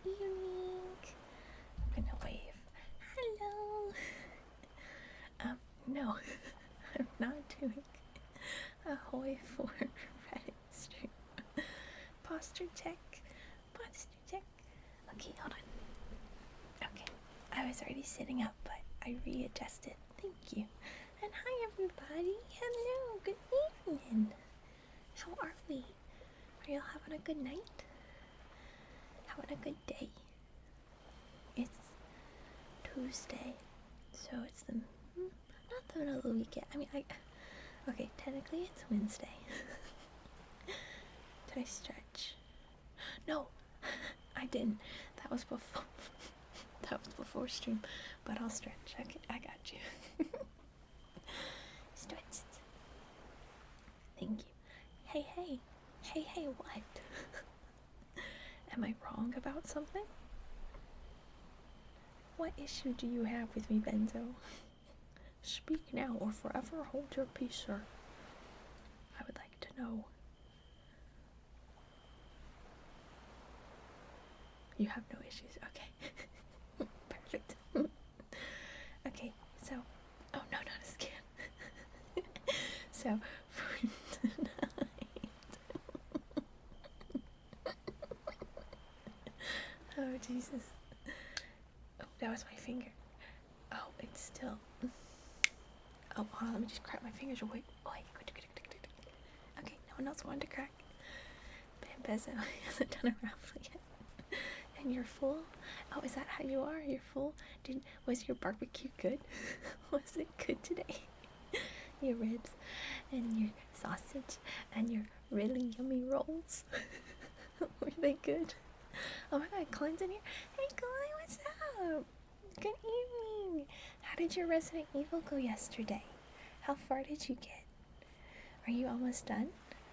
Good evening. I'm gonna wave. Hello. No, I'm not doing ahoy for Reddit stream. Posture check. Posture check. Okay, hold on. Okay, I was already sitting up, but I readjusted. Thank you. And hi, everybody. Hello. Good evening. How are we? Are y'all having a good night? Having a good day? It's Tuesday, so it's the not the middle of the weekend. I mean, okay, technically it's Wednesday. Did I stretch? No, I didn't. That was before. That was before stream, but I'll stretch. Okay, I got you. Stretch. Thank you. Hey, what? Am I wrong about something? What issue do you have with me, Benzo? Speak now or forever hold your peace, sir. I would like to know. You have no issues. Okay. Perfect. Okay, so... Oh, no, not a scan. So, for tonight... Oh, Jesus. Oh, that was my finger. Oh, it's still... Oh, hold on, let me just crack my fingers away. Okay, no one else wanted to crack. Bambezo hasn't done a raffle yet. And you're full? Oh, is that how you are? You're full? Was your barbecue good? Was it good today? Your ribs and your sausage and your really yummy rolls. Were they good? Oh my god, Clint's in here. Hey Clint, what's up? Good evening. How did your Resident Evil go yesterday? How far did you get? Are you almost done?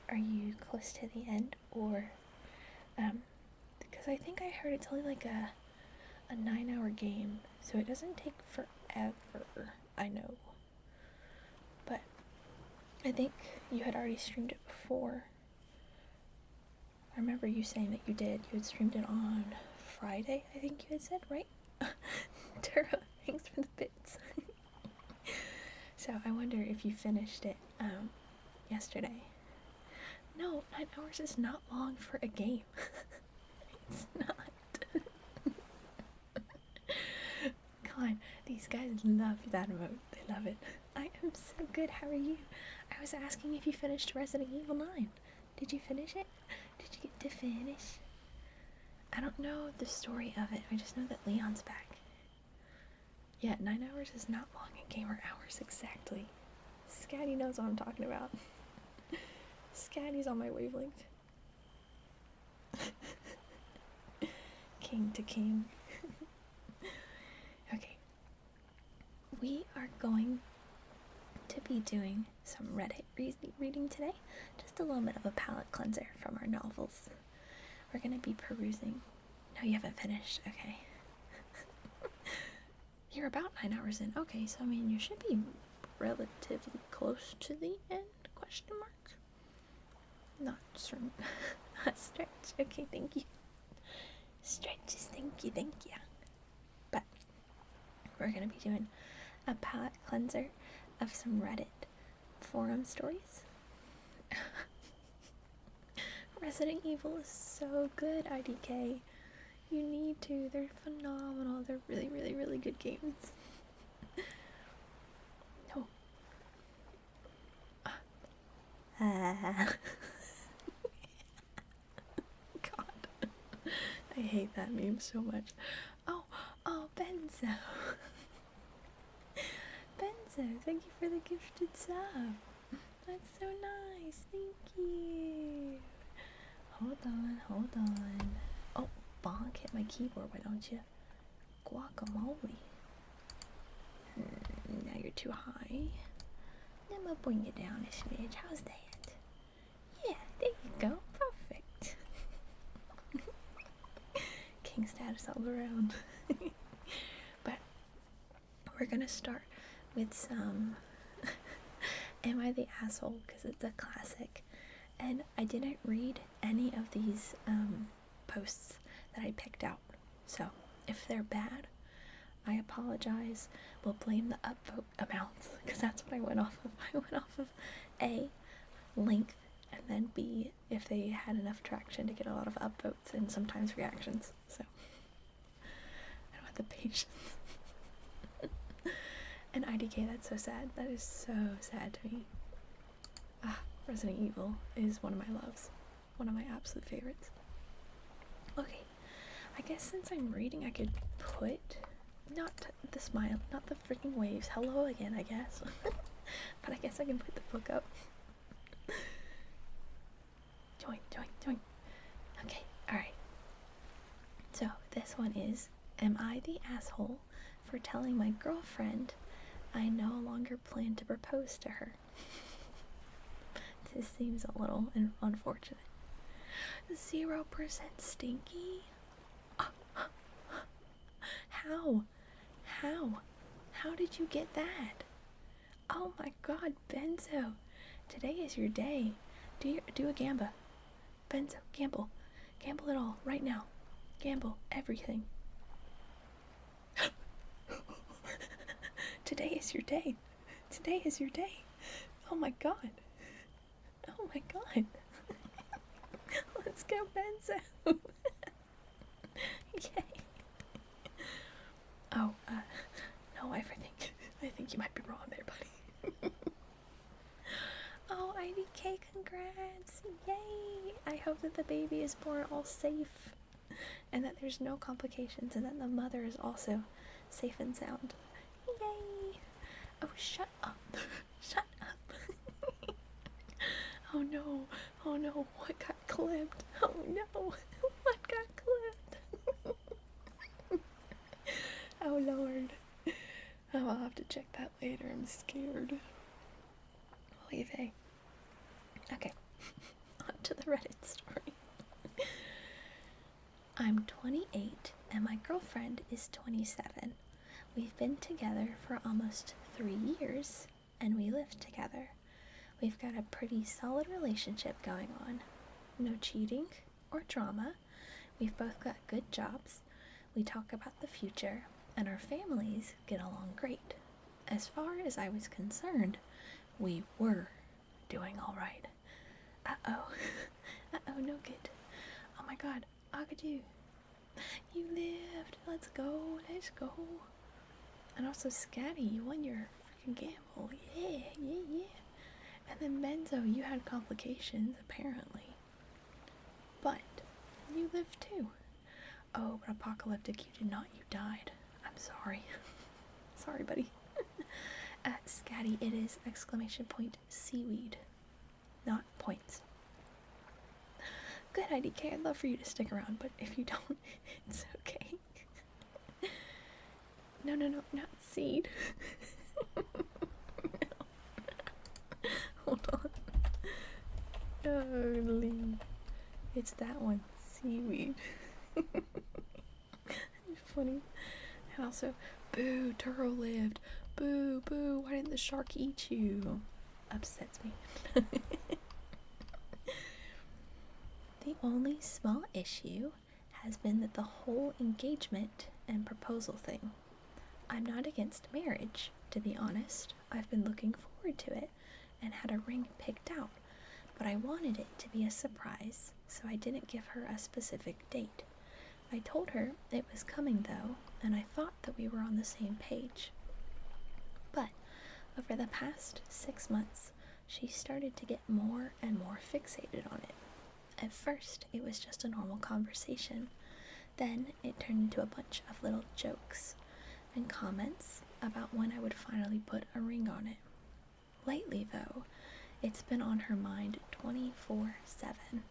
Are you close to the end? Or, because I think I heard it's only like a 9-hour game, so it doesn't take forever, I know. But I think you had already streamed it before. I remember you saying that you did. You had streamed it on Friday, I think you had said, right? Tara, thanks for the bits. So I wonder if you finished it yesterday. No, 9 hours is not long for a game. It's not. Come on, these guys love that emote. They love it. I am so good. How are you? I was asking if you finished Resident Evil 9. Did you finish it? Did you get to finish? I don't know the story of it. I just know that Leon's back. Yeah, 9 hours is not long in gamer hours, exactly. Scatty knows what I'm talking about. Scatty's on my wavelength. King to king. Okay. We are going to be doing some Reddit reading today. Just a little bit of a palate cleanser from our novels. We're going to be perusing. No, you haven't finished. Okay. You're about 9 hours in. Okay, so I mean, you should be relatively close to the end, question mark? Not certain. Stretch. Okay, thank you. Stretches, thank you. But we're going to be doing a palate cleanser of some Reddit forum stories. Resident Evil is so good, IDK. You need to. They're phenomenal. They're really, really, really good games. No. God. I hate that meme so much. Oh, Benzo. Benzo, thank you for the gifted sub. That's so nice. Thank you. Hold on. Oh, bonk, hit my keyboard, why don't you? Guacamole. Now you're too high. I'm gonna bring you down a smidge. How's that? Yeah, there you go. Perfect. King status all around. But we're gonna start with some Am I the Asshole? Because it's a classic. And I didn't read any of these posts that I picked out So, if they're bad, I apologize. We'll blame the upvote amounts, because that's what I went off of. I went off of A, length, and then B, if they had enough traction to get a lot of upvotes and sometimes reactions. So, I don't have the patience. And IDK, that's so sad. That is so sad to me. Resident Evil is one of my loves. One of my absolute favorites. Okay, I guess since I'm reading, I could put, not the smile, not the freaking waves. Hello again, I guess. But I guess I can put the book up. Join. Okay, alright. So, this one is, am I the asshole for telling my girlfriend I no longer plan to propose to her? This seems a little unfortunate. 0% stinky? How? How did you get that? Oh my god, Benzo. Today is your day. Do a gamba. Benzo, gamble. Gamble it all, right now. Gamble everything. Today is your day. Today is your day. Oh my god. Oh my god. Let's go, Benzo. Yay. Oh, no, I think you might be wrong there, buddy. Oh, IDK, congrats. Yay. I hope that the baby is born all safe and that there's no complications and that the mother is also safe and sound. Yay. Oh, shut up. Shut up. Oh no, what got clipped? Oh no, what got clipped? Oh lord. Oh, I'll have to check that later, I'm scared. Oy vey. Okay, on to the Reddit story. I'm 28 and my girlfriend is 27. We've been together for almost 3 years and we live together. We've got a pretty solid relationship going on. No cheating or drama. We've both got good jobs. We talk about the future, and our families get along great. As far as I was concerned, we were doing all right. Uh-oh. Uh-oh, no good. Oh my god, Agadu. You lived. Let's go. And also, Scatty, you won your freaking gamble. Yeah. And then Benzo, you had complications, apparently. But you lived too. Oh, but Apocalyptic, you did not. You died. I'm sorry. Sorry, buddy. Scatty, it is ! Seaweed. Not points. Good IDK, I'd love for you to stick around, but if you don't, it's okay. No, not seed. Hold on. Oh, it's that one. Seaweed. Funny. And also, boo, Turo lived. Boo, why didn't the shark eat you? Upsets me. The only small issue has been that the whole engagement and proposal thing. I'm not against marriage, to be honest. I've been looking forward to it and had a ring picked out, but I wanted it to be a surprise, so I didn't give her a specific date. I told her it was coming though, and I thought that we were on the same page. But over the past 6 months, she started to get more and more fixated on it. At first, it was just a normal conversation. Then it turned into a bunch of little jokes and comments about when I would finally put a ring on it. Lately, though, it's been on her mind 24/7.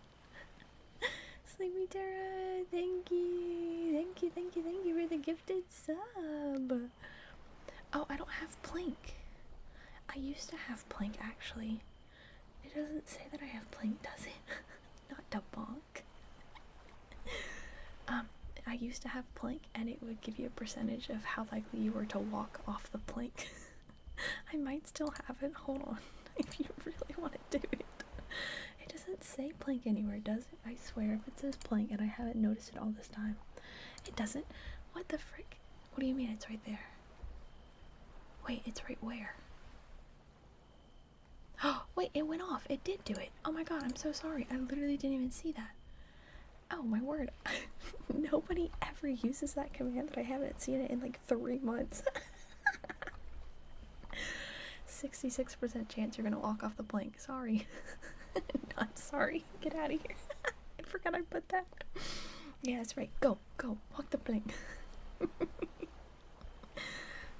Sleepy Tara, thank you for the gifted sub. Oh, I don't have Plank. I used to have Plank, actually. It doesn't say that I have Plank, does it? Not Debonk. I used to have Plank, and it would give you a percentage of how likely you were to walk off the plank. I might still have it. Hold on. If you really want to do it. It doesn't say Plank anywhere, does it? I swear, if it says Plank, and I haven't noticed it all this time, It doesn't. What the frick? What do you mean it's right there? Wait, it's right where? Oh, wait, it went off. It did do it. Oh my god, I'm so sorry. I literally didn't even see that. Oh my word. Nobody ever uses that command that I haven't seen it in like 3 months. 66% chance you're gonna walk off the plank. Sorry. Not sorry. Get out of here. I forgot I put that. Yeah, that's right. Go. Walk the plank.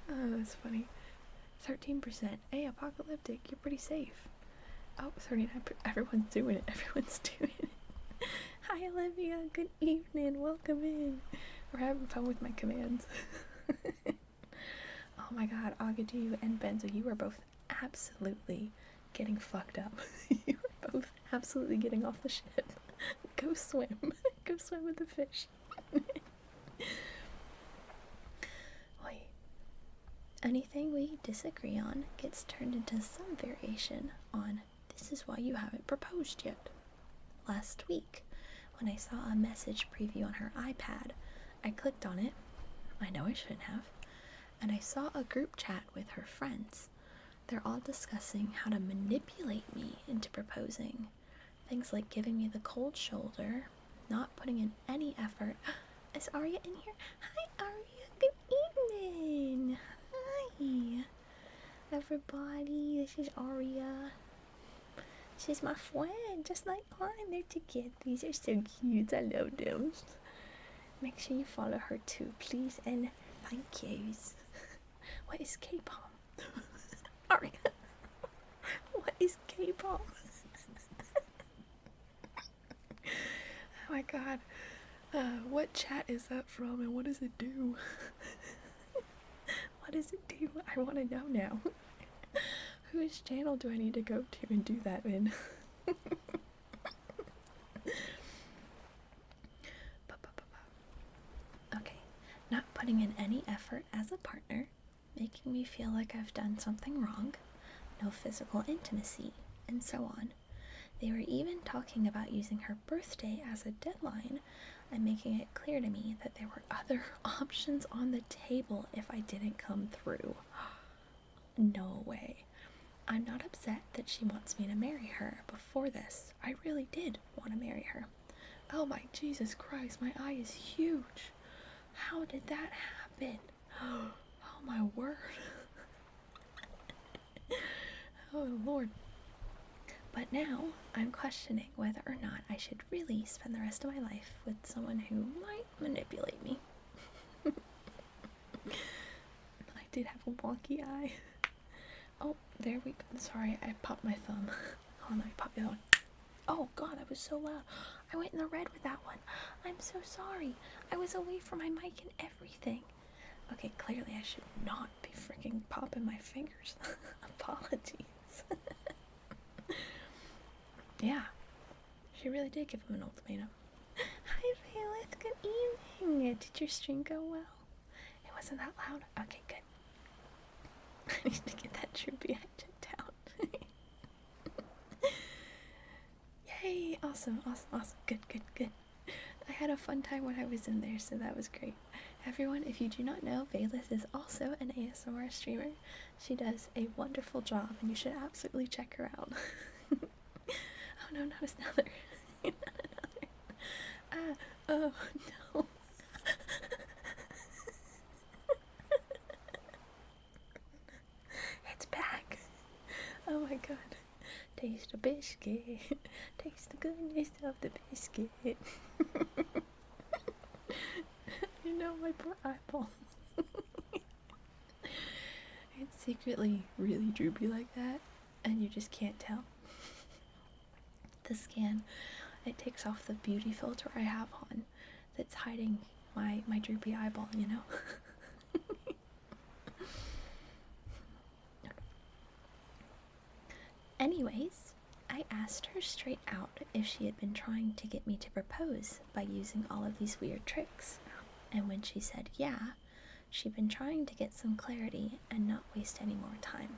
Oh, that's funny. 13%. Hey, apocalyptic. You're pretty safe. Oh, 39%. Everyone's doing it. Everyone's doing it. Hi, Olivia. Good evening. Welcome in. We're having fun with my commands. Oh my god, Agadu and Benzo, you are both absolutely getting fucked up. You are both absolutely getting off the ship. Go swim. Go swim with the fish. Wait. Anything we disagree on gets turned into some variation on "this is why you haven't proposed yet." Last week, when I saw a message preview on her iPad, I clicked on it. I know I shouldn't have. And I saw a group chat with her friends. They're all discussing how to manipulate me into proposing. Things like giving me the cold shoulder, not putting in any effort. Is Aria in here? Hi, Aria. Good evening. Hi, everybody. This is Aria. She's my friend, just like I'm. They're together. These are so cute. I love them. Make sure you follow her too, please, and thank yous. What is K-pop? Aria. What is K-pop? Oh my god. What chat is that from and what does it do? What does it do? I want to know now. Whose channel do I need to go to and do that in? Okay. Not putting in any effort as a partner, making me feel like I've done something wrong, no physical intimacy, and so on. They were even talking about using her birthday as a deadline and making it clear to me that there were other options on the table if I didn't come through. No way. I'm not upset that she wants me to marry her. Before this, I really did want to marry her. Oh my Jesus Christ, my eye is huge. How did that happen? Oh my word. Oh Lord. But now I'm questioning whether or not I should really spend the rest of my life with someone who might manipulate me. I did have a wonky eye. Oh, there we go. Sorry, I popped my thumb. Hold on, let me pop the other one. Oh god, that was so loud. I went in the red with that one. I'm so sorry. I was away from my mic and everything. Okay, clearly I should not be freaking popping my fingers. Apologies. Yeah, she really did give him an ultimatum. Hi, Phyllis. Good evening. Did your stream go well? It wasn't that loud? Okay, good. I need to get that droopy eye checked out. Yay! Awesome. Good. I had a fun time when I was in there, so that was great. Everyone, if you do not know, Velas is also an ASMR streamer. She does a wonderful job, and you should absolutely check her out. Oh no, not another. Not another. Oh no. It's back. Oh my god. Taste the biscuit. Taste the goodness of the biscuit. You know, my poor eyeball. It's secretly really droopy like that, and you just can't tell. The scan, it takes off the beauty filter I have on that's hiding my droopy eyeball, you know? Anyways, I asked her straight out if she had been trying to get me to propose by using all of these weird tricks, and when she said yeah, she'd been trying to get some clarity and not waste any more time.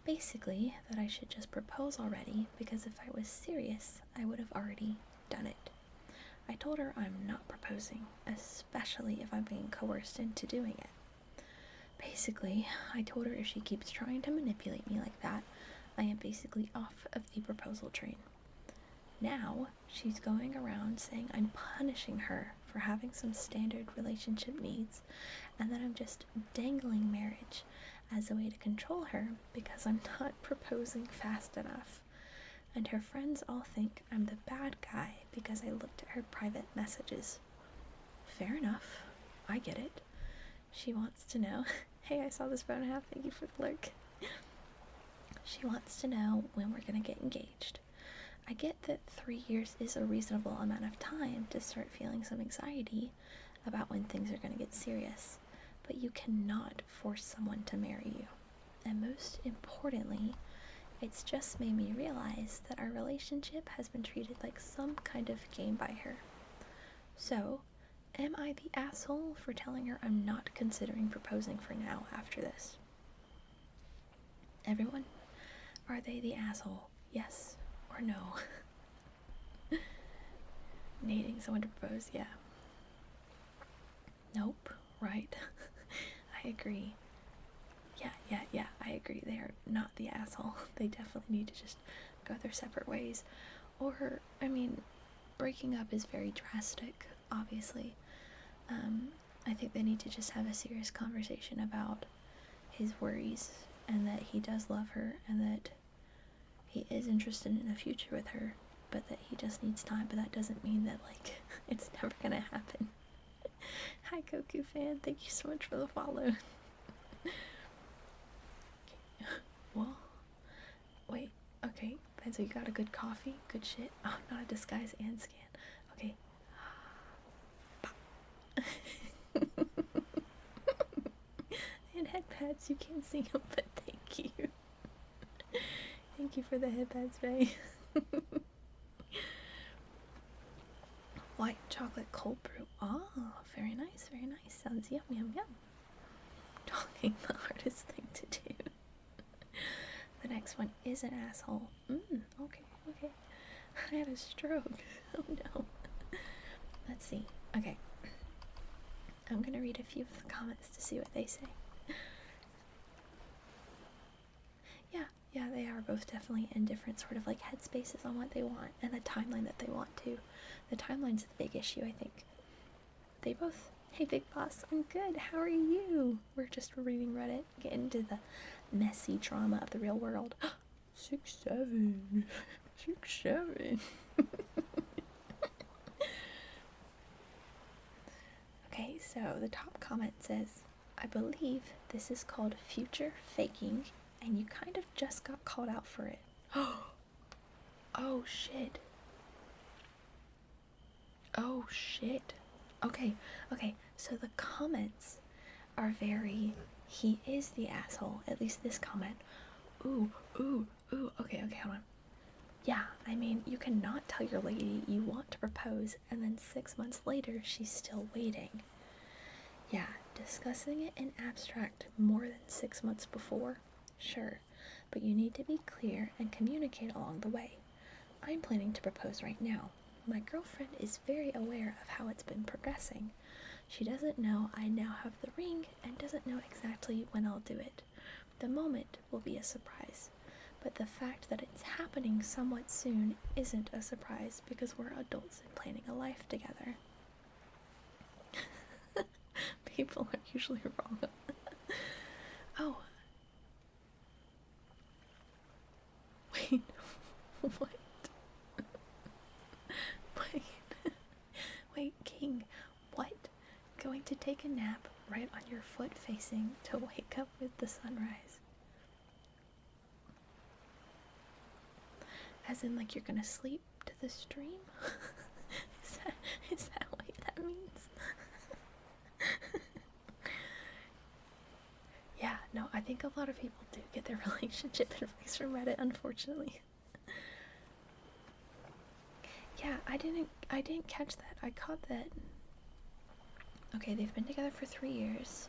Basically, that I should just propose already, because if I was serious, I would have already done it. I told her I'm not proposing, especially if I'm being coerced into doing it. Basically, I told her if she keeps trying to manipulate me like that, I am basically off of the proposal train. Now, she's going around saying I'm punishing her for having some standard relationship needs, and that I'm just dangling marriage as a way to control her because I'm not proposing fast enough. And her friends all think I'm the bad guy because I looked at her private messages. Fair enough. I get it. She wants to know, hey, I saw this 4.5, thank you for the lurk. She wants to know when we're gonna get engaged. I get that 3 years is a reasonable amount of time to start feeling some anxiety about when things are gonna get serious, but you cannot force someone to marry you. And most importantly, it's just made me realize that our relationship has been treated like some kind of game by her. So, am I the asshole for telling her I'm not considering proposing for now after this? Everyone, are they the asshole? Yes or no? Needing someone to propose, yeah. Nope, right? I agree. Yeah, I agree. They are not the asshole. They definitely need to just go their separate ways. Or, I mean, breaking up is very drastic, obviously. I think they need to just have a serious conversation about his worries and that he does love her and that he is interested in a future with her, but that he just needs time. But that doesn't mean that, like, it's never gonna happen. Hi, Goku fan. Thank you so much for the follow. Well, wait, okay, so you got a good coffee, good shit. Oh, not a disguise and scan. Okay. And headpads, you can't see them, but thank you. Thank you for the headpads, Faye. White chocolate cold brew. Oh, very nice, very nice. Sounds yum, yum, yum. Talking the hardest thing to do. The next one is an asshole. Okay. I had a stroke. Oh no. Let's see. Okay. I'm gonna read a few of the comments to see what they say. Yeah, they are both definitely in different sort of like headspaces on what they want and the timeline that they want to. The timeline's the big issue, I think. They both, hey Big Boss, I'm good, how are you? We're just reading Reddit, getting into the messy drama of the real world. 6'7". 6'7". Okay, so the top comment says, I believe this is called future faking, and you kind of just got called out for it. Oh shit. Oh shit. Okay, so the comments are very, he is the asshole, at least this comment. Ooh, okay, hold on. Yeah, I mean, you cannot tell your lady you want to propose and then 6 months later she's still waiting. Yeah, discussing it in abstract more than 6 months before, sure, but you need to be clear and communicate along the way. I'm planning to propose right now. My girlfriend is very aware of how it's been progressing. She doesn't know I now have the ring and doesn't know exactly when I'll do it. The moment will be a surprise. But the fact that it's happening somewhat soon isn't a surprise because we're adults and planning a life together. People are usually wrong. Oh. Wait. What? Wait, King. What? Going to take a nap right on your foot facing to wake up with the sunrise? As in, like, you're gonna sleep to the stream? Is that what that means? Yeah, no, I think a lot of people do get their relationship advice from Reddit, unfortunately. Yeah, I didn't catch that. I caught that. Okay, they've been together for 3 years.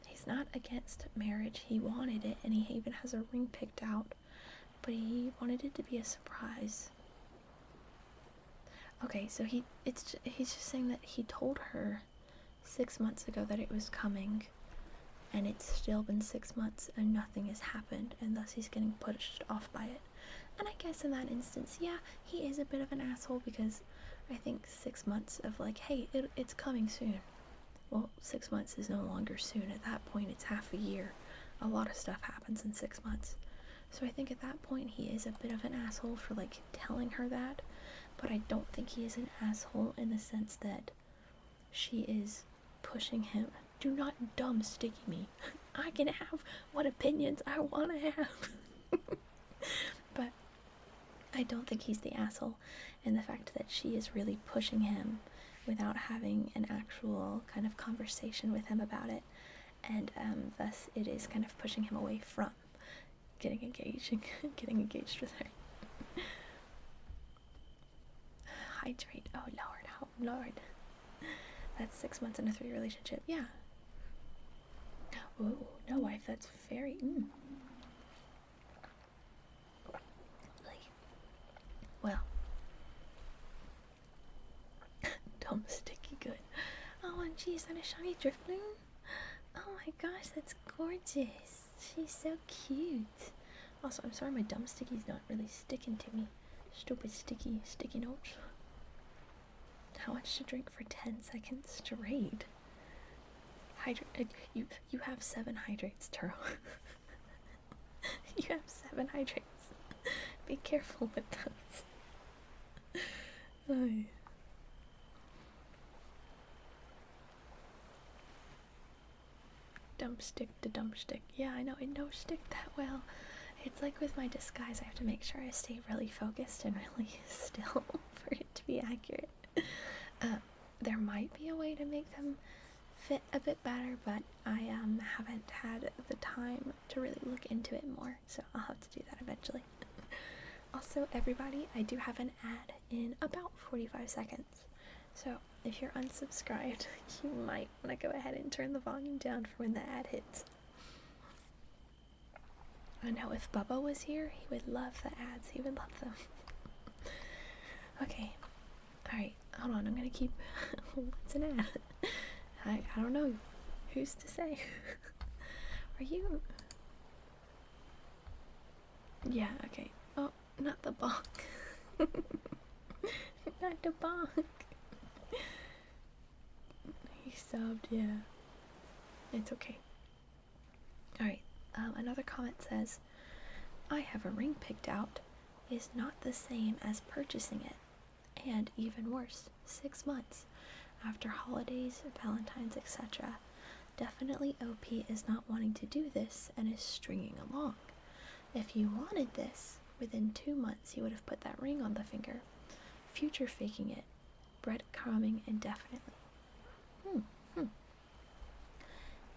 He's not against marriage. He wanted it, and he even has a ring picked out. But he wanted it to be a surprise. Okay, so he's just saying that he told her 6 months ago that it was coming, and it's still been 6 months and nothing has happened, and thus he's getting pushed off by it. And I guess in that instance, yeah, he is a bit of an asshole, because I think 6 months of like, hey, it's coming soon. Well, 6 months is no longer soon. At that point, it's half a year. A lot of stuff happens in 6 months. So I think at that point, he is a bit of an asshole for like telling her that. But I don't think he is an asshole in the sense that she is pushing him. Do not dumb sticky me. I can have what opinions I want to have. But I don't think he's the asshole in the fact that she is really pushing him without having an actual kind of conversation with him about it. And thus it is kind of pushing him away from getting engaged with her. Hydrate. Oh Lord. That's 6 months in a 3 relationship. Yeah. Oh no, wife. That's very. Well. Dumb sticky good. Oh, and geez, that a shiny Drifloon? Oh my gosh, that's gorgeous. She's so cute. Also, I'm sorry my dumb sticky's not really sticking to me. Stupid sticky notes. How much to drink for 10 seconds straight? You have 7 hydrates, Turo. You have 7 hydrates. Be careful with those. Ay. Dump stick to dump stick. Yeah, I know, it don't stick that well. It's like with my disguise, I have to make sure I stay really focused and really still for it to be accurate. There might be a way to make them fit a bit better, but I haven't had the time to really look into it more, so I'll have to do that eventually. Also, everybody, I do have an ad in about 45 seconds, so if you're unsubscribed, you might want to go ahead and turn the volume down for when the ad hits. I know if Bubba was here, he would love the ads. He would love them. Okay. Alright, hold on. I'm gonna keep... What's an ad? I don't know. Who's to say? Are you... Yeah, okay. Oh, not the bonk. Not the bonk. He subbed, yeah. It's okay. Alright, another comment says, I have a ring picked out. Is not the same as purchasing it. And even worse, 6 months. After holidays, Valentine's, etc. Definitely OP is not wanting to do this and is stringing along. If you wanted this, within 2 months he would have put that ring on the finger. Future faking it. Breadcrumbing indefinitely.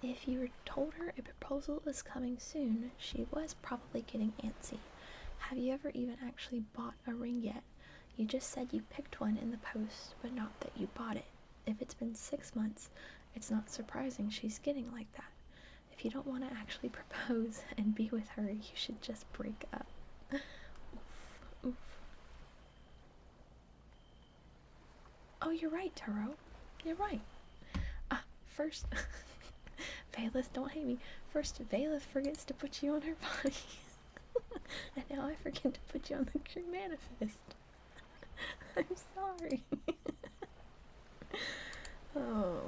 If you told her a proposal is coming soon, she was probably getting antsy. Have you ever even actually bought a ring yet? You just said you picked one in the post, but not that you bought it. If it's been 6 months, it's not surprising she's getting like that. If you don't want to actually propose and be with her, you should just break up. Oof. Oh, you're right, Taro. You're right. First... Valeth, don't hate me. First, Valeth forgets to put you on her body. And now I forget to put you on the crew manifest. I'm sorry. Oh.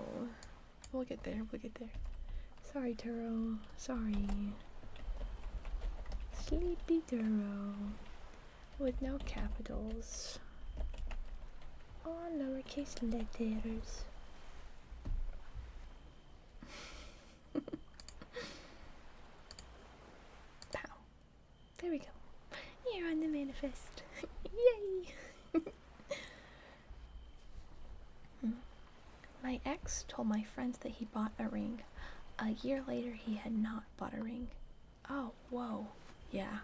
We'll get there. Sorry, Turo. Sorry. Sleepy Turo. With no capitals. All lowercase letters. Pow. There we go. You're on the manifest. Yay! My ex told my friends that he bought a ring. A year later, he had not bought a ring. Oh, whoa. Yeah.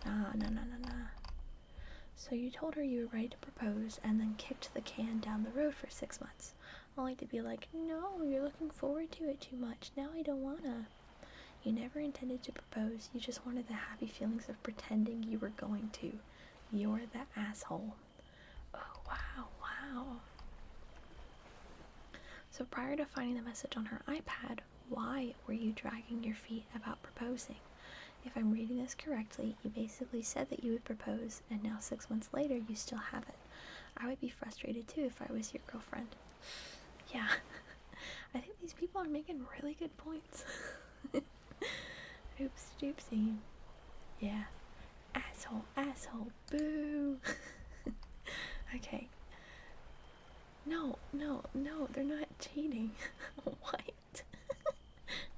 Nah. So you told her you were ready to propose and then kicked the can down the road for 6 months. Only to be like, no, you're looking forward to it too much. Now I don't wanna. You never intended to propose. You just wanted the happy feelings of pretending you were going to. You're the asshole. Oh, wow, wow. So prior to finding the message on her iPad, why were you dragging your feet about proposing? If I'm reading this correctly, you basically said that you would propose, and now 6 months later, you still haven't. I would be frustrated too if I was your girlfriend. Yeah, I think these people are making really good points. Oops, doopsie. Yeah. Asshole, asshole, boo. Okay. No, they're not cheating. What?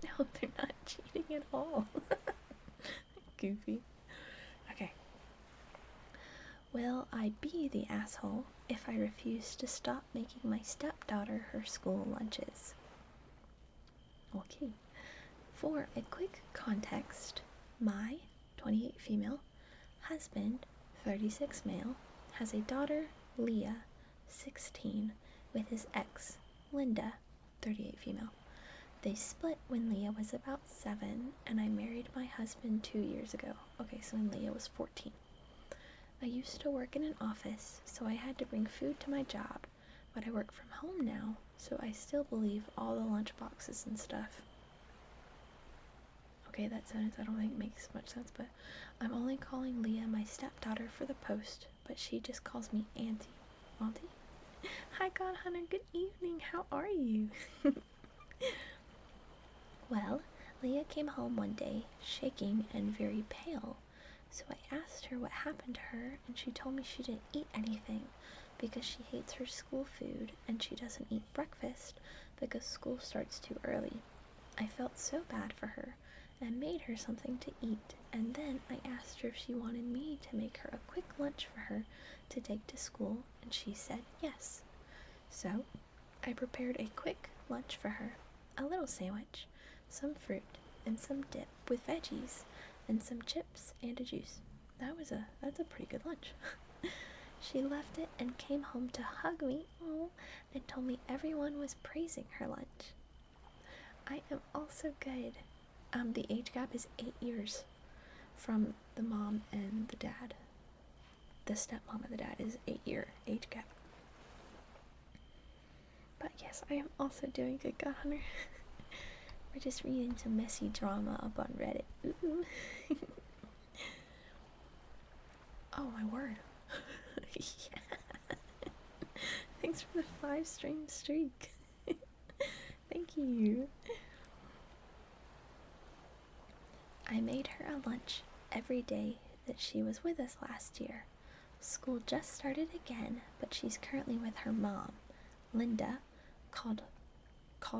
No, they're not cheating at all. Goofy. Okay. Will I be the asshole if I refuse to stop making my stepdaughter her school lunches? Okay. For a quick context, my 28 female husband, 36 male, has a daughter, Leah, 16, with his ex, Linda, 38 female. They split when Leah was about 7, and I married my husband 2 years ago. Okay, so when Leah was 14. I used to work in an office, so I had to bring food to my job, but I work from home now, so I still believe all the lunch boxes and stuff. Okay, that sentence I don't think makes much sense, but I'm only calling Leah my stepdaughter for the post, but she just calls me Auntie. Auntie? Hi, God Hunter, good evening, how are you? Well, Leah came home one day, shaking and very pale. So I asked her what happened to her, and she told me she didn't eat anything because she hates her school food and she doesn't eat breakfast because school starts too early. I felt so bad for her and made her something to eat, and then I asked her if she wanted me to make her a quick lunch for her to take to school, and she said yes. So I prepared a quick lunch for her, a little sandwich, some fruit, and some dip with veggies, and some chips and a juice. That's a pretty good lunch. She left it and came home to hug me, and told me everyone was praising her lunch. I am also good. The age gap is 8 years from the mom and the dad. The stepmom and the dad is 8-year age gap. But yes, I am also doing good, God Hunter. We're just reading some messy drama up on Reddit. Ooh. Oh my word. Yeah. Thanks for the 5-stream streak. Thank you. I made her a lunch every day that she was with us last year. School just started again, but she's currently with her mom. Linda called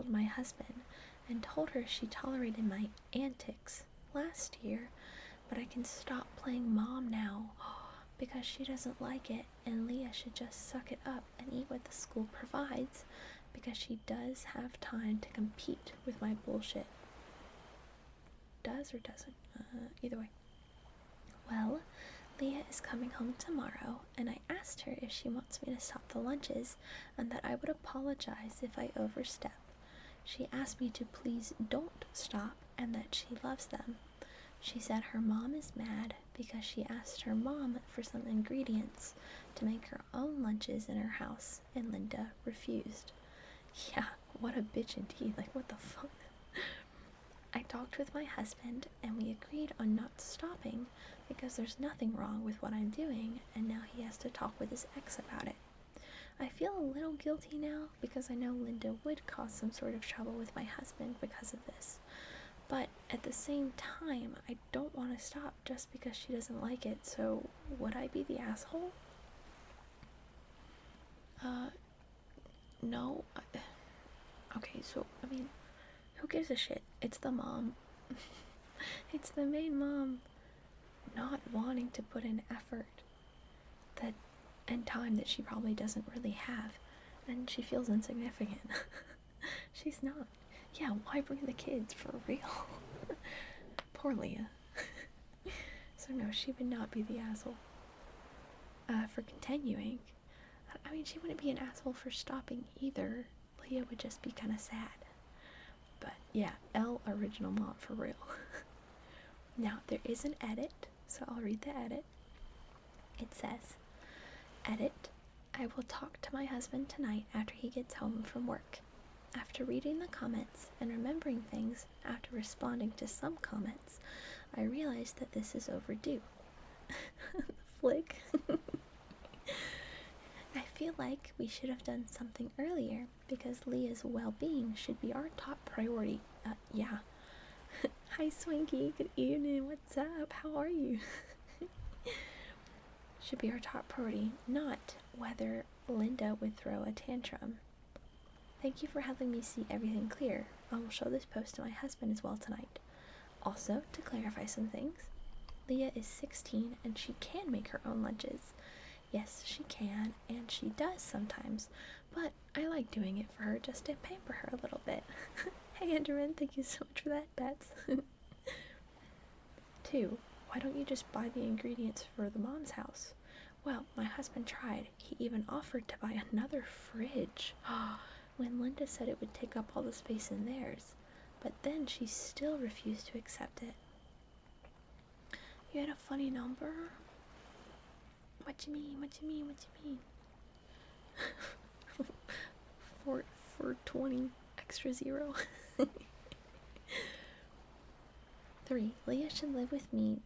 my husband and told her she tolerated my antics last year, but I can stop playing mom now because she doesn't like it, and Leah should just suck it up and eat what the school provides because she does have time to compete with my bullshit. Does or doesn't? Either way. Well, Leah is coming home tomorrow, and I asked her if she wants me to stop the lunches and that I would apologize if I overstep. She asked me to please don't stop and that she loves them. She said her mom is mad because she asked her mom for some ingredients to make her own lunches in her house, and Linda refused. Yeah, what a bitch indeed. Like, what the fuck? I talked with my husband and we agreed on not stopping because there's nothing wrong with what I'm doing, and now he has to talk with his ex about it. I feel a little guilty now because I know Linda would cause some sort of trouble with my husband because of this. But at the same time, I don't want to stop just because she doesn't like it, so would I be the asshole? No. Okay, so, I mean, who gives a shit? It's the mom. It's the main mom not wanting to put in effort and time that she probably doesn't really have, and she feels insignificant. She's not. Yeah, why bring the kids, for real? Poor Leah. So no, she would not be the asshole for continuing. I mean, she wouldn't be an asshole for stopping either. Leah would just be kind of sad. But yeah, L original mom for real. Now, there is an edit, so I'll read the edit. It says, edit, I will talk to my husband tonight after he gets home from work. After reading the comments and remembering things after responding to some comments, I realized that this is overdue. Flick. I feel like we should have done something earlier because Leah's well-being should be our top priority. Yeah. Hi, Swanky. Good evening. What's up? How are you? Should be our top priority, not whether Linda would throw a tantrum. Thank you for helping me see everything clear. I will show this post to my husband as well tonight. Also, to clarify some things, Leah is 16 and she can make her own lunches. Yes, she can, and she does sometimes, but I like doing it for her just to pamper her a little bit. Hey, Andrew, thank you so much for that, Bets. 2. Why don't you just buy the ingredients for the mom's house? Well, my husband tried. He even offered to buy another fridge when Linda said it would take up all the space in theirs, but then she still refused to accept it. You had a funny number? What you mean? What you mean? What you mean? for 20 extra 0. 3. Leah should live with me,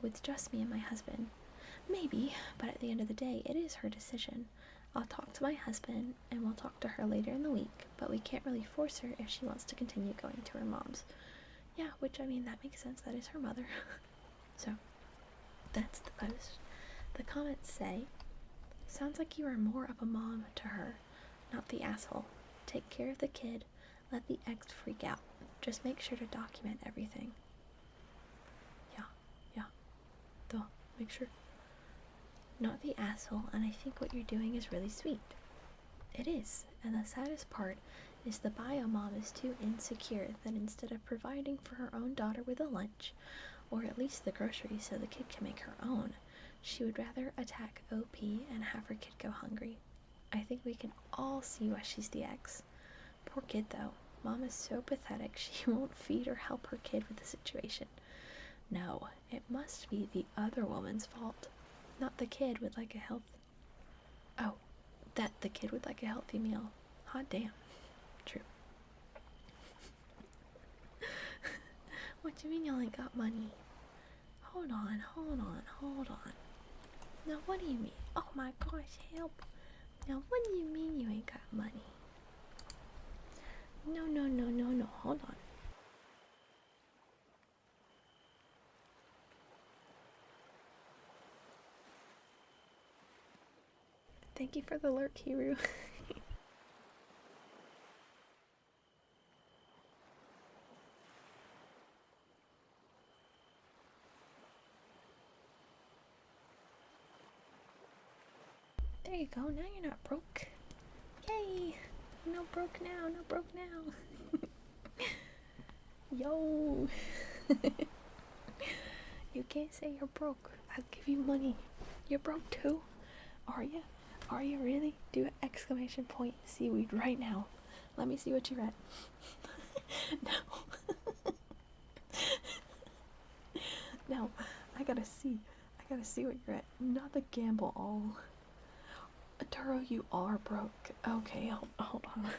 with just me and my husband. Maybe, but at the end of the day, it is her decision. I'll talk to my husband, and we'll talk to her later in the week, but we can't really force her if she wants to continue going to her mom's. Yeah, which, I mean, that makes sense. That is her mother. So, that's the post. The comments say, sounds like you are more of a mom to her, not the asshole. Take care of the kid. Let the ex freak out. Just make sure to document everything. Yeah. Duh. Make sure. Not the asshole, and I think what you're doing is really sweet. It is, and the saddest part is the bio mom is too insecure that instead of providing for her own daughter with a lunch, or at least the groceries so the kid can make her own, she would rather attack OP and have her kid go hungry. I think we can all see why she's the ex. Poor kid though. Mom is so pathetic she won't feed or help her kid with the situation. No, it must be the other woman's fault. Not the kid would like a the kid would like a healthy meal. Hot damn. True. What do you mean y'all ain't got money? Hold on. Now what do you mean? Oh my gosh, help. Now what do you mean you ain't got money? No, hold on. Thank you for the lurk, Hiru. There you go, now you're not broke. Yay! No broke now. Yo! You can't say you're broke. I'll give you money. You're broke too? Are ya? Are you really? Do an exclamation point seaweed right now. Let me see what you're at. No. No, I gotta see what you're at. Not the gamble all. Turo, you are broke. Okay, hold on.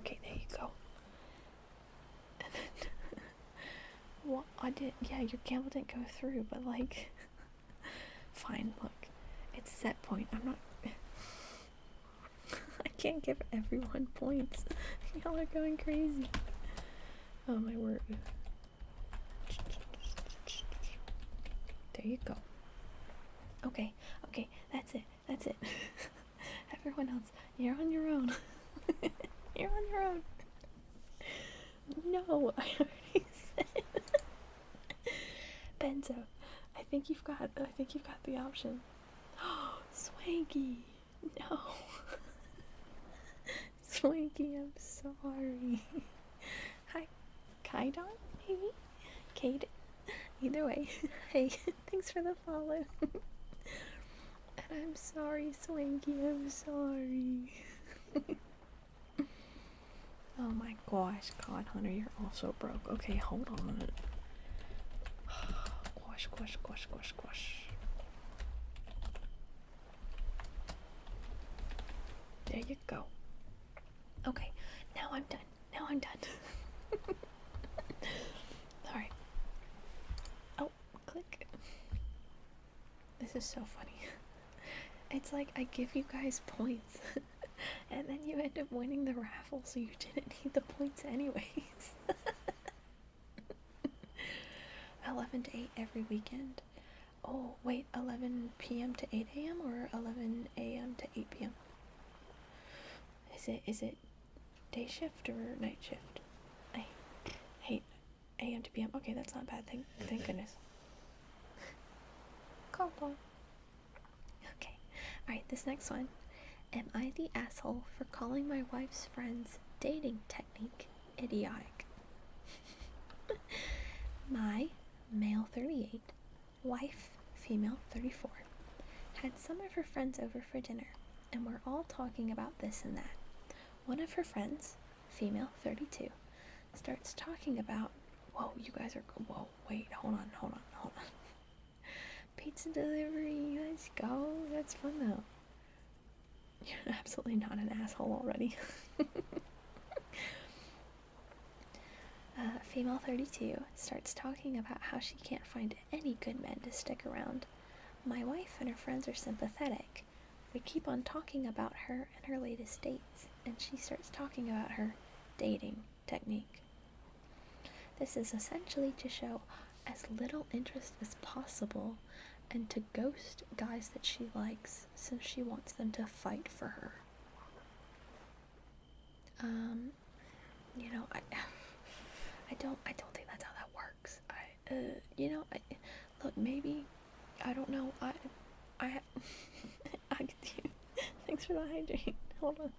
Okay, there you go. Well, yeah, your gamble didn't go through, but like, fine, look, it's set point. I'm not, I can't give everyone points. Y'all are going crazy. Oh my word. There you go. Okay, that's it. Everyone else, you're on your own. You're on your own. No, I already said. Benzo, I think you've got the option. Oh, Swanky. No. Swanky, I'm sorry. Hi, Kaidon, maybe? Kaden? Either way. Hey, thanks for the follow. And I'm sorry, Swanky, I'm sorry. Oh my gosh, God, Hunter, you're also broke. Okay, hold on a minute. Gosh. There you go. Okay, now I'm done. Alright. Oh, click. This is so funny. It's like I give you guys points, and then you end up winning the raffle, so you didn't need the points anyways. 11 to 8 every weekend. Oh, wait, 11 p.m. to 8 a.m. or 11 a.m. to 8 p.m.? Is it day shift or night shift? I hate a.m. to p.m. Okay, that's not bad. Thank goodness. Call on. Okay. Alright, this next one. Am I the asshole for calling my wife's friend's dating technique idiotic? My male 38, wife female 34, had some of her friends over for dinner, and we're all talking about this and that. One of her friends, female 32, starts talking about, whoa, you guys are, whoa, wait, hold on. Pizza delivery, let's go, that's fun though. You're absolutely not an asshole already. Female 32 starts talking about how she can't find any good men to stick around. My wife and her friends are sympathetic. We keep on talking about her and her latest dates, and she starts talking about her dating technique. This is essentially to show as little interest as possible and to ghost guys that she likes since she wants them to fight for her. I don't think that's how that works. Look, maybe, I don't know, I thanks for the hydrate. Hold on.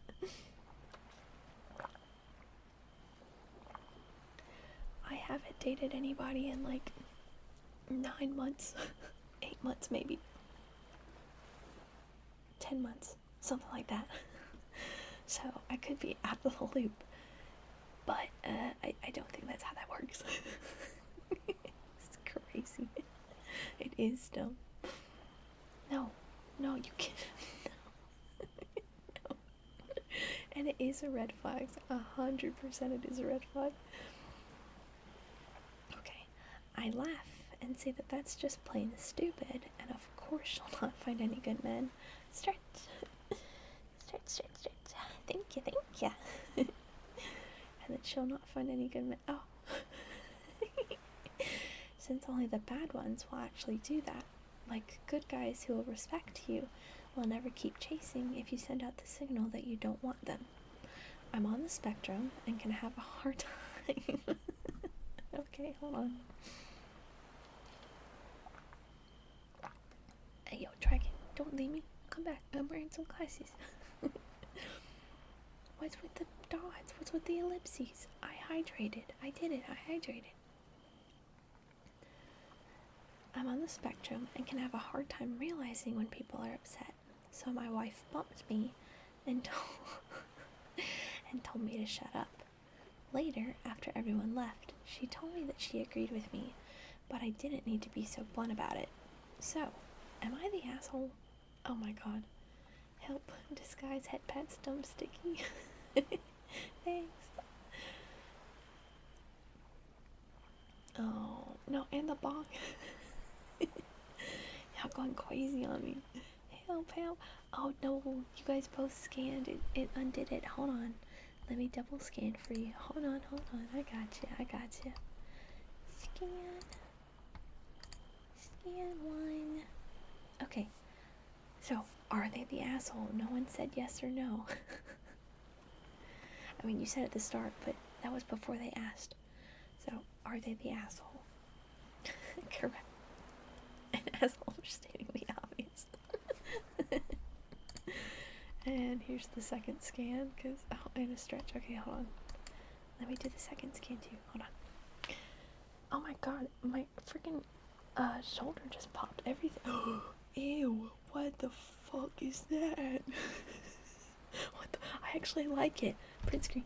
I haven't dated anybody in like 9 months, 8 months maybe, 10 months, something like that. So I could be out of the loop, but I don't think that's how that works. It's crazy. It is dumb. No, you can't. No. And it is a red flag. 100% it is a red flag. Okay, I laugh and say that that's just plain stupid, and of course she'll not find any good men. Stretch. Thank you. And that she'll not find any good men. Oh. Since only the bad ones will actually do that. Like good guys who will respect you will never keep chasing if you send out the signal that you don't want them. I'm on the spectrum and can have a hard time. Okay, hold on. Hey, yo, Dragon, don't leave me. Come back. I'm wearing some glasses. What's with the dots? What's with the ellipses? I hydrated. I did it. I hydrated. I'm on the spectrum and can have a hard time realizing when people are upset. So my wife bumped me and told me to shut up. Later, after everyone left, she told me that she agreed with me, but I didn't need to be so blunt about it. So, am I the asshole? Oh my god. Help. Disguise head pats dumb sticky. Thanks. Oh, no, and the bong. Y'all going crazy on me. Help. Oh no, you guys both scanned. It undid it. Hold on. Let me double scan for you. Hold on. I got you. Scan one. Okay. So, are they the asshole? No one said yes or no. I mean, you said at the start, but that was before they asked. So, are they the asshole? Correct. An asshole for stating the obvious. And here's the second scan, because, and a stretch. Okay, hold on. Let me do the second scan too. Hold on. Oh my god, my freaking shoulder just popped. Everything. Ew, what the fuck is that? I actually like it. Print screen.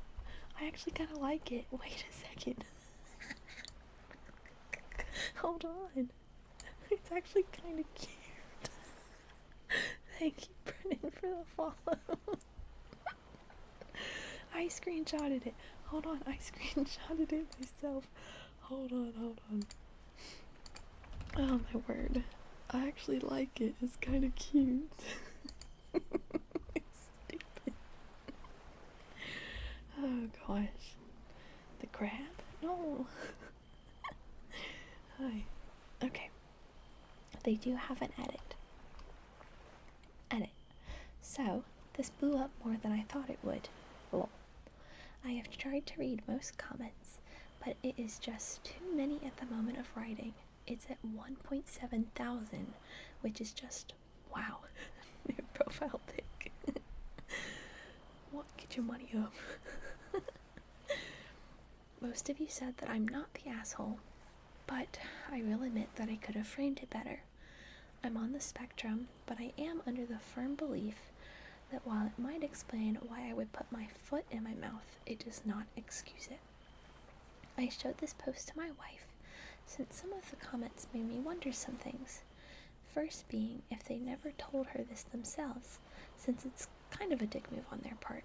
I actually kind of like it. Wait a second. Hold on. It's actually kind of cute. Thank you, Brennan, for the follow. I screenshotted it. Hold on, I screenshotted it myself. Hold on. Oh my word. I actually like it. It's kind of cute. It's stupid. Oh gosh. The crab? No. Hi. Okay. They do have an edit. So, this blew up more than I thought it would. Lol. I have tried to read most comments, but it is just too many at the moment of writing. It's at 1.7 thousand, which is just, wow. New profile pic. What? Get your money up. Most of you said that I'm not the asshole, but I will admit that I could have framed it better. I'm on the spectrum, but I am under the firm belief that while it might explain why I would put my foot in my mouth, it does not excuse it. I showed this post to my wife, since some of the comments made me wonder some things. First being if they never told her this themselves, since it's kind of a dick move on their part.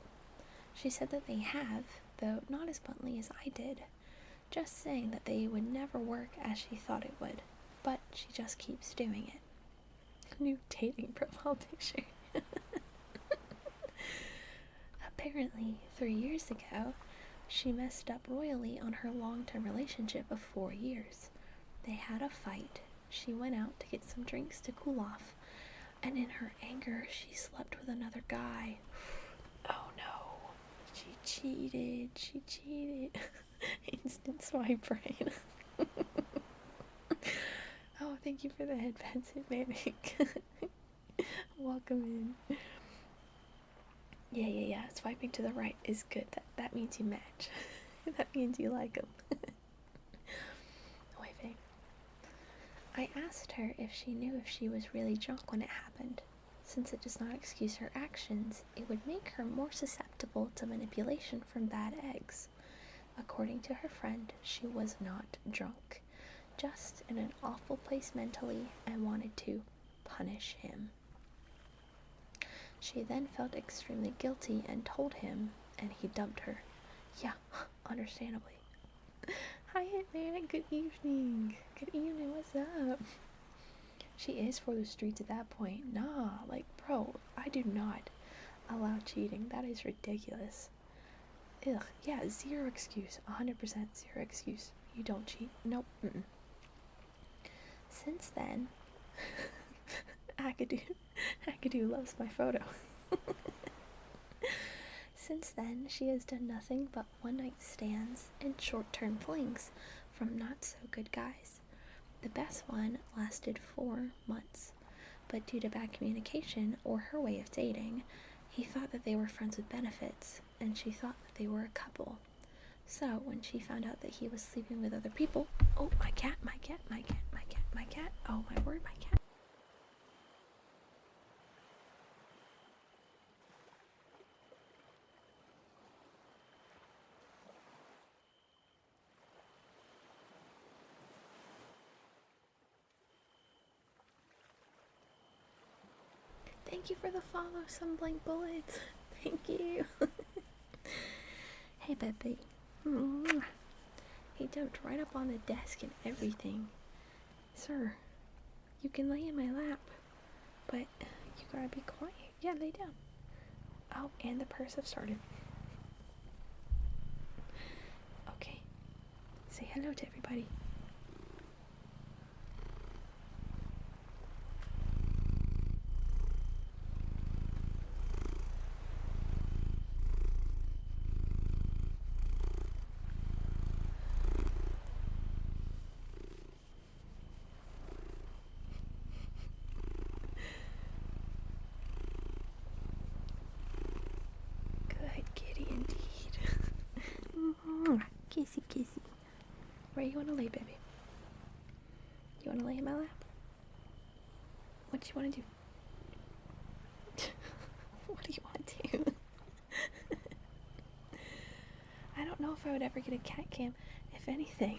She said that they have, though not as bluntly as I did, just saying that they would never work as she thought it would, but she just keeps doing it. New dating profile picture. Apparently, 3 years ago, she messed up royally on her long-term relationship of 4 years. They had a fight. She went out to get some drinks to cool off, and in her anger, she slept with another guy. Oh no. She cheated. Instant swipe brain. Oh, thank you for the head pencil, Manic. Welcome in. Yeah. Swiping to the right is good. That means you match. That means you like them. Waving. I asked her if she knew if she was really drunk when it happened. Since it does not excuse her actions, it would make her more susceptible to manipulation from bad eggs. According to her friend, she was not drunk, just in an awful place mentally and wanted to punish him. She then felt extremely guilty and told him, and he dumped her. Yeah, understandably. Hi Hitman, good evening. Good evening, what's up? She is for the streets at that point. Nah, like, bro, I do not allow cheating. That is ridiculous. Ugh, yeah, zero excuse. 100% zero excuse. You don't cheat. Nope. Since then, Akadu loves my photo. Since then, she has done nothing but one-night stands and short-term flings from not-so-good guys. The best one lasted 4 months, but due to bad communication or her way of dating, he thought that they were friends with benefits, and she thought that they were a couple. So, when she found out that he was sleeping with other people— oh, my cat, oh my word, my cat. Thank you for the follow, some blank bullets. Thank you. Hey, baby. He jumped right up on the desk and everything. Sir, you can lay in my lap, but you gotta be quiet. Yeah, lay down. Oh, and the purse have started. Okay. Say hello to everybody. Kissy. Where you want to lay, baby? You want to lay in my lap? What do you want to do? What do you want to do? don't know if I would ever get a cat cam. If anything,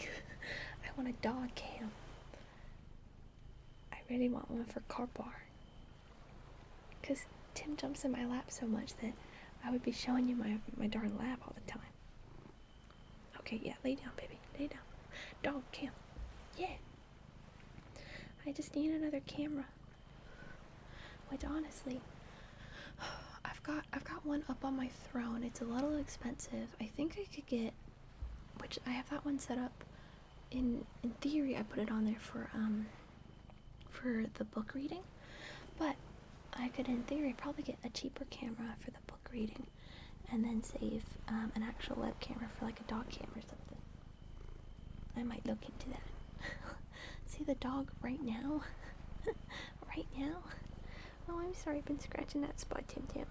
I want a dog cam. I really want one for car bar. Because Tim jumps in my lap so much that I would be showing you my darn lap all the time. Okay, yeah, lay down, baby. Lay down. Dog cam. Yeah. I just need another camera. Which honestly, I've got one up on my throne. It's a little expensive. I think I could get, which I have that one set up. In theory, I put it on there for the book reading, but I could, in theory, probably get a cheaper camera for the book reading, and then save an actual web camera for like a dog cam or something. I might look into that. See the dog right now? Right now? Oh, I'm sorry, I've been scratching that spot, Tim Tam.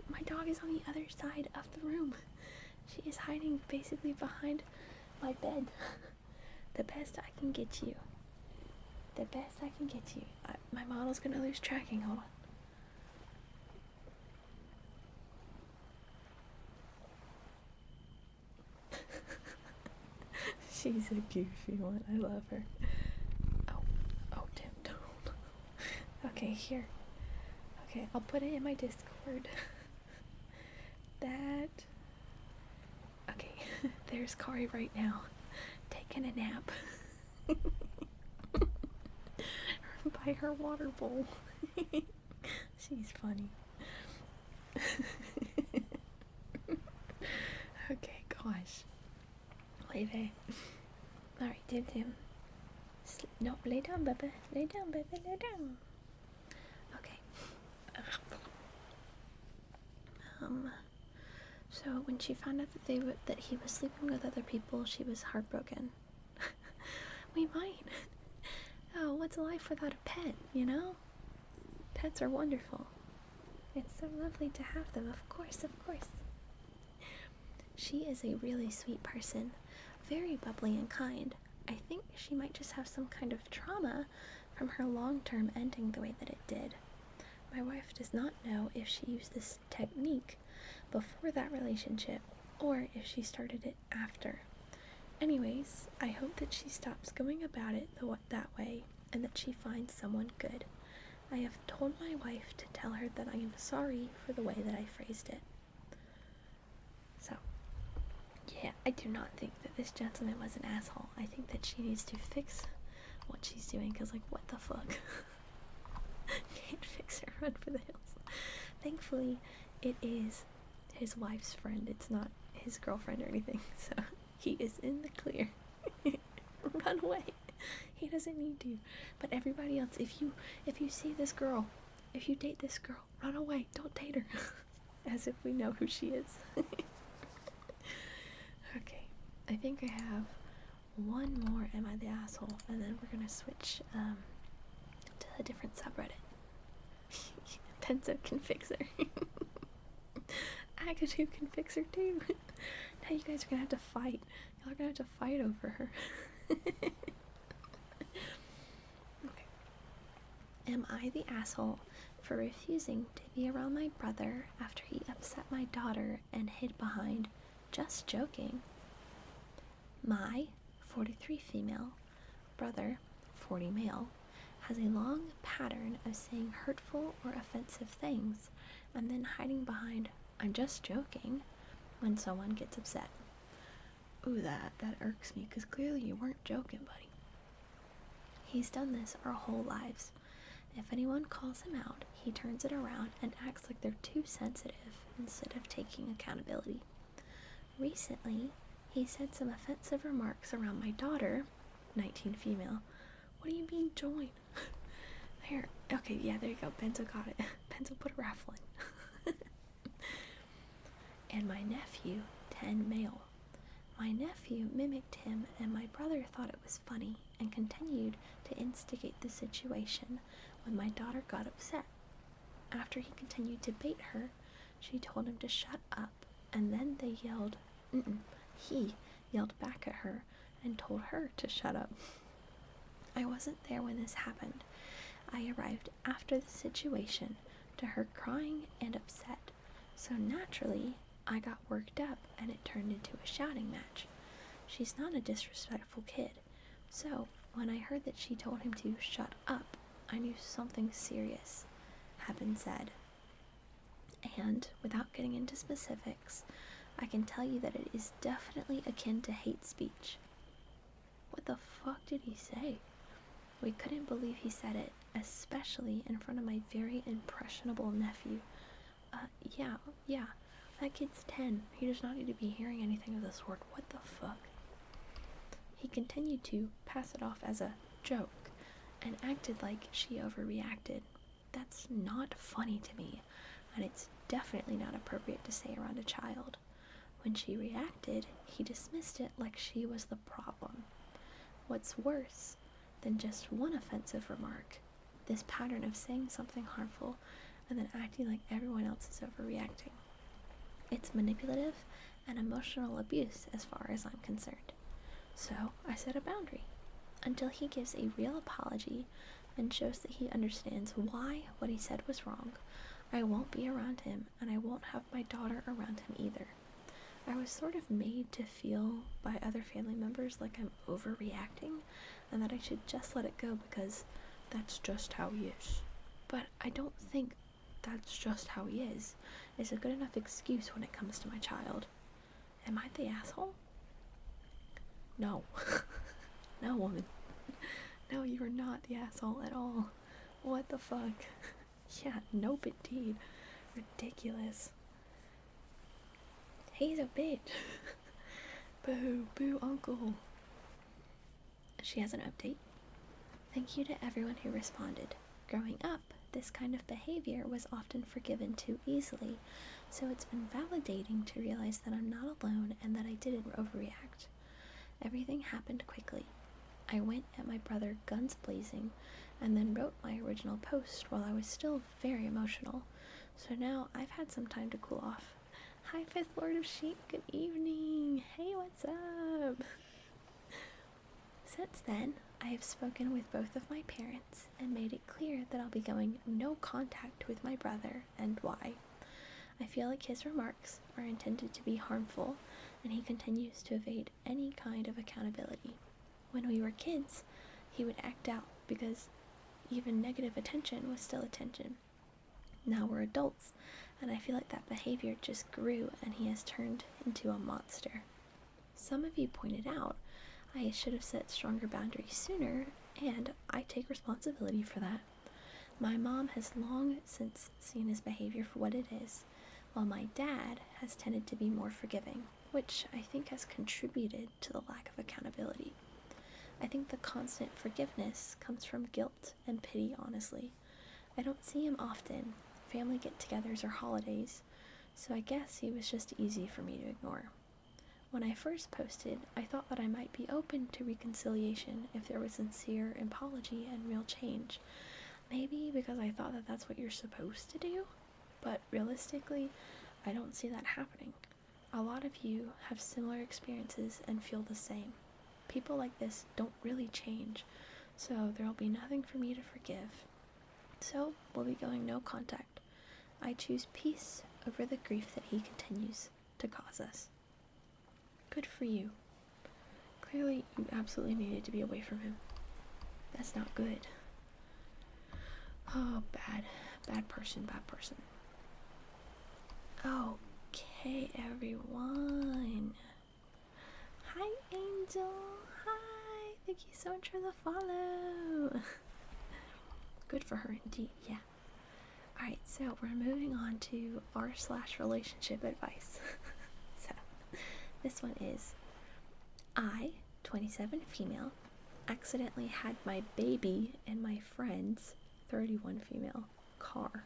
My dog is on the other side of the room. She is hiding basically behind my bed. The best I can get you. The best I can get you. My model's gonna lose tracking. Hold on. She's a goofy one. I love her. Oh, Tim, don't. Okay, here. Okay, I'll put it in my Discord. That. Okay, there's Kari right now, taking a nap by her water bowl. She's funny. Okay, gosh. Wait, alright, Tim. No, lay down, baby. Lay down, baby, lay down. Okay. So when she found out that he was sleeping with other people, she was heartbroken. We might. Oh, what's life without a pet, you know? Pets are wonderful. It's so lovely to have them, of course. She is a really sweet person, very bubbly and kind. I think she might just have some kind of trauma from her long-term ending the way that it did. My wife does not know if she used this technique before that relationship or if she started it after. Anyways, I hope that she stops going about it that way and that she finds someone good. I have told my wife to tell her that I am sorry for the way that I phrased it. So, yeah, I do not think that this gentleman was an asshole. I think that she needs to fix what she's doing, because, like, what the fuck? Can't fix her, run for the hills. Thankfully, it is his wife's friend. It's not his girlfriend or anything, so he is in the clear. Run away. He doesn't need to. But everybody else, if you see this girl, if you date this girl, run away. Don't date her. As if we know who she is. Okay, I think I have one more Am I the Asshole, and then we're gonna switch to a different subreddit. Penzo can fix her. Agadoo can fix her too. Now you guys are gonna have to fight. Y'all are gonna have to fight over her. Okay. Am I the asshole for refusing to be around my brother after he upset my daughter and hid behind "just joking"? My 43 female brother, 40 male, has a long pattern of saying hurtful or offensive things and then hiding behind "I'm just joking" when someone gets upset. Ooh, that irks me, because clearly you weren't joking, buddy. He's done this our whole lives. If anyone calls him out, he turns it around and acts like they're too sensitive instead of taking accountability. Recently, he said some offensive remarks around my daughter, 19 female. What do you mean join? There. Okay, yeah, there you go. Benzo got it. Benzo put a raffle in. And my nephew, 10 male. My nephew mimicked him, and my brother thought it was funny and continued to instigate the situation when my daughter got upset. After he continued to bait her, she told him to shut up, and then he yelled back at her and told her to shut up. I wasn't there when this happened. I arrived after the situation to her crying and upset, so naturally I got worked up and it turned into a shouting match. She's not a disrespectful kid, so when I heard that she told him to shut up, I knew something serious had been said. And without getting into specifics, I can tell you that it is definitely akin to hate speech. What the fuck did he say? We couldn't believe he said it, especially in front of my very impressionable nephew. Yeah, that kid's 10. He does not need to be hearing anything of the sort. What the fuck? He continued to pass it off as a joke and acted like she overreacted. That's not funny to me, and it's definitely not appropriate to say around a child. When she reacted, he dismissed it like she was the problem. What's worse than just one offensive remark, this pattern of saying something harmful and then acting like everyone else is overreacting. It's manipulative and emotional abuse as far as I'm concerned. So I set a boundary until he gives a real apology and shows that he understands why what he said was wrong. I won't be around him, and I won't have my daughter around him either. I was sort of made to feel by other family members like I'm overreacting and that I should just let it go because that's just how he is. But I don't think that's just how he is a good enough excuse when it comes to my child. Am I the asshole? No. No, woman. No, you are not the asshole at all. What the fuck? Yeah, nope indeed. Ridiculous. He's a bitch. Boo, uncle. She has an update. Thank you to everyone who responded. Growing up, this kind of behavior was often forgiven too easily, so it's been validating to realize that I'm not alone and that I didn't overreact. Everything happened quickly. I went at my brother guns blazing and then wrote my original post while I was still very emotional, so now I've had some time to cool off. Hi, Fifth Lord of Sheep, good evening. Hey, what's up? Since then, I have spoken with both of my parents and made it clear that I'll be going no contact with my brother and why. I feel like his remarks are intended to be harmful, and he continues to evade any kind of accountability. When we were kids, he would act out because even negative attention was still attention. Now we're adults, and I feel like that behavior just grew and he has turned into a monster. Some of you pointed out I should have set stronger boundaries sooner, and I take responsibility for that. My mom has long since seen his behavior for what it is, while my dad has tended to be more forgiving, which I think has contributed to the lack of accountability. I think the constant forgiveness comes from guilt and pity, honestly. I don't see him often, family get-togethers or holidays, so I guess he was just easy for me to ignore. When I first posted, I thought that I might be open to reconciliation if there was sincere apology and real change. Maybe because I thought that that's what you're supposed to do, but realistically, I don't see that happening. A lot of you have similar experiences and feel the same. People like this don't really change, so there'll be nothing for me to forgive. So, we'll be going no contact. I choose peace over the grief that he continues to cause us. Good for you. Clearly, you absolutely needed to be away from him. That's not good. Oh, bad person. Okay, everyone. Hi, Angel. Hi. Thank you so much for the follow. Good for her, indeed. Yeah. Alright, so we're moving on to r/relationship advice. So, this one is, I, 27 female, accidentally had my baby in my friend's 31 female car.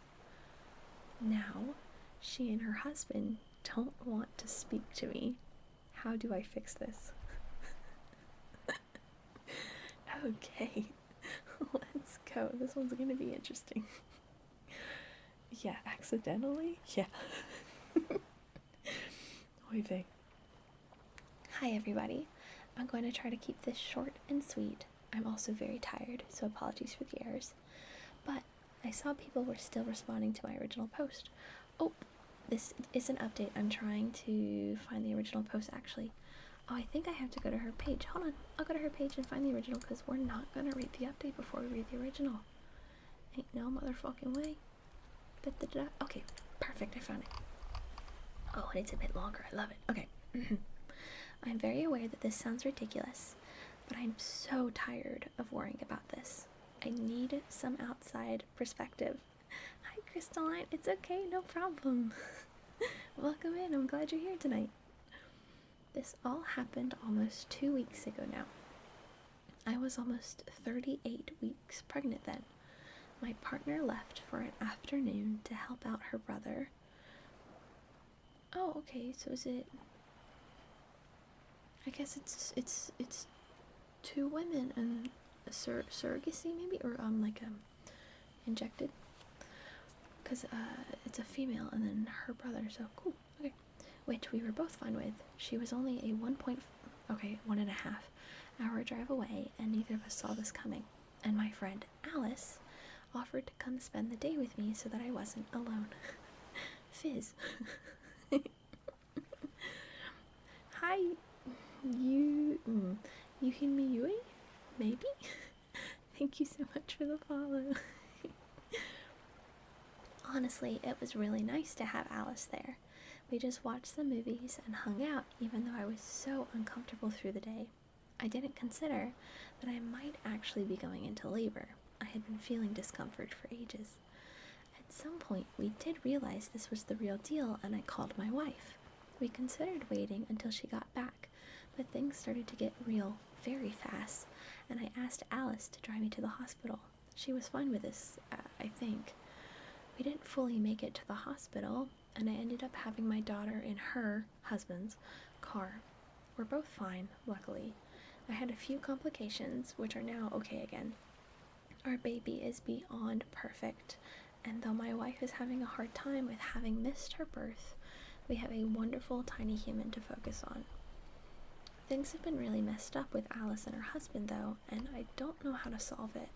Now, she and her husband don't want to speak to me. How do I fix this? Okay, let's go. This one's gonna be interesting. Yeah, accidentally? Yeah. Oy vey. Hi everybody. I'm going to try to keep this short and sweet. I'm also very tired, so apologies for the errors. But I saw people were still responding to my original post. Oh, this is an update. I'm trying to find the original post, actually. Oh, I think I have to go to her page. Hold on. I'll go to her page and find the original, because we're not going to read the update before we read the original. Ain't no motherfucking way. Da-da-da. Okay, perfect. I found it. Oh, and it's a bit longer. I love it. Okay. I'm very aware that this sounds ridiculous, but I'm so tired of worrying about this. I need some outside perspective. Hi, Crystalline. It's okay. No problem. Welcome in. I'm glad you're here tonight. This all happened almost 2 weeks ago now. I was almost 38 weeks pregnant then. My partner left for an afternoon to help out her brother. Oh, okay, so is it... I guess it's 2 women and a surrogacy maybe? Or, injected? Because, it's a female and then her brother, so cool, okay. Which we were both fine with. She was only a 1.5 hour drive away, and neither of us saw this coming. And my friend Alice offered to come spend the day with me so that I wasn't alone. Fizz. Hi, you Yuhin Yui? Maybe? Thank you so much for the follow. Honestly, it was really nice to have Alice there. We just watched the movies and hung out, even though I was so uncomfortable through the day. I didn't consider that I might actually be going into labor. I had been feeling discomfort for ages. At some point, we did realize this was the real deal, and I called my wife. We considered waiting until she got back, but things started to get real very fast, and I asked Alice to drive me to the hospital. She was fine with this, I think. We didn't fully make it to the hospital, and I ended up having my daughter in her husband's car. We're both fine, luckily. I had a few complications, which are now okay again. Our baby is beyond perfect, and though my wife is having a hard time with having missed her birth, we have a wonderful tiny human to focus on. Things have been really messed up with Alice and her husband, though, and I don't know how to solve it.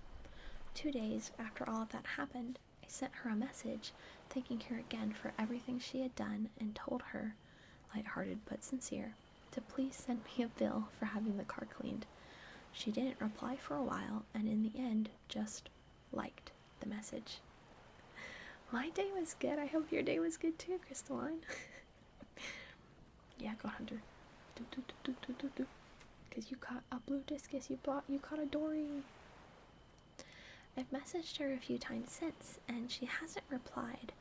2 days after all of that happened, I sent her a message, thanking her again for everything she had done, and told her, lighthearted but sincere, to please send me a bill for having the car cleaned. She didn't reply for a while, and in the end, just liked the message. My day was good. I hope your day was good too, Crystalline. Yeah, go Hunter. Because you caught a blue discus, you caught a dory. I've messaged her a few times since, and she hasn't replied,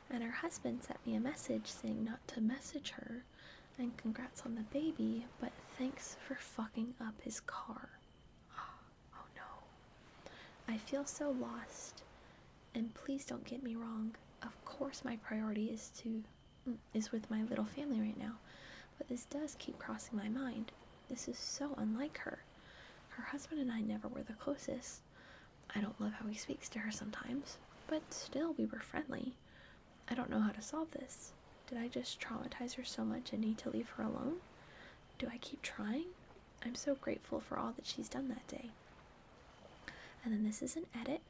and her husband sent me a message saying not to message her, and congrats on the baby, but thanks for fucking up his car. Oh no. I feel so lost, and please don't get me wrong, of course my priority is with my little family right now, but this does keep crossing my mind. This is so unlike her. Her husband and I never were the closest. I don't love how he speaks to her sometimes, but still we were friendly. I don't know how to solve this. Did I just traumatize her so much and need to leave her alone? Do I keep trying? I'm so grateful for all that she's done that day. And then this is an edit.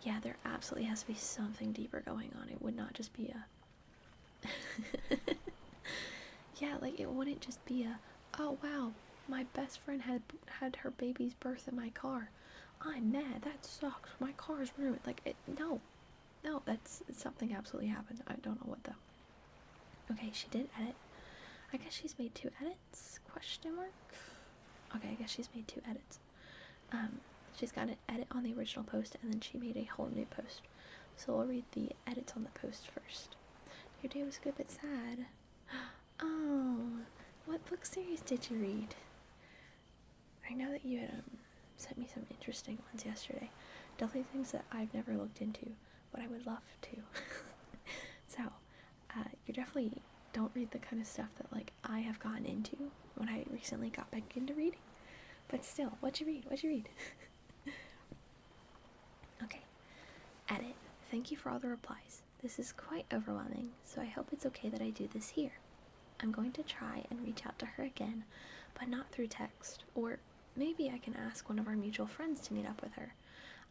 Yeah, there absolutely has to be something deeper going on. It would not just be a... Yeah, like it wouldn't just be a, oh wow, my best friend had her baby's birth in my car. I'm mad, that sucks, my car's ruined. Like, no, that's something absolutely happened. I don't know what though. Okay, she did edit. I guess she's made 2 edits, question mark? Okay, I guess she's made 2 edits. She's got an edit on the original post, and then she made a whole new post. So we'll read the edits on the post first. Your day was good but sad. Oh, what book series did you read? I know that you had sent me some interesting ones yesterday. Definitely things that I've never looked into, but I would love to. So, you definitely don't read the kind of stuff that like I have gotten into when I recently got back into reading. But still, what'd you read? Okay. Edit. Thank you for all the replies. This is quite overwhelming, so I hope it's okay that I do this here. I'm going to try and reach out to her again, but not through text, or maybe I can ask one of our mutual friends to meet up with her.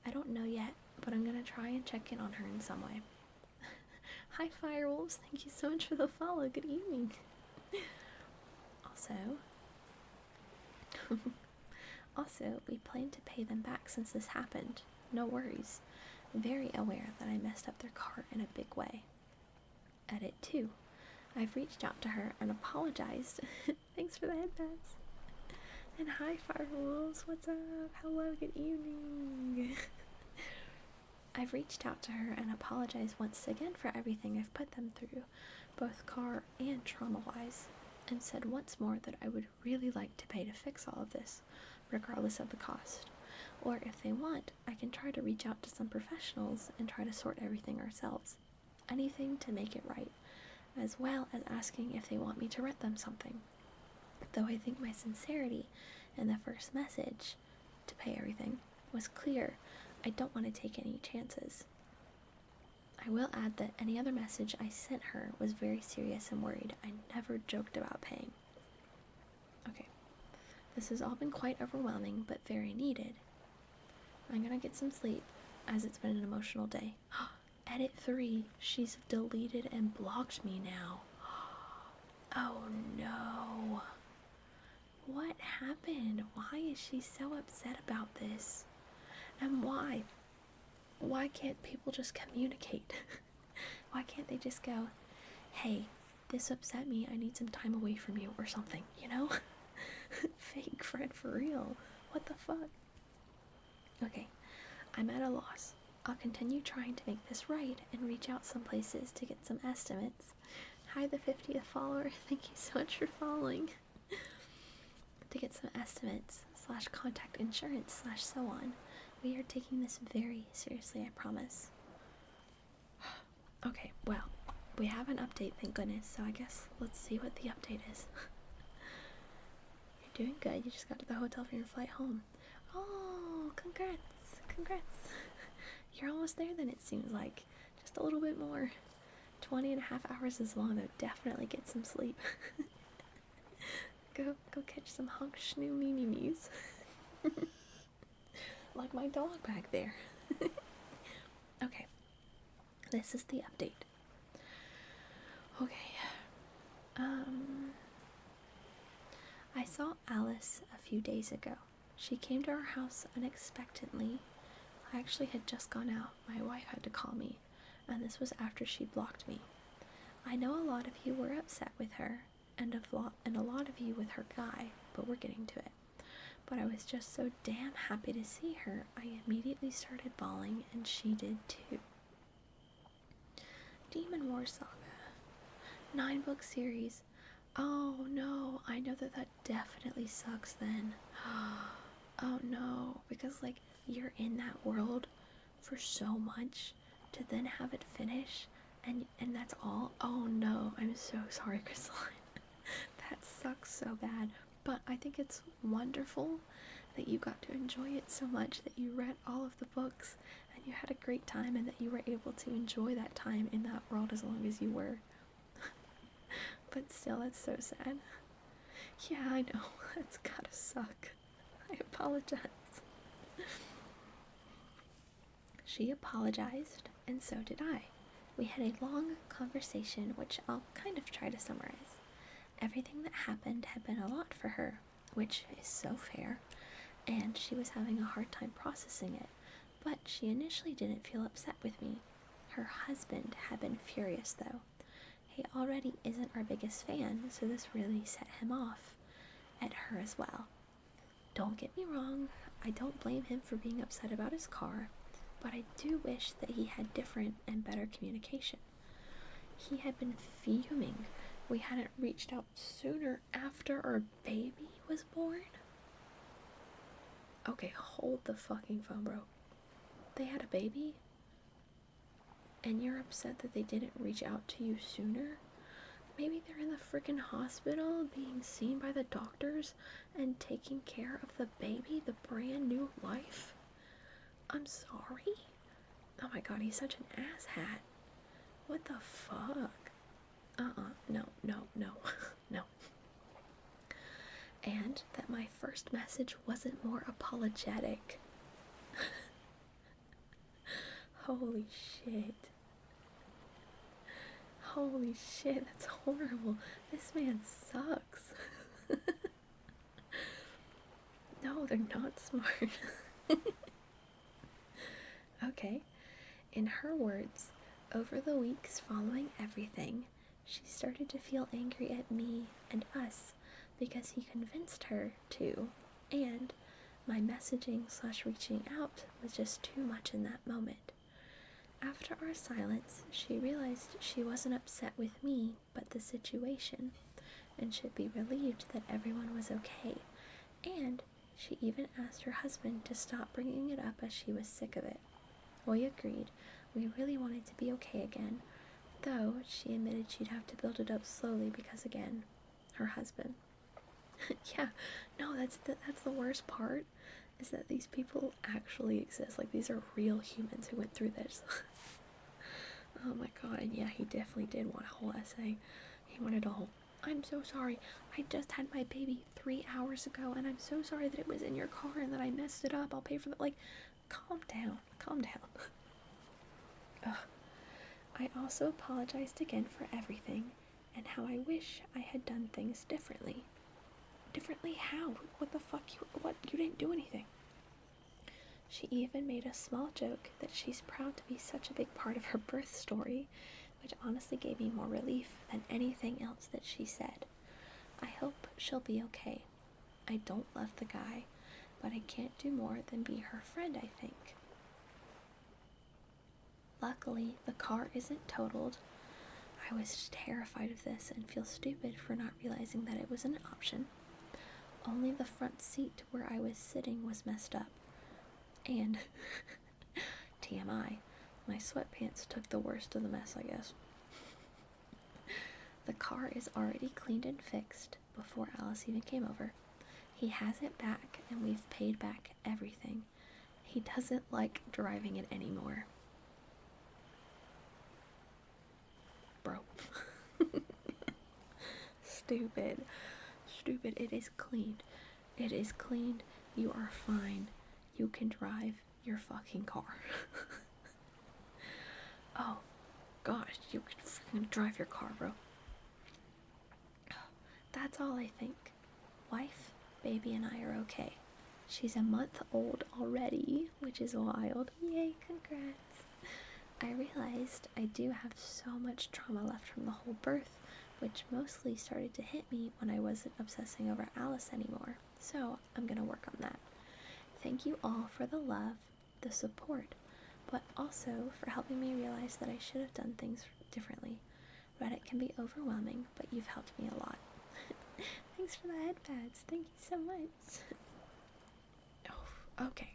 I don't know yet, but I'm going to try and check in on her in some way. Hi, Firewolves. Thank you so much for the follow. Good evening. Also, we plan to pay them back since this happened. No worries. Very aware that I messed up their car in a big way. Edit 2. I've reached out to her and apologized. Thanks for the headbands. And hi, Firewolves. What's up? Hello, good evening. I've reached out to her and apologized once again for everything I've put them through, both car and trauma-wise, and said once more that I would really like to pay to fix all of this, regardless of the cost. Or if they want, I can try to reach out to some professionals and try to sort everything ourselves. Anything to make it right, as well as asking if they want me to rent them something. Though I think my sincerity in the first message to pay everything was clear, I don't want to take any chances. I will add that any other message I sent her was very serious and worried. I never joked about paying. Okay, this has all been quite overwhelming, but very needed. I'm gonna get some sleep, as it's been an emotional day. Edit 3, she's deleted and blocked me now. Oh no. What happened? Why is she so upset about this? And why? Why can't people just communicate? Why can't they just go, hey, this upset me, I need some time away from you, or something, you know? Fake friend for real. What the fuck? Okay, I'm at a loss. I'll continue trying to make this right and reach out some places to get some estimates. Hi, the 50th follower. Thank you so much for following. To get some estimates / contact insurance / so on. We are taking this very seriously, I promise. Okay, well, we have an update, thank goodness, so I guess let's see what the update is. You're doing good. You just got to the hotel for your flight home. Oh, congrats. You're almost there then, it seems like. Just a little bit more. 20.5 hours is long, though. Definitely get some sleep. Go catch some honk schnoo meanies. Like my dog back there. Okay, this is the update. Okay, I saw Alice a few days ago. She came to our house unexpectedly. I actually had just gone out. My wife had to call me, and this was after she blocked me. I know a lot of you were upset with her, and a lot of you with her guy, but we're getting to it. But I was just so damn happy to see her, I immediately started bawling, and she did too. Demon War Saga. 9-book series. Oh no, I know that definitely sucks then. Oh no, because like, you're in that world for so much to then have it finish, and that's all? Oh no, I'm so sorry, Crystalline. That sucks so bad. But I think it's wonderful that you got to enjoy it so much, that you read all of the books and you had a great time, and that you were able to enjoy that time in that world as long as you were. But still, that's so sad. Yeah, I know. That's gotta suck. I apologize. She apologized, and so did I. We had a long conversation, which I'll kind of try to summarize. Everything that happened had been a lot for her, which is so fair, and she was having a hard time processing it, but she initially didn't feel upset with me. Her husband had been furious, though. He already isn't our biggest fan, so this really set him off, at her as well. Don't get me wrong, I don't blame him for being upset about his car, but I do wish that he had different and better communication. He had been fuming we hadn't reached out sooner after our baby was born. Okay, hold the fucking phone, bro. They had a baby? And you're upset that they didn't reach out to you sooner? Maybe they're in the freaking hospital being seen by the doctors and taking care of the baby, the brand new life? I'm sorry? Oh my god, he's such an asshat. What the fuck? No. No. And that my first message wasn't more apologetic. Holy shit. Holy shit, that's horrible. This man sucks. No, they're not smart. Okay. In her words, over the weeks following everything, she started to feel angry at me and us because he convinced her to, and my messaging/reaching out was just too much in that moment. After our silence, she realized she wasn't upset with me, but the situation, and should be relieved that everyone was okay, and she even asked her husband to stop bringing it up as she was sick of it. We agreed. We really wanted to be okay again, though she admitted she'd have to build it up slowly because, again, her husband. Yeah, no, that's the worst part, is that these people actually exist. Like, these are real humans who went through this. Oh my god, and yeah, he definitely did want a whole essay. He wanted a whole, I'm so sorry, I just had my baby 3 hours ago, and I'm so sorry that it was in your car and that I messed it up. I'll pay for that. Like, calm down, calm down. Ugh. I also apologized again for everything, and how I wish I had done things differently. Differently how? What the fuck? You didn't do anything. She even made a small joke that she's proud to be such a big part of her birth story, which honestly gave me more relief than anything else that she said. I hope she'll be okay. I don't love the guy, but I can't do more than be her friend, I think. Luckily, the car isn't totaled. I was terrified of this and feel stupid for not realizing that it was an option. Only the front seat where I was sitting was messed up. And, TMI, my sweatpants took the worst of the mess, I guess. The car is already cleaned and fixed before Alice even came over. He has it back, and we've paid back everything. He doesn't like driving it anymore. Bro. Stupid. It is cleaned. It is cleaned. You are fine. You can drive your fucking car. Oh, gosh, you can freaking drive your car, bro. That's all I think. Wife, baby, and I are okay. She's a month old already, which is wild. Yay, congrats. I realized I do have so much trauma left from the whole birth, which mostly started to hit me when I wasn't obsessing over Alice anymore. So I'm gonna work on that. Thank you all for the love, the support, but also for helping me realize that I should have done things differently. Reddit can be overwhelming, but you've helped me a lot. Thanks for the headpads. Thank you so much. Oh, okay.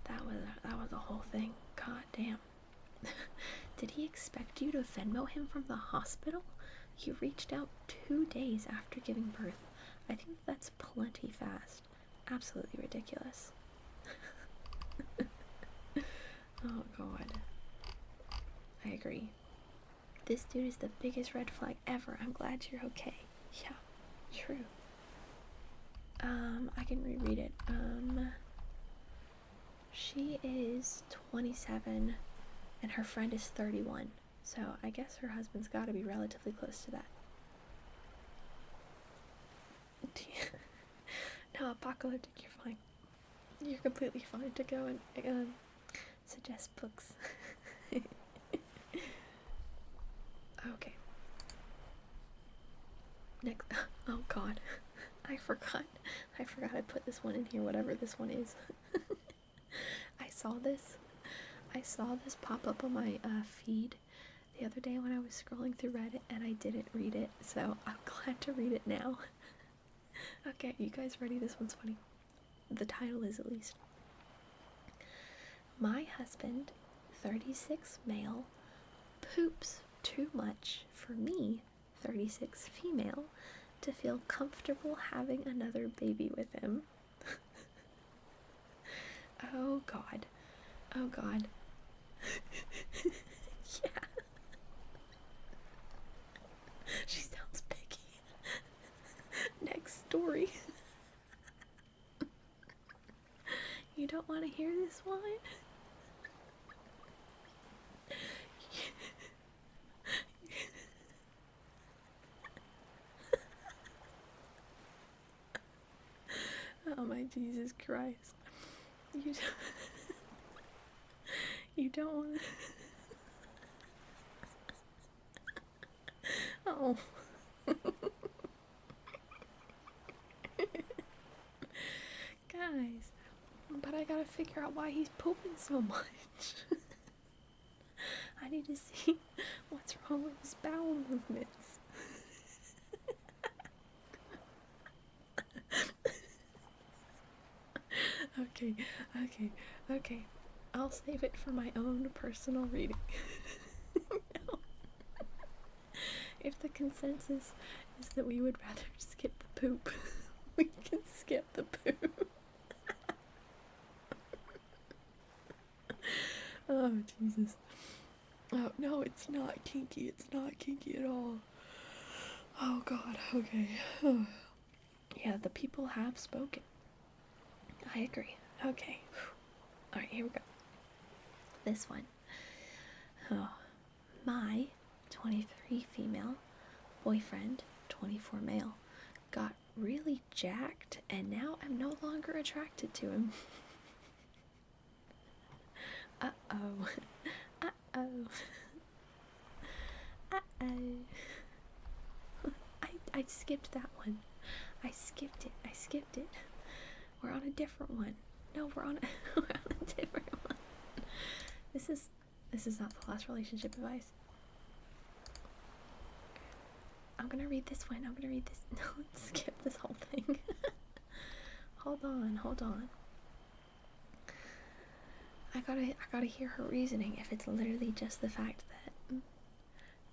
That was a whole thing. God damn. Did he expect you to Venmo him from the hospital? You reached out 2 days after giving birth. I think that's plenty fast. Absolutely ridiculous. Oh god. I agree. This dude is the biggest red flag ever. I'm glad you're okay. Yeah, true. I can reread it. She is 27 and her friend is 31. So I guess her husband's gotta be relatively close to that. No, apocalyptic, you're fine. You're completely fine to go and suggest books. Okay. Next. Oh god. I forgot I put this one in here, whatever this one is. I saw this pop up on my feed the other day when I was scrolling through Reddit, and I didn't read it, so I'm glad to read it now. Okay, you guys ready? This one's funny. The title is, at least. My husband, 36 male, poops too much for me, 36 female, to feel comfortable having another baby with him. Oh god. Oh god. Yeah. She sounds picky. Next story. You don't want to hear this one? Jesus Christ. You don't want to... Oh. Guys, but I gotta figure out why he's pooping so much. I need to see what's wrong with his bowel movements. Okay. I'll save it for my own personal reading. No. If the consensus is that we would rather skip the poop, we can skip the poop. Oh, Jesus. Oh, no, it's not kinky. It's not kinky at all. Oh, God. Okay. Yeah, the people have spoken. I agree. Okay. Alright, here we go. This one. Oh, my 23 female boyfriend, 24 male, got really jacked, and now I'm no longer attracted to him. Uh-oh. Uh-oh. Uh-oh. I skipped that one. I skipped it. We're on a different one. No, we're on a different one. This is not the last relationship advice. I'm gonna read this one. No, let's skip this whole thing. Hold on. I gotta hear her reasoning if it's literally just the fact that...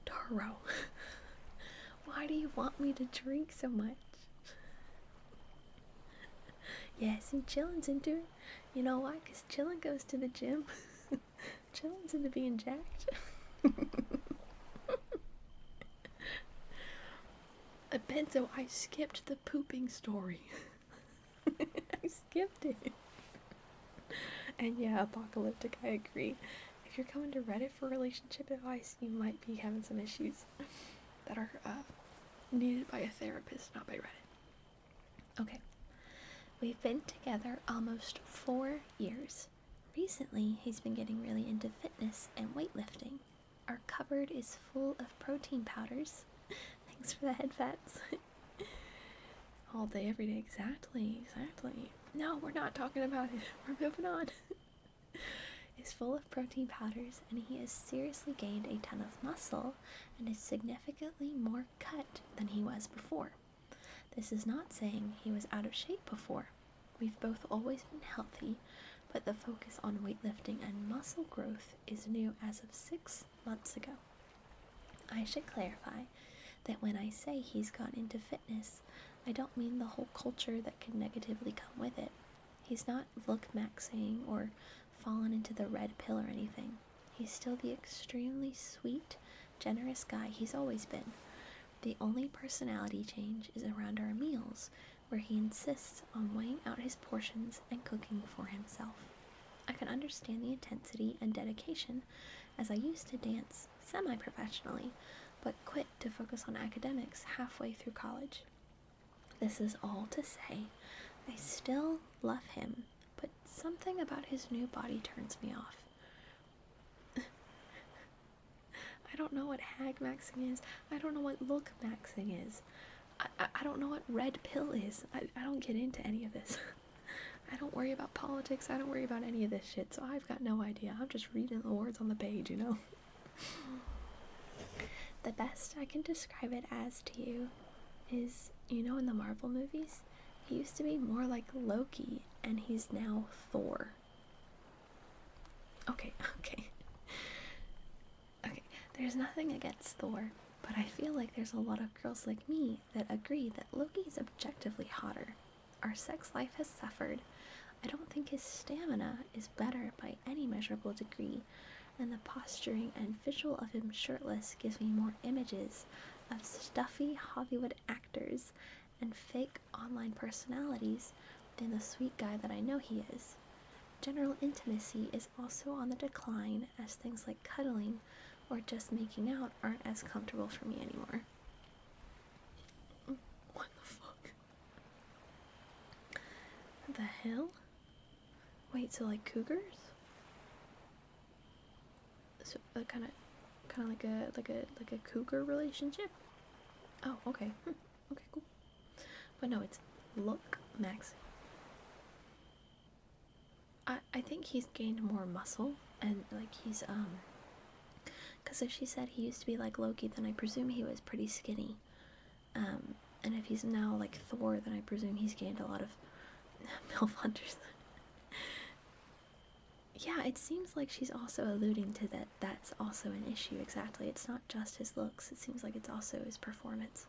Taro, why do you want me to drink so much? Yeah, see, Chillin's into it. You know why? Because Chillin goes to the gym. Chillin's into being jacked. Benzo, I skipped the pooping story. I skipped it. And yeah, apocalyptic, I agree. If you're coming to Reddit for relationship advice, you might be having some issues that are needed by a therapist, not by Reddit. Okay. We've been together almost 4 years. Recently, he's been getting really into fitness and weightlifting. Our cupboard is full of protein powders. Thanks for the head fats. All day, every day. Exactly. No, we're not talking about it. We're moving on. Is full of protein powders, and he has seriously gained a ton of muscle and is significantly more cut than he was before. This is not saying he was out of shape before. We've both always been healthy, but the focus on weightlifting and muscle growth is new as of 6 months ago. I should clarify that when I say he's gone into fitness, I don't mean the whole culture that can negatively come with it. He's not look maxing or fallen into the red pill or anything. He's still the extremely sweet, generous guy he's always been. The only personality change is around our meals, where he insists on weighing out his portions and cooking for himself. I can understand the intensity and dedication, as I used to dance semi-professionally, but quit to focus on academics halfway through college. This is all to say, I still love him, but something about his new body turns me off. I don't know what hag maxing is. I don't know what look maxing is. I don't know what red pill is. I don't get into any of this. I don't worry about politics. I don't worry about any of this shit, so I've got no idea. I'm just reading the words on the page, you know? The best I can describe it as to you is, you know, in the Marvel movies, he used to be more like Loki, and he's now Thor. Okay. There's nothing against Thor, but I feel like there's a lot of girls like me that agree that Loki is objectively hotter. Our sex life has suffered. I don't think his stamina is better by any measurable degree, and the posturing and visual of him shirtless gives me more images of stuffy Hollywood actors and fake online personalities than the sweet guy that I know he is. General intimacy is also on the decline, as things like cuddling or just making out aren't as comfortable for me anymore. What the fuck? What the hell? Wait, so like cougars? So kind of like a cougar relationship? Oh, okay. Okay, cool. But no, it's look, Max. I think he's gained more muscle, and like he's because if she said he used to be like Loki, then I presume he was pretty skinny. And if he's now like Thor, then I presume he's gained a lot of MILF hunters. Yeah, it seems like she's also alluding to that that's also an issue, exactly. It's not just his looks, it seems like it's also his performance.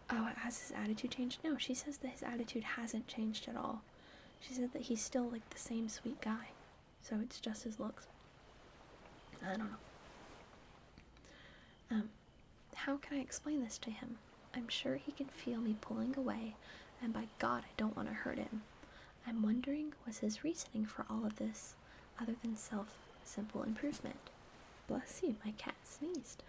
Oh, has his attitude changed? No, she says that his attitude hasn't changed at all. She said that he's still like the same sweet guy. So it's just his looks. I don't know. How can I explain this to him? I'm sure he can feel me pulling away, and by God, I don't want to hurt him. I'm wondering, was his reasoning for all of this other than simple improvement? Bless you, my cat sneezed.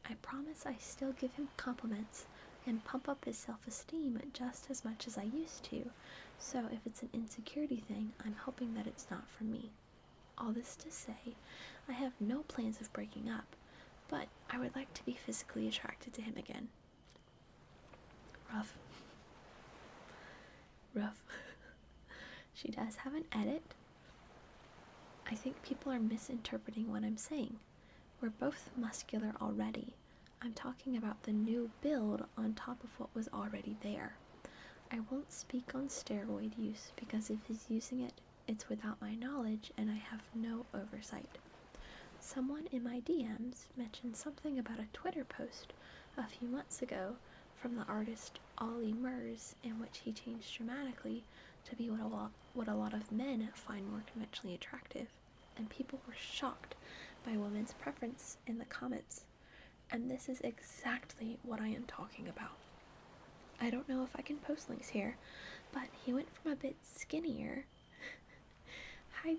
I promise I still give him compliments and pump up his self-esteem just as much as I used to, so if it's an insecurity thing, I'm hoping that it's not from me. All this to say, I have no plans of breaking up, but I would like to be physically attracted to him again. Rough. She does have an edit. I think people are misinterpreting what I'm saying. We're both muscular already. I'm talking about the new build on top of what was already there. I won't speak on steroid use because if he's using it, it's without my knowledge and I have no oversight. Someone in my DMs mentioned something about a Twitter post a few months ago from the artist Ollie Murs in which he changed dramatically to be what a lot of men find more conventionally attractive, and people were shocked by women's preference in the comments. And this is exactly what I am talking about. I don't know if I can post links here, but he went from a bit skinnier. Hi,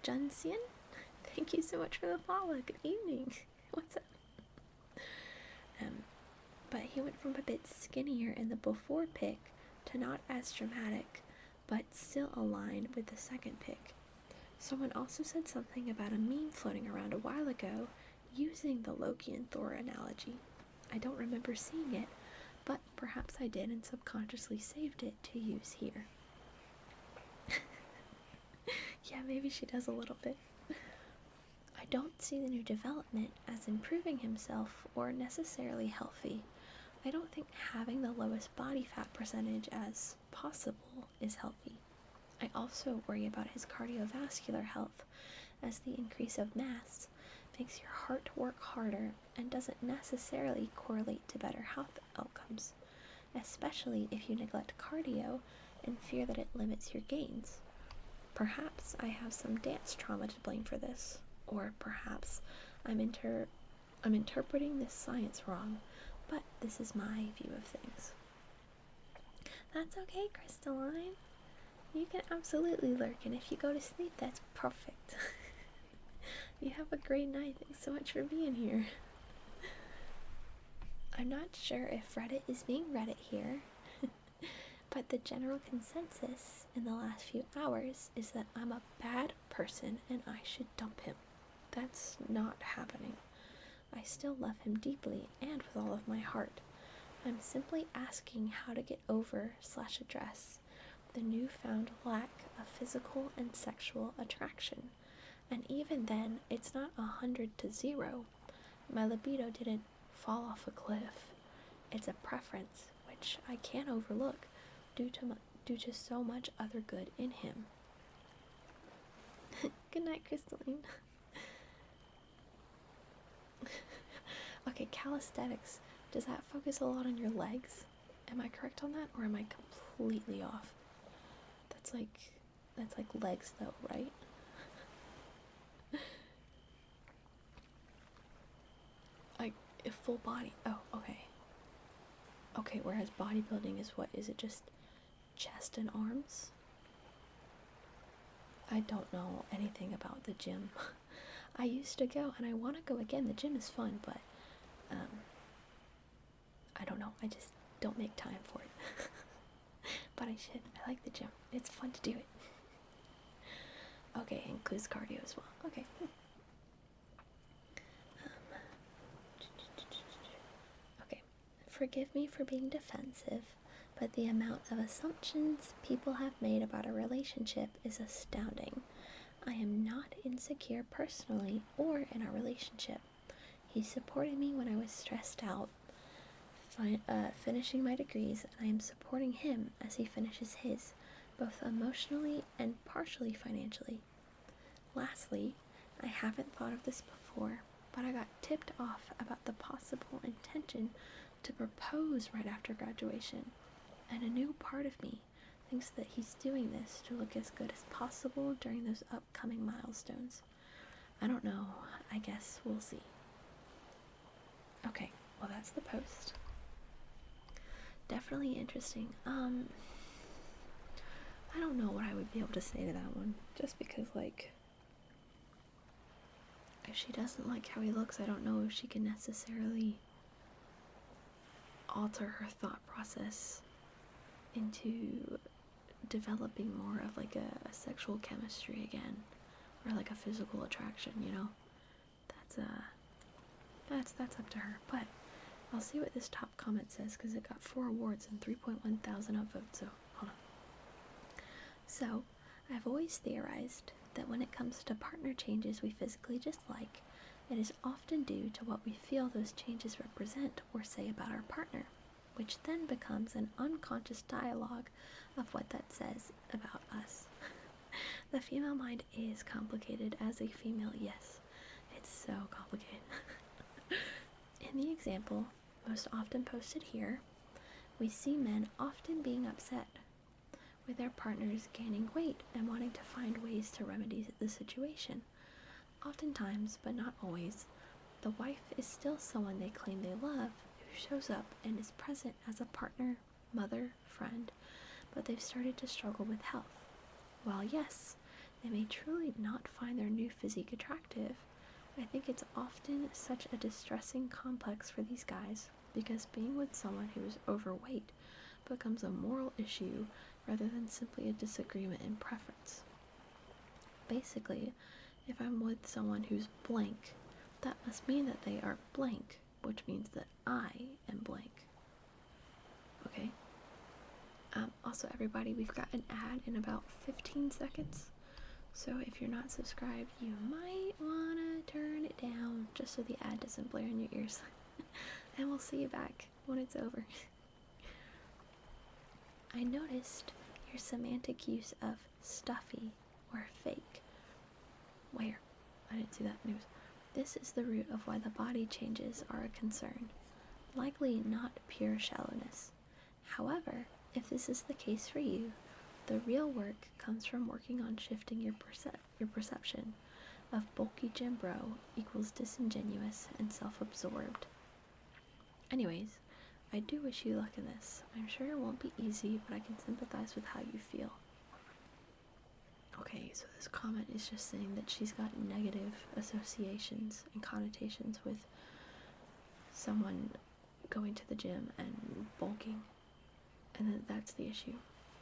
Junsian? Thank you so much for the follow. Good evening. What's up? But he went from a bit skinnier in the before pic to not as dramatic, but still aligned with the second pic. Someone also said something about a meme floating around a while ago using the Loki and Thor analogy. I don't remember seeing it, but perhaps I did and subconsciously saved it to use here. Yeah, maybe she does a little bit. I don't see the new development as improving himself or necessarily healthy. I don't think having the lowest body fat percentage as possible is healthy. I also worry about his cardiovascular health, as the increase of mass makes your heart work harder and doesn't necessarily correlate to better health outcomes, especially if you neglect cardio and fear that it limits your gains. Perhaps I have some dance trauma to blame for this, or perhaps I'm interpreting this science wrong, but this is my view of things. That's okay, Crystalline. You can absolutely lurk, and if you go to sleep, that's perfect. You have a great night. Thanks so much for being here. I'm not sure if Reddit is being Reddit here, but the general consensus in the last few hours is that I'm a bad person and I should dump him. That's not happening. I still love him deeply and with all of my heart. I'm simply asking how to get over/address the newfound lack of physical and sexual attraction. And even then, it's not 100 to 0. My libido didn't fall off a cliff. It's a preference, which I can't overlook due to so much other good in him. Good night, Crystalline. Okay, calisthenics. Does that focus a lot on your legs? Am I correct on that, or am I completely off? That's like legs though, right? Like a full body. Oh, okay. Okay, whereas bodybuilding is what? Is it just chest and arms? I don't know anything about the gym. I used to go and I want to go again. The gym is fun, but I don't know. I just don't make time for it. But I should. I like the gym. It's fun to do it. Okay, includes cardio as well. Okay. Okay. Forgive me for being defensive, but the amount of assumptions people have made about a relationship is astounding. I am not insecure personally or in a relationship. He supported me when I was stressed out, finishing my degrees, and I am supporting him as he finishes his, both emotionally and partially financially. Lastly, I haven't thought of this before, but I got tipped off about the possible intention to propose right after graduation, and a new part of me thinks that he's doing this to look as good as possible during those upcoming milestones. I don't know. I guess we'll see. Okay, well that's the post. Definitely interesting. I don't know what I would be able to say to that one, just because, like, if she doesn't like how he looks, I don't know if she can necessarily alter her thought process into developing more of like a sexual chemistry again, or like a physical attraction, you know. That's up to her. But I'll see what this top comment says, because it got 4 awards and 3.1 thousand upvotes, so hold on. So, I've always theorized that when it comes to partner changes we physically dislike, it is often due to what we feel those changes represent or say about our partner, which then becomes an unconscious dialogue of what that says about us. The female mind is complicated. As a female, yes, it's so complicated. In the example, most often posted here, we see men often being upset with their partners gaining weight and wanting to find ways to remedy the situation. Oftentimes, but not always, the wife is still someone they claim they love, who shows up and is present as a partner, mother, friend, but they've started to struggle with health. While yes, they may truly not find their new physique attractive, I think it's often such a distressing complex for these guys, because being with someone who is overweight becomes a moral issue rather than simply a disagreement in preference. Basically, if I'm with someone who's blank, that must mean that they are blank, which means that I am blank. Okay? Also, everybody, we've got an ad in about 15 seconds. So if you're not subscribed, you might want to turn it down just so the ad doesn't blare in your ears. And we'll see you back when it's over. I noticed your semantic use of stuffy or fake. Where? I didn't see that news. This is the root of why the body changes are a concern. Likely not pure shallowness. However, if this is the case for you, the real work comes from working on shifting your perception of bulky gym bro equals disingenuous and self-absorbed. Anyways, I do wish you luck in this. I'm sure it won't be easy, but I can sympathize with how you feel. Okay, so this comment is just saying that she's got negative associations and connotations with someone going to the gym and bulking, and that's the issue.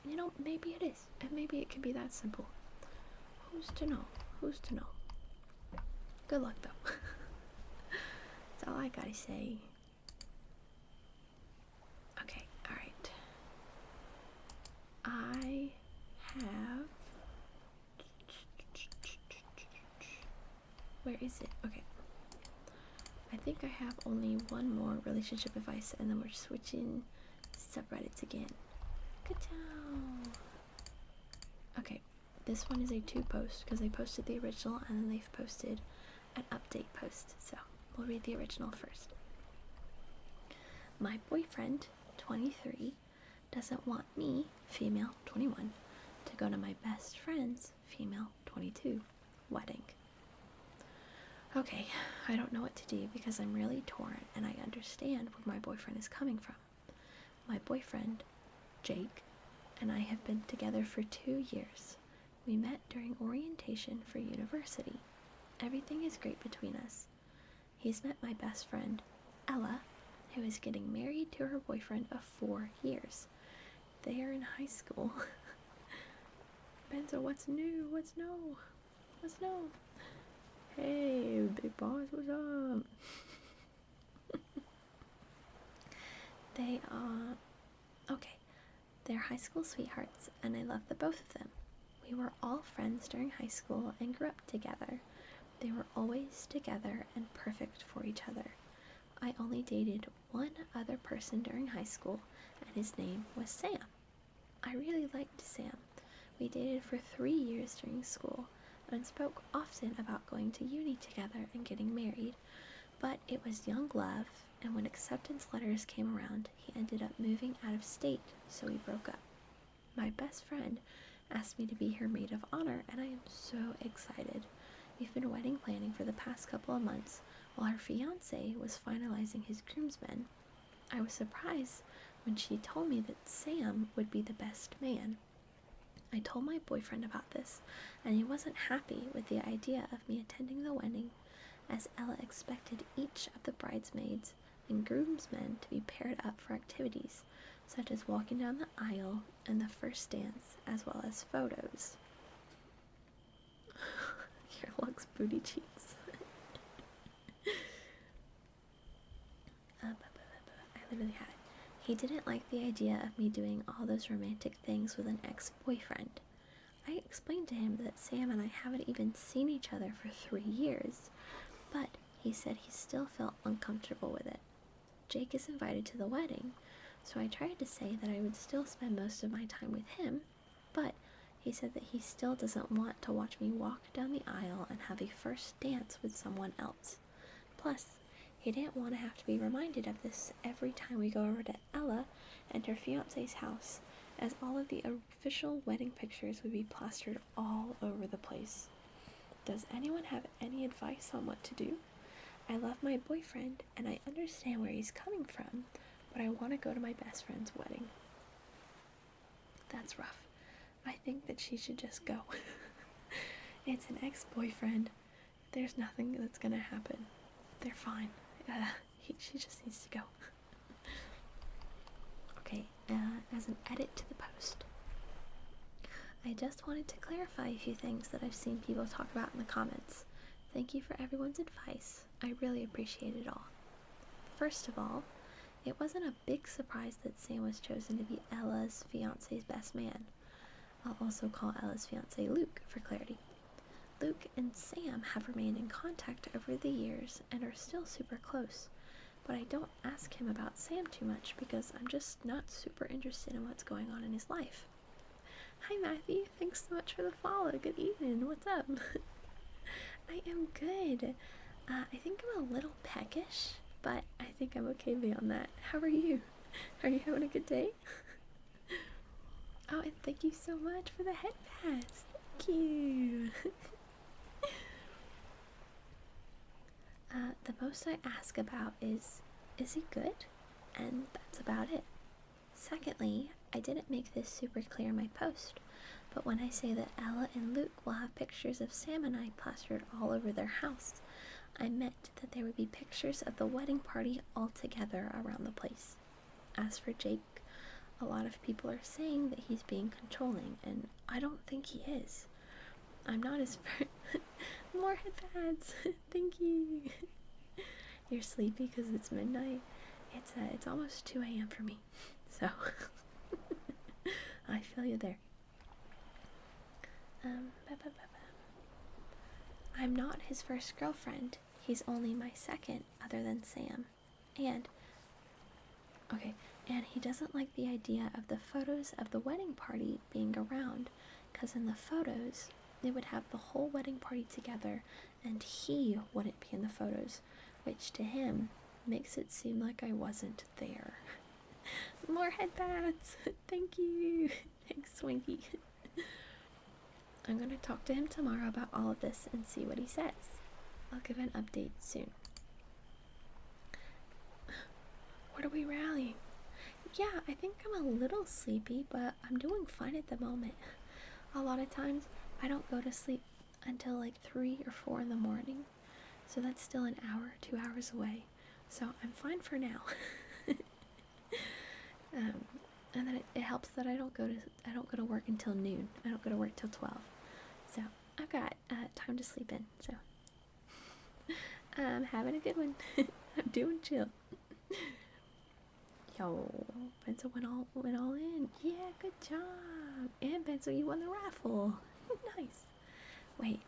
You know, maybe it is, and maybe it can be that simple. Who's to know? Who's to know? Good luck, though. That's all I gotta say. Okay, alright. I have... Where is it? Okay. I think I have only one more relationship advice, and then we're switching subreddits again. Good job. Okay, this one is a 2 post because they posted the original and then they've posted an update post. So we'll read the original first. My boyfriend, 23, doesn't want me, female, 21, to go to my best friend's, female, 22, wedding. Okay, I don't know what to do because I'm really torn and I understand where my boyfriend is coming from. My boyfriend, Jake, and I have been together for 2 years. We met during orientation for university. Everything is great between us. He's met my best friend, Ella, who is getting married to her boyfriend of 4 years. They are in high school. Benzo, what's new? What's new? What's new? Hey, big boss, what's up? They are... Okay, they're high school sweethearts, and I love the both of them. We were all friends during high school and grew up together. They were always together and perfect for each other. I only dated one other person during high school, and his name was Sam. I really liked Sam. We dated for 3 years during school and spoke often about going to uni together and getting married, but it was young love, and when acceptance letters came around, he ended up moving out of state, so we broke up. My best friend asked me to be her maid of honor, and I am so excited. We've been wedding planning for the past couple of months while her fiancé was finalizing his groomsmen. I was surprised when she told me that Sam would be the best man. I told my boyfriend about this, and he wasn't happy with the idea of me attending the wedding, as Ella expected each of the bridesmaids and groomsmen to be paired up for activities, such as walking down the aisle and the first dance, as well as photos. Your looks booty cheeks. I literally had it. He didn't like the idea of me doing all those romantic things with an ex-boyfriend. I explained to him that Sam and I haven't even seen each other for 3 years, but he said he still felt uncomfortable with it. Jake is invited to the wedding, so I tried to say that I would still spend most of my time with him, but he said that he still doesn't want to watch me walk down the aisle and have a first dance with someone else. Plus, he didn't want to have to be reminded of this every time we go over to Ella and her fiancé's house, as all of the official wedding pictures would be plastered all over the place. Does anyone have any advice on what to do? I love my boyfriend, and I understand where he's coming from, but I want to go to my best friend's wedding. That's rough. I think that she should just go. It's an ex-boyfriend. There's nothing that's gonna happen. They're fine. She just needs to go. Okay, as an edit to the post, I just wanted to clarify a few things that I've seen people talk about in the comments. Thank you for everyone's advice. I really appreciate it all. First of all, it wasn't a big surprise that Sam was chosen to be Ella's fiancé's best man. I'll also call Ella's fiancé Luke for clarity. Luke and Sam have remained in contact over the years and are still super close, but I don't ask him about Sam too much because I'm just not super interested in what's going on in his life. Hi Matthew, thanks so much for the follow. Good evening, what's up? I am good. I think I'm a little peckish, but I think I'm okay beyond that. How are you? Are you having a good day? Oh, and thank you so much for the head pass. Thank you. The most I ask about is he good? And that's about it. Secondly, I didn't make this super clear in my post, but when I say that Ella and Luke will have pictures of Sam and I plastered all over their house, I meant that there would be pictures of the wedding party all together around the place. As for Jake, a lot of people are saying that he's being controlling, and I don't think he is. I'm not his friend. More headpads. Thank you. You're sleepy because it's midnight. It's almost 2 a.m. for me, so I feel you there. I'm not his first girlfriend. He's only my second, other than Sam. And he doesn't like the idea of the photos of the wedding party being around, because in the photos, they would have the whole wedding party together, and he wouldn't be in the photos, which to him makes it seem like I wasn't there. More headbands! Thank you! Thanks, Swinky. I'm gonna talk to him tomorrow about all of this and see what he says. I'll give an update soon. What are we rallying? Yeah, I think I'm a little sleepy, but I'm doing fine at the moment. A lot of times, I don't go to sleep until like 3 or 4 in the morning, so that's still an hour, 2 hours away, so I'm fine for now. And then it helps that I don't go to work until noon. I don't go to work till 12. So I've got time to sleep in. So I'm having a good one. I'm doing chill. Yo, Pencil went all in. Yeah, good job. And Pencil, you won the raffle. Nice. Wait.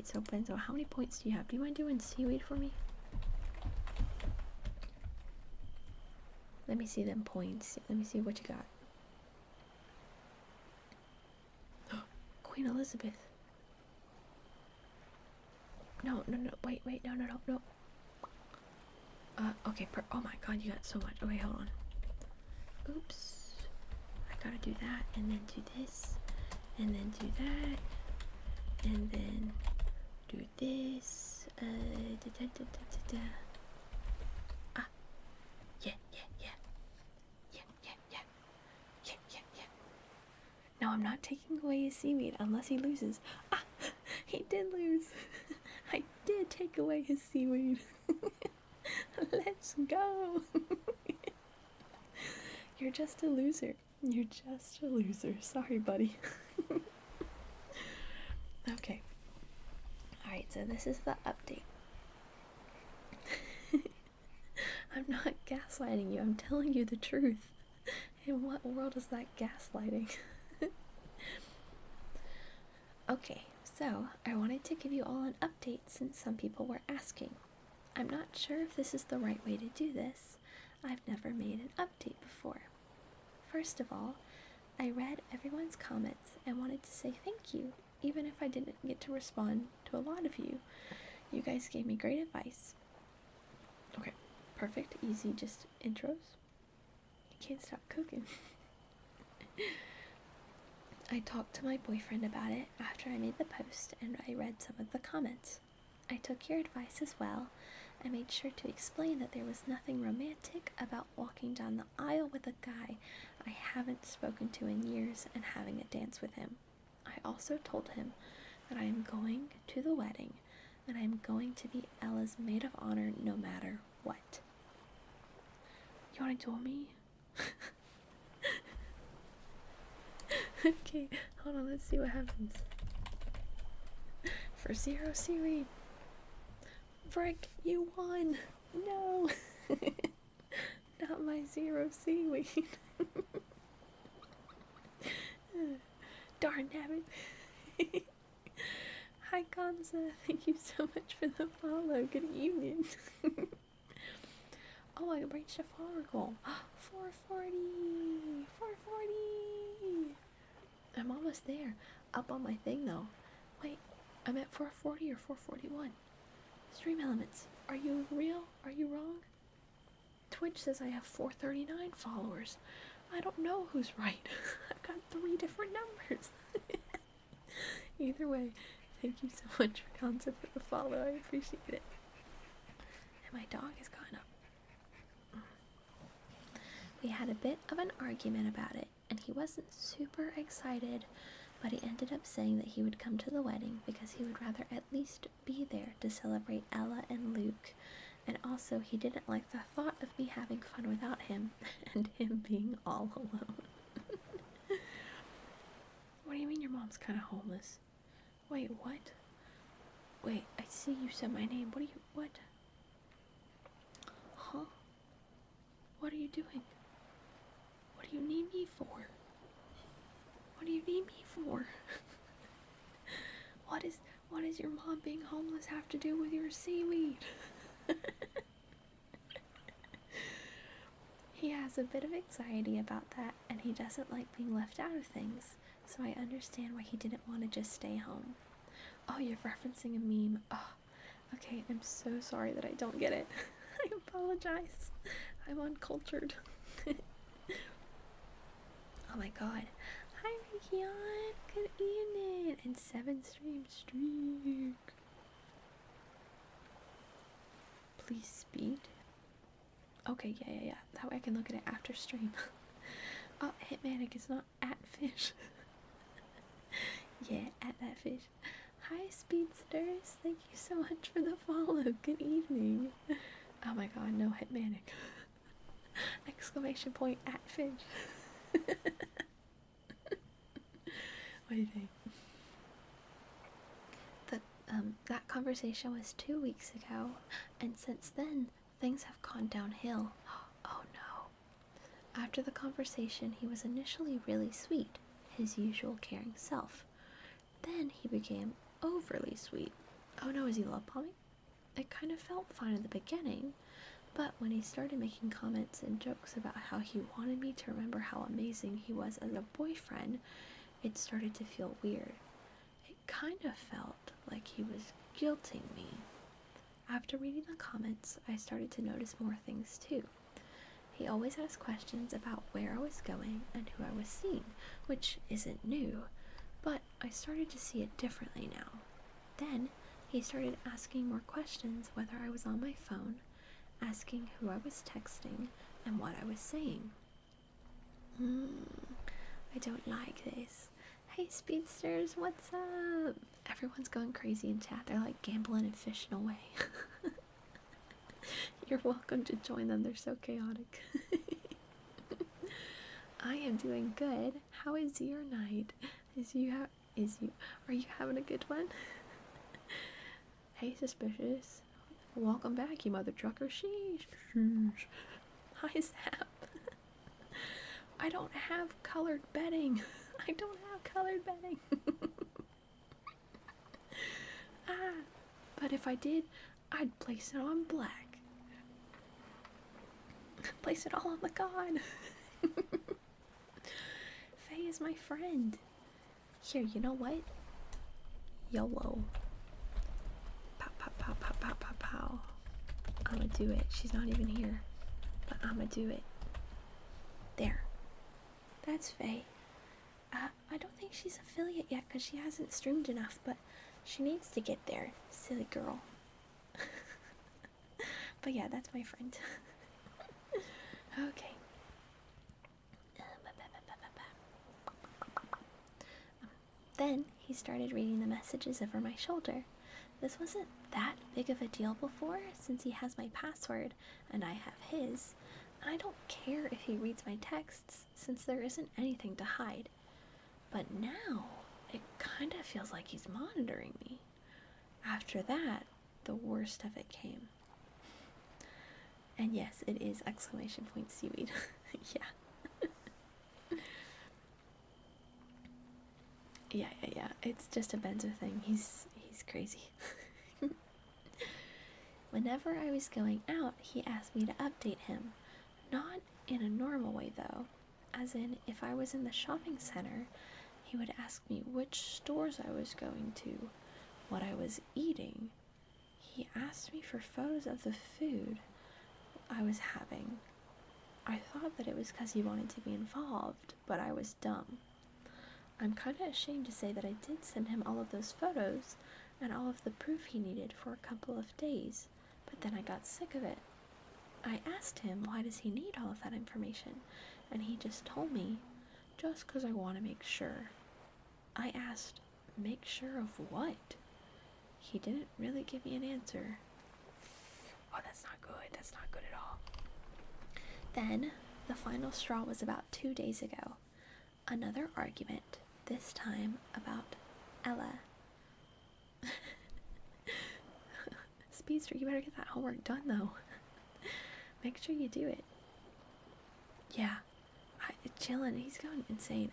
So Pencil, how many points do you have? Do you mind doing seaweed for me? Let me see them points. Let me see what you got. Queen Elizabeth. No. Wait. No. Okay. Oh my God, you got so much. Okay, hold on. Oops. I gotta do that, and then do this, and then do that, and then do this. Yeah. No, I'm not taking away his seaweed unless he loses. He did lose. I did take away his seaweed. Let's go. You're just a loser. Sorry, buddy. Okay. Alright, so this is the update. I'm not gaslighting you. I'm telling you the truth. In what world is that gaslighting? Okay, so I wanted to give you all an update since some people were asking. I'm not sure if this is the right way to do this. I've never made an update before. First of all, I read everyone's comments and wanted to say thank you, even if I didn't get to respond to a lot of you. You guys gave me great advice. Okay, perfect, easy, just intros. You can't stop cooking. I talked to my boyfriend about it after I made the post and I read some of the comments. I took your advice as well. I made sure to explain that there was nothing romantic about walking down the aisle with a guy I haven't spoken to in years and having a dance with him. I also told him that I am going to the wedding and I am going to be Ella's maid of honor no matter what. You want to duel me? Okay, hold on, let's see what happens. For 0 seaweed. Frick, you won! No! Not my 0 seaweed. Darn nabbit. Hi Gonza, thank you so much for the follow. Good evening. Oh, I reached a follower goal. 440! 440! I'm almost there. Up on my thing though. Wait, I'm at 440 or 441? Stream elements. Are you real? Are you wrong? Twitch says I have 439 followers. I don't know who's right. I've got 3 different numbers. Either way, thank you so much for Concept for the follow. I appreciate it. And my dog has gone up. We had a bit of an argument about it, and he wasn't super excited, but he ended up saying that he would come to the wedding because he would rather at least be there to celebrate Ella and Luke, and also he didn't like the thought of me having fun without him and him being all alone. What do you mean your mom's kind of homeless? Wait, what? Wait, I see you said my name. What? Huh? What are you doing? What do you need me for? What do you need me for? What does your mom being homeless have to do with your seaweed? He has a bit of anxiety about that, and he doesn't like being left out of things, so I understand why he didn't want to just stay home. Oh, you're referencing a meme. Oh, okay, I'm so sorry that I don't get it. I apologize. I'm uncultured. Oh my god. Hi, Rikion. Good evening. And 7 stream streak. Please speed. Okay, yeah. That way I can look at it after stream. Oh, Hitmanic is not at fish. Yeah, at that fish. Hi, Speedsters. Thank you so much for the follow. Good evening. Oh my god, no Hitmanic. Exclamation point at Finch. What do you think? That conversation was 2 weeks ago, and since then, things have gone downhill. Oh no. After the conversation, he was initially really sweet, his usual caring self. Then he became overly sweet. Oh no, is he love bombing? It kind of felt fine at the beginning, but when he started making comments and jokes about how he wanted me to remember how amazing he was as a boyfriend, it started to feel weird. It kind of felt like he was guilting me. After reading the comments, I started to notice more things too. He always asked questions about where I was going and who I was seeing, which isn't new, but I started to see it differently now. Then he started asking more questions whether I was on my phone, asking who I was texting, and what I was saying. I don't like this. Hey speedsters, what's up? Everyone's going crazy in chat. They're like gambling and fishing away. You're welcome to join them. They're so chaotic. I am doing good. How is your night? Are you having a good one? Hey suspicious. Welcome back, you mother trucker. Sheesh. Hi Zap. I don't have colored bedding. I don't have colored bedding. But if I did, I'd place it on black. Place it all on the god. Faye is my friend. Here, you know what? YOLO. Pow, pow, pow, pow, pow, pow, pow. I'ma do it. She's not even here. But I'ma do it. There. That's Faye. I don't think she's affiliate yet because she hasn't streamed enough, but she needs to get there. Silly girl. But yeah, that's my friend. Okay. Then he started reading the messages over my shoulder. This wasn't that big of a deal before, since he has my password and I have his. And I don't care if he reads my texts, since there isn't anything to hide. But now, it kind of feels like he's monitoring me. After that, the worst of it came. And yes, it is exclamation point seaweed. Yeah. Yeah. It's just a Benzo thing. He's crazy. Whenever I was going out, he asked me to update him. Not in a normal way, though. As in, if I was in the shopping center, he would ask me which stores I was going to, what I was eating. He asked me for photos of the food I was having. I thought that it was because he wanted to be involved, but I was dumb. I'm kind of ashamed to say that I did send him all of those photos and all of the proof he needed for a couple of days, but then I got sick of it. I asked him why does he need all of that information, and he just told me, just because I want to make sure. I asked, make sure of what? He didn't really give me an answer. Oh, that's not good. That's not good at all. Then, the final straw was about 2 days ago. Another argument, this time about Ella. Speedster, you better get that homework done, though. Make sure you do it. Yeah. Chillin', he's going insane.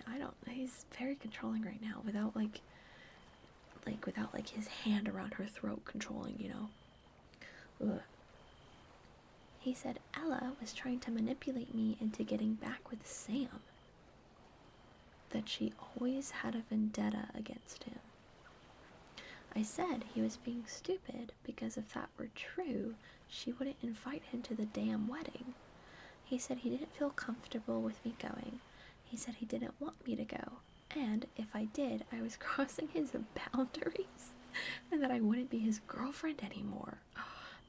He's very controlling right now without without his hand around her throat controlling, you know. Ugh. He said Ella was trying to manipulate me into getting back with Sam. That she always had a vendetta against him. I said he was being stupid because if that were true, she wouldn't invite him to the damn wedding. He said he didn't feel comfortable with me going. He said he didn't want me to go, and if I did, I was crossing his boundaries, and that I wouldn't be his girlfriend anymore.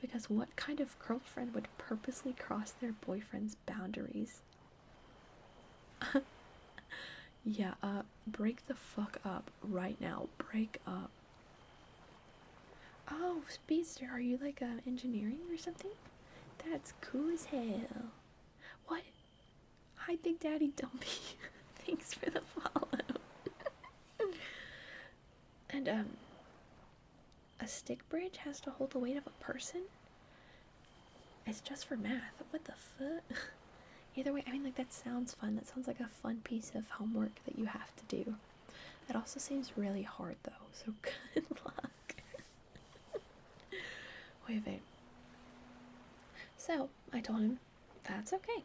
Because what kind of girlfriend would purposely cross their boyfriend's boundaries? Yeah, break the fuck up right now. Break up. Oh, Speedster, are you engineering or something? That's cool as hell. What? Hi, Big Daddy Dumpy. Thanks for the follow. And, a stick bridge has to hold the weight of a person? It's just for math. What the fuck? Either way, I mean, like, that sounds fun. That sounds like a fun piece of homework that you have to do. It also seems really hard, though, so good luck. Wait. So, I told him that's okay.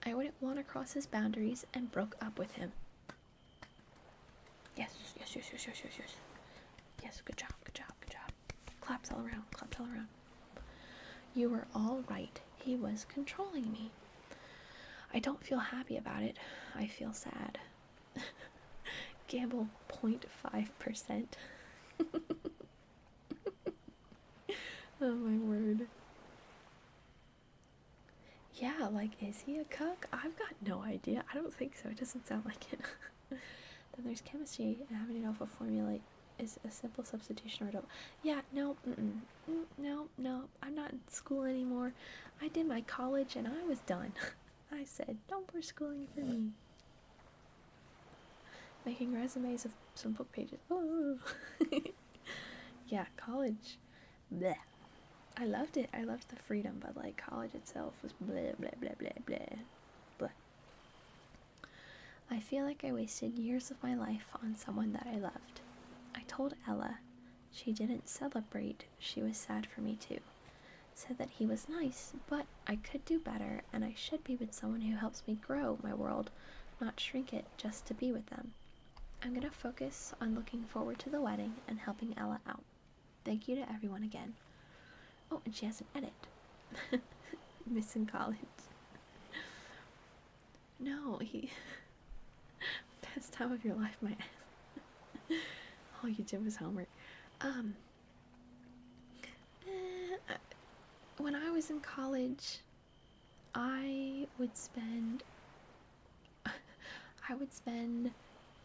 I wouldn't want to cross his boundaries and broke up with him. Yes. Yes, good job. Claps all around. You were all right. He was controlling me. I don't feel happy about it. I feel sad. Gamble 0.5%. Oh my word. Yeah, like, is he a cuck? I've got no idea. I don't think so. It doesn't sound like it. Then there's chemistry, and having an alpha formulate is a simple substitution or adult. Yeah, no, no, I'm not in school anymore. I did my college and I was done. I said, no more schooling for me. Making resumes of some book pages. Oh. Yeah, college. Bleh. I loved it. I loved the freedom, but like college itself was bleh. I feel like I wasted years of my life on someone that I loved. I told Ella. She didn't celebrate. She was sad for me too. Said that he was nice, but I could do better and I should be with someone who helps me grow my world, not shrink it just to be with them. I'm gonna focus on looking forward to the wedding and helping Ella out. Thank you to everyone again. Oh, and she has an edit. Missing college. No, he... Best time of your life, my ass. All you did was homework. When I was in college, I would spend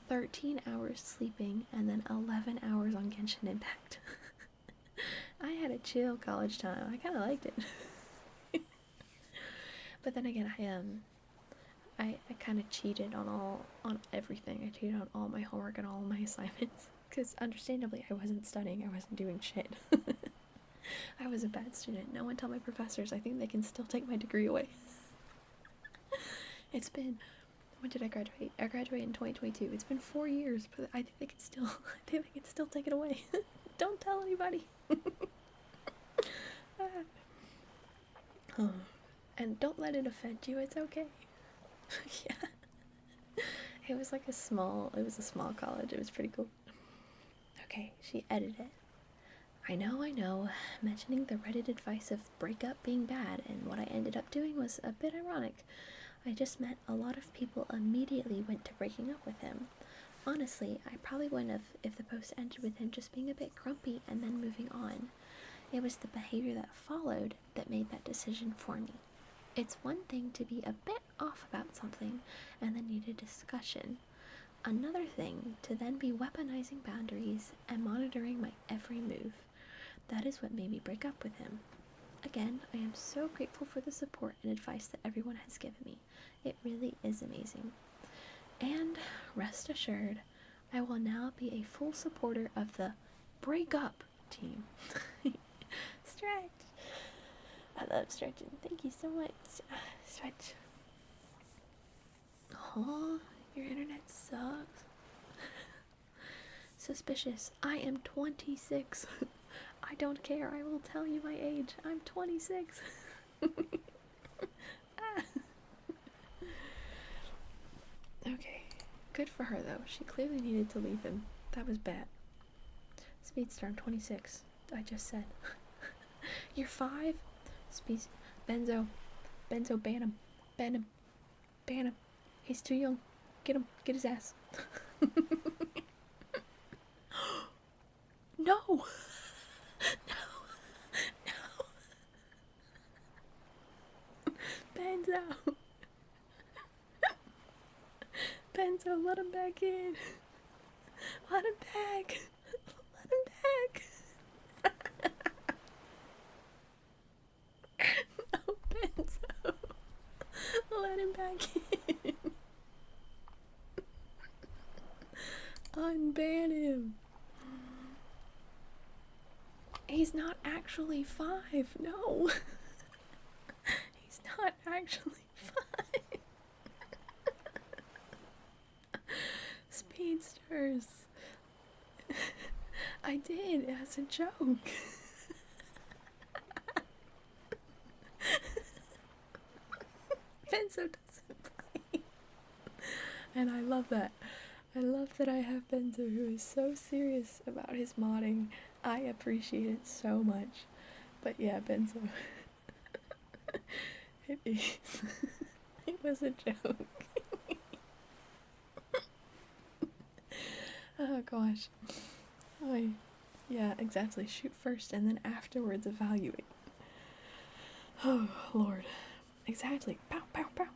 13 hours sleeping and then 11 hours on Genshin Impact. I had a chill college time. I kind of liked it. But then again, I kind of cheated on everything. I cheated on all my homework and all my assignments because understandably I wasn't studying. I wasn't doing shit. I was a bad student. No one tell my professors. I think they can still take my degree away. It's been... When did I graduate? I graduated in 2022. It's been 4 years, but I think they can still take it away. Don't tell anybody. Oh. And don't let it offend you. It's okay. Yeah. It was a small college. It was pretty cool. Okay, she edited it. I know. Mentioning the Reddit advice of breakup being bad and what I ended up doing was a bit ironic. I just meant a lot of people immediately went to breaking up with him. Honestly, I probably wouldn't have if the post ended with him just being a bit grumpy and then moving on. It was the behavior that followed that made that decision for me. It's one thing to be a bit off about something and then need a discussion. Another thing to then be weaponizing boundaries and monitoring my every move. That is what made me break up with him. Again, I am so grateful for the support and advice that everyone has given me. It really is amazing. And rest assured, I will now be a full supporter of the Break Up team. Stretch! I love stretching. Thank you so much. Stretch. Aw, your internet sucks. Suspicious. I am 26. I don't care. I will tell you my age. I'm 26. Okay. Good for her, though. She clearly needed to leave him. That was bad. Speedster, I'm 26. I just said. You're 5? Benzo, ban him. He's too young. Get him. Get his ass. No. Benzo, let him back in. Let him back. No, Benzo. Let him back in. He's not actually 5. No. He's not actually 5. Speedsters. I did as a joke. Benzo doesn't play. And I love that. I love that I have Benzo who is so serious about his modding. I appreciate it so much. But yeah, Benzo. It is. It was a joke. Oh gosh. Oh, yeah, exactly. Shoot first and then afterwards evaluate. Oh Lord. Exactly. Pow, pow, pow.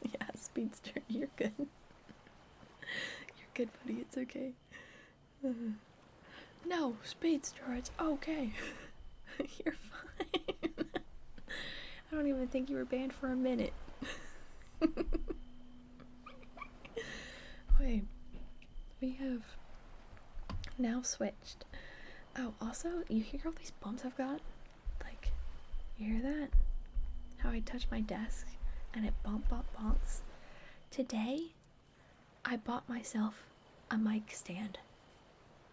Yeah, Speedster, you're good. You're good, buddy. It's okay. No, Speedster, it's okay. You're fine. I don't even think you were banned for a minute. Wait, we have now switched. Oh, also, you hear all these bumps I've got? Like, you hear that? How I touch my desk and it bonks. Today, I bought myself a mic stand.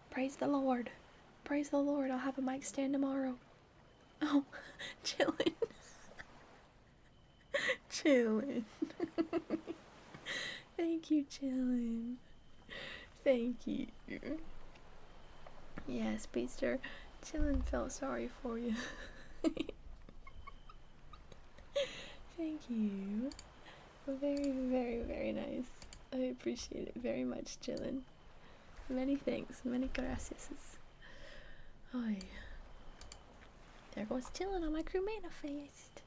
Praise the Lord. Praise the Lord, I'll have a mic stand tomorrow. Oh, chillin'. Chillin'. Thank you, chillin'. Thank you. Yeah, Speedster, chillin' felt sorry for you. Thank you. Very, very, very nice. I appreciate it very much, chillin'. Many thanks, many gracias. Oy. There goes chillin' on my crew manifest.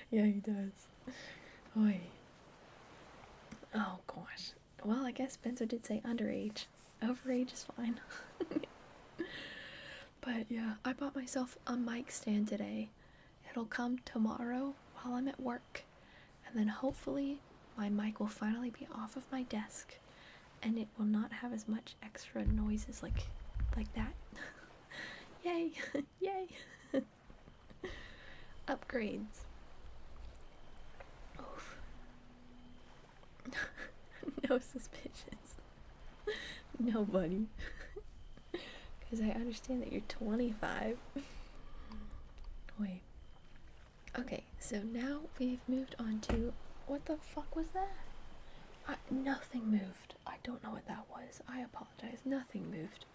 Yeah, he does. Oy. Oh gosh. Well, I guess Benzo did say underage. Overage is fine. But yeah, I bought myself a mic stand today. It'll come tomorrow while I'm at work. And then hopefully my mic will finally be off of my desk. And it will not have as much extra noises like that. Yay! Yay! Upgrades. Oof. No suspicions. Nobody. Because I understand that you're 25. Wait. Okay, so now we've moved on to... What the fuck was that? Nothing moved. I don't know what that was. I apologize. Nothing moved.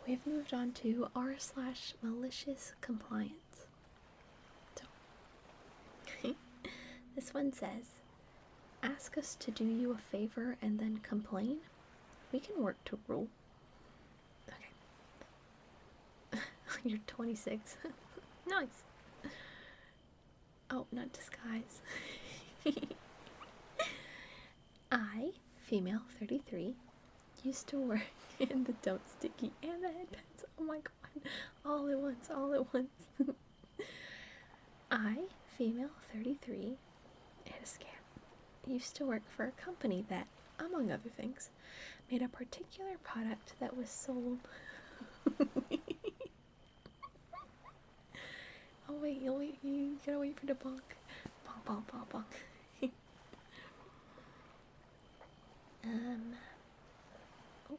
We've moved on to r/malicious compliance. So, this one says, ask us to do you a favor and then complain. We can work to rule. Okay. You're 26. Nice. Oh, not disguise. I, female 33, used to work in the Don't Sticky and the headbands. Oh my god. All at once, all at once. I, female 33, and a scam, used to work for a company that, among other things, made a particular product that was sold. Oh wait, you gotta wait for the bonk. Bonk, bonk, bonk, bonk.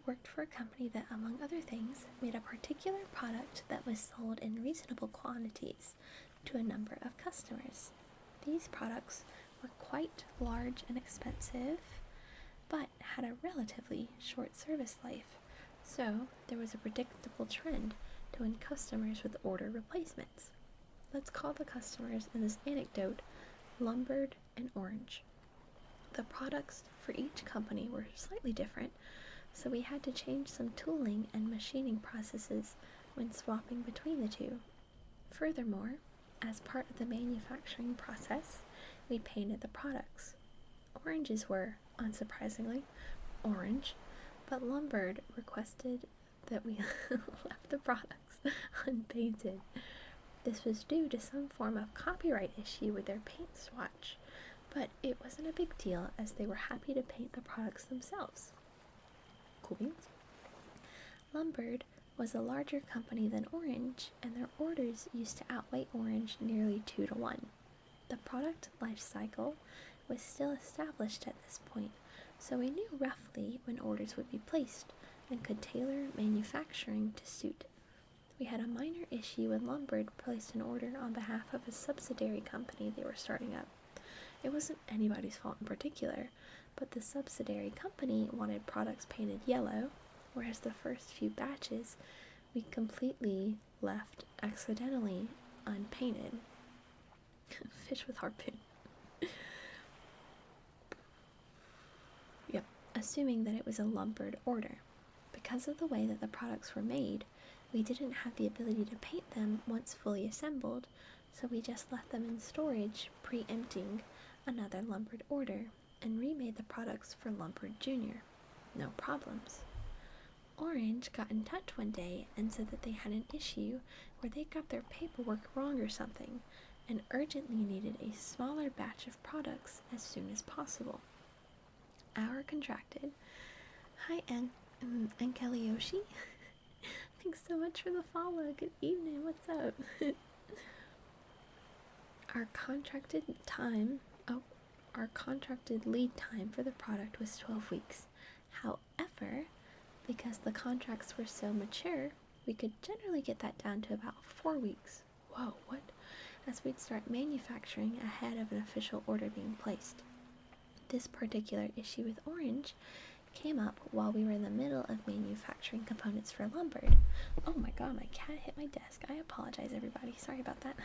Worked for a company that, among other things, made a particular product that was sold in reasonable quantities to a number of customers. These products were quite large and expensive, but had a relatively short service life, so there was a predictable trend to when customers would order replacements. Let's call the customers in this anecdote Lumbered and Orange. The products for each company were slightly different, so we had to change some tooling and machining processes when swapping between the two. Furthermore, as part of the manufacturing process, we painted the products. Oranges were, unsurprisingly, orange, but Lumbered requested that we left the products unpainted. This was due to some form of copyright issue with their paint swatch, But it wasn't a big deal as they were happy to paint the products themselves. Cool beans. Lombard was a larger company than Orange, and their orders used to outweigh Orange nearly 2 to 1. The product life cycle was still established at this point, so we knew roughly when orders would be placed and could tailor manufacturing to suit. We had a minor issue when Lombard placed an order on behalf of a subsidiary company they were starting up. It wasn't anybody's fault in particular, but the subsidiary company wanted products painted yellow, whereas the first few batches we completely left accidentally unpainted. Fish with harpoon. Yep, assuming that it was a Lombard order. Because of the way that the products were made, we didn't have the ability to paint them once fully assembled, so we just left them in storage, preempting another Lombard order, and remade the products for Lombard Jr. No problems. Orange got in touch one day and said that they had an issue where they got their paperwork wrong or something, and urgently needed a smaller batch of products as soon as possible. Our contracted, hi Ankeliyoshi, thanks so much for the follow, good evening, what's up? Our contracted lead time for the product was 12 weeks. However, because the contracts were so mature, we could generally get that down to about 4 weeks. Whoa, what? As we'd start manufacturing ahead of an official order being placed. This particular issue with Orange came up while we were in the middle of manufacturing components for Lombard. Oh my god, my cat hit my desk. I apologize, everybody. Sorry about that.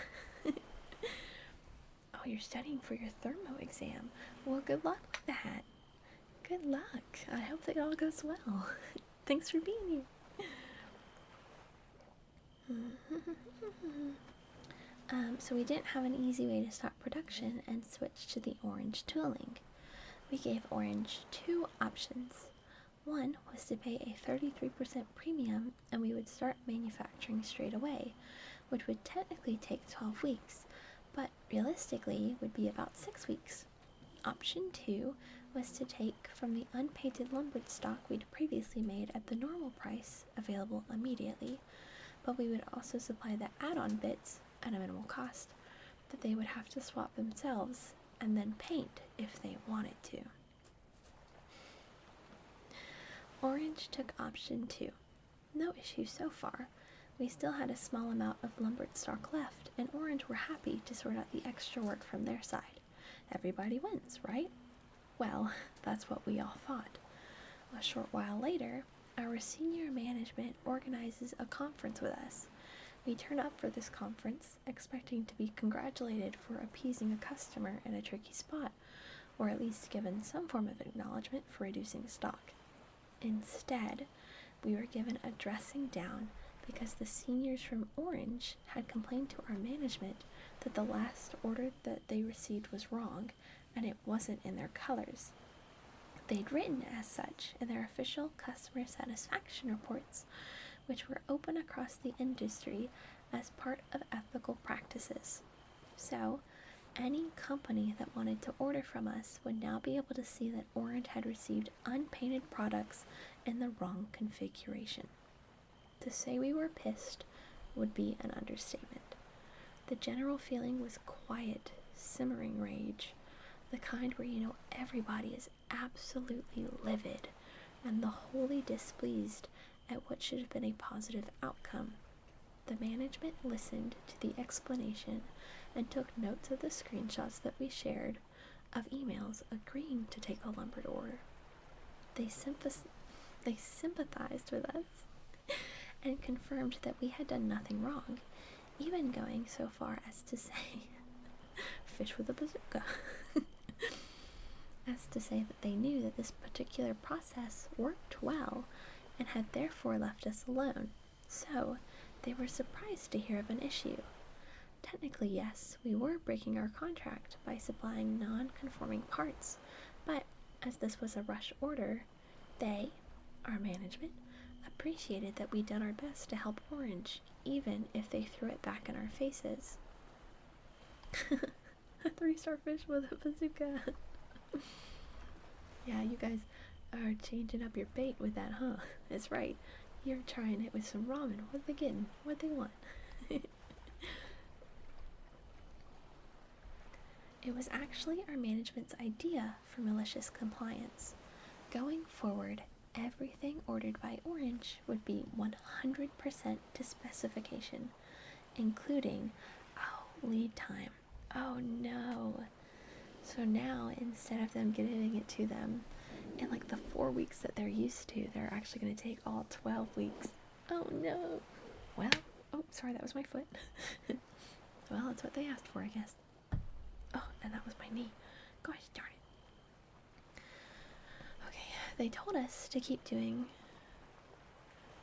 Oh, you're studying for your thermo exam. Well, good luck with that. Good luck. I hope that it all goes well. Thanks for being here. So we didn't have an easy way to start production and switch to the Orange tooling. We gave Orange 2 options. One was to pay a 33% premium and we would start manufacturing straight away, which would technically take 12 weeks, but realistically would be about 6 weeks. Option 2 was to take from the unpainted Lombard stock we'd previously made at the normal price, available immediately, but we would also supply the add-on bits at a minimal cost that they would have to swap themselves and then paint if they wanted to. Orange took option 2. No issue so far. We still had a small amount of Lombard stock left, and Orange were happy to sort out the extra work from their side. Everybody wins, right? Well, that's what we all thought. A short while later, our senior management organizes a conference with us. We turn up for this conference, expecting to be congratulated for appeasing a customer in a tricky spot, or at least given some form of acknowledgement for reducing stock. Instead, we were given a dressing down because the seniors from Orange had complained to our management that the last order that they received was wrong, and it wasn't in their colors. They'd written as such in their official customer satisfaction reports, which were open across the industry as part of ethical practices. So, any company that wanted to order from us would now be able to see that Orange had received unpainted products in the wrong configuration. To say we were pissed would be an understatement. The general feeling was quiet, simmering rage, the kind where you know everybody is absolutely livid and the wholly displeased at what should have been a positive outcome. The management listened to the explanation and took notes of the screenshots that we shared of emails agreeing to take a Lombard order. They sympathized with us and confirmed that we had done nothing wrong, even going so far as to say, fish with a bazooka, as to say that they knew that this particular process worked well and had therefore left us alone, so they were surprised to hear of an issue. Technically, yes, we were breaking our contract by supplying non-conforming parts, but as this was a rush order, they, our management, appreciated that we'd done our best to help Orange, even if they threw it back in our faces. A 3-star fish with a bazooka. Yeah, you guys are changing up your bait with that, huh? That's right. You're trying it with some ramen. What they getting? What they want? It was actually our management's idea for malicious compliance. Going forward, everything ordered by Orange would be 100% to specification, including, lead time. Oh no. So now, instead of them giving it to them in like the 4 weeks that they're used to, they're actually going to take all 12 weeks. Oh no. Well, sorry, that was my foot. Well, that's what they asked for, I guess. Oh, and that was my knee. Gosh darn it. Okay, they told us to keep doing...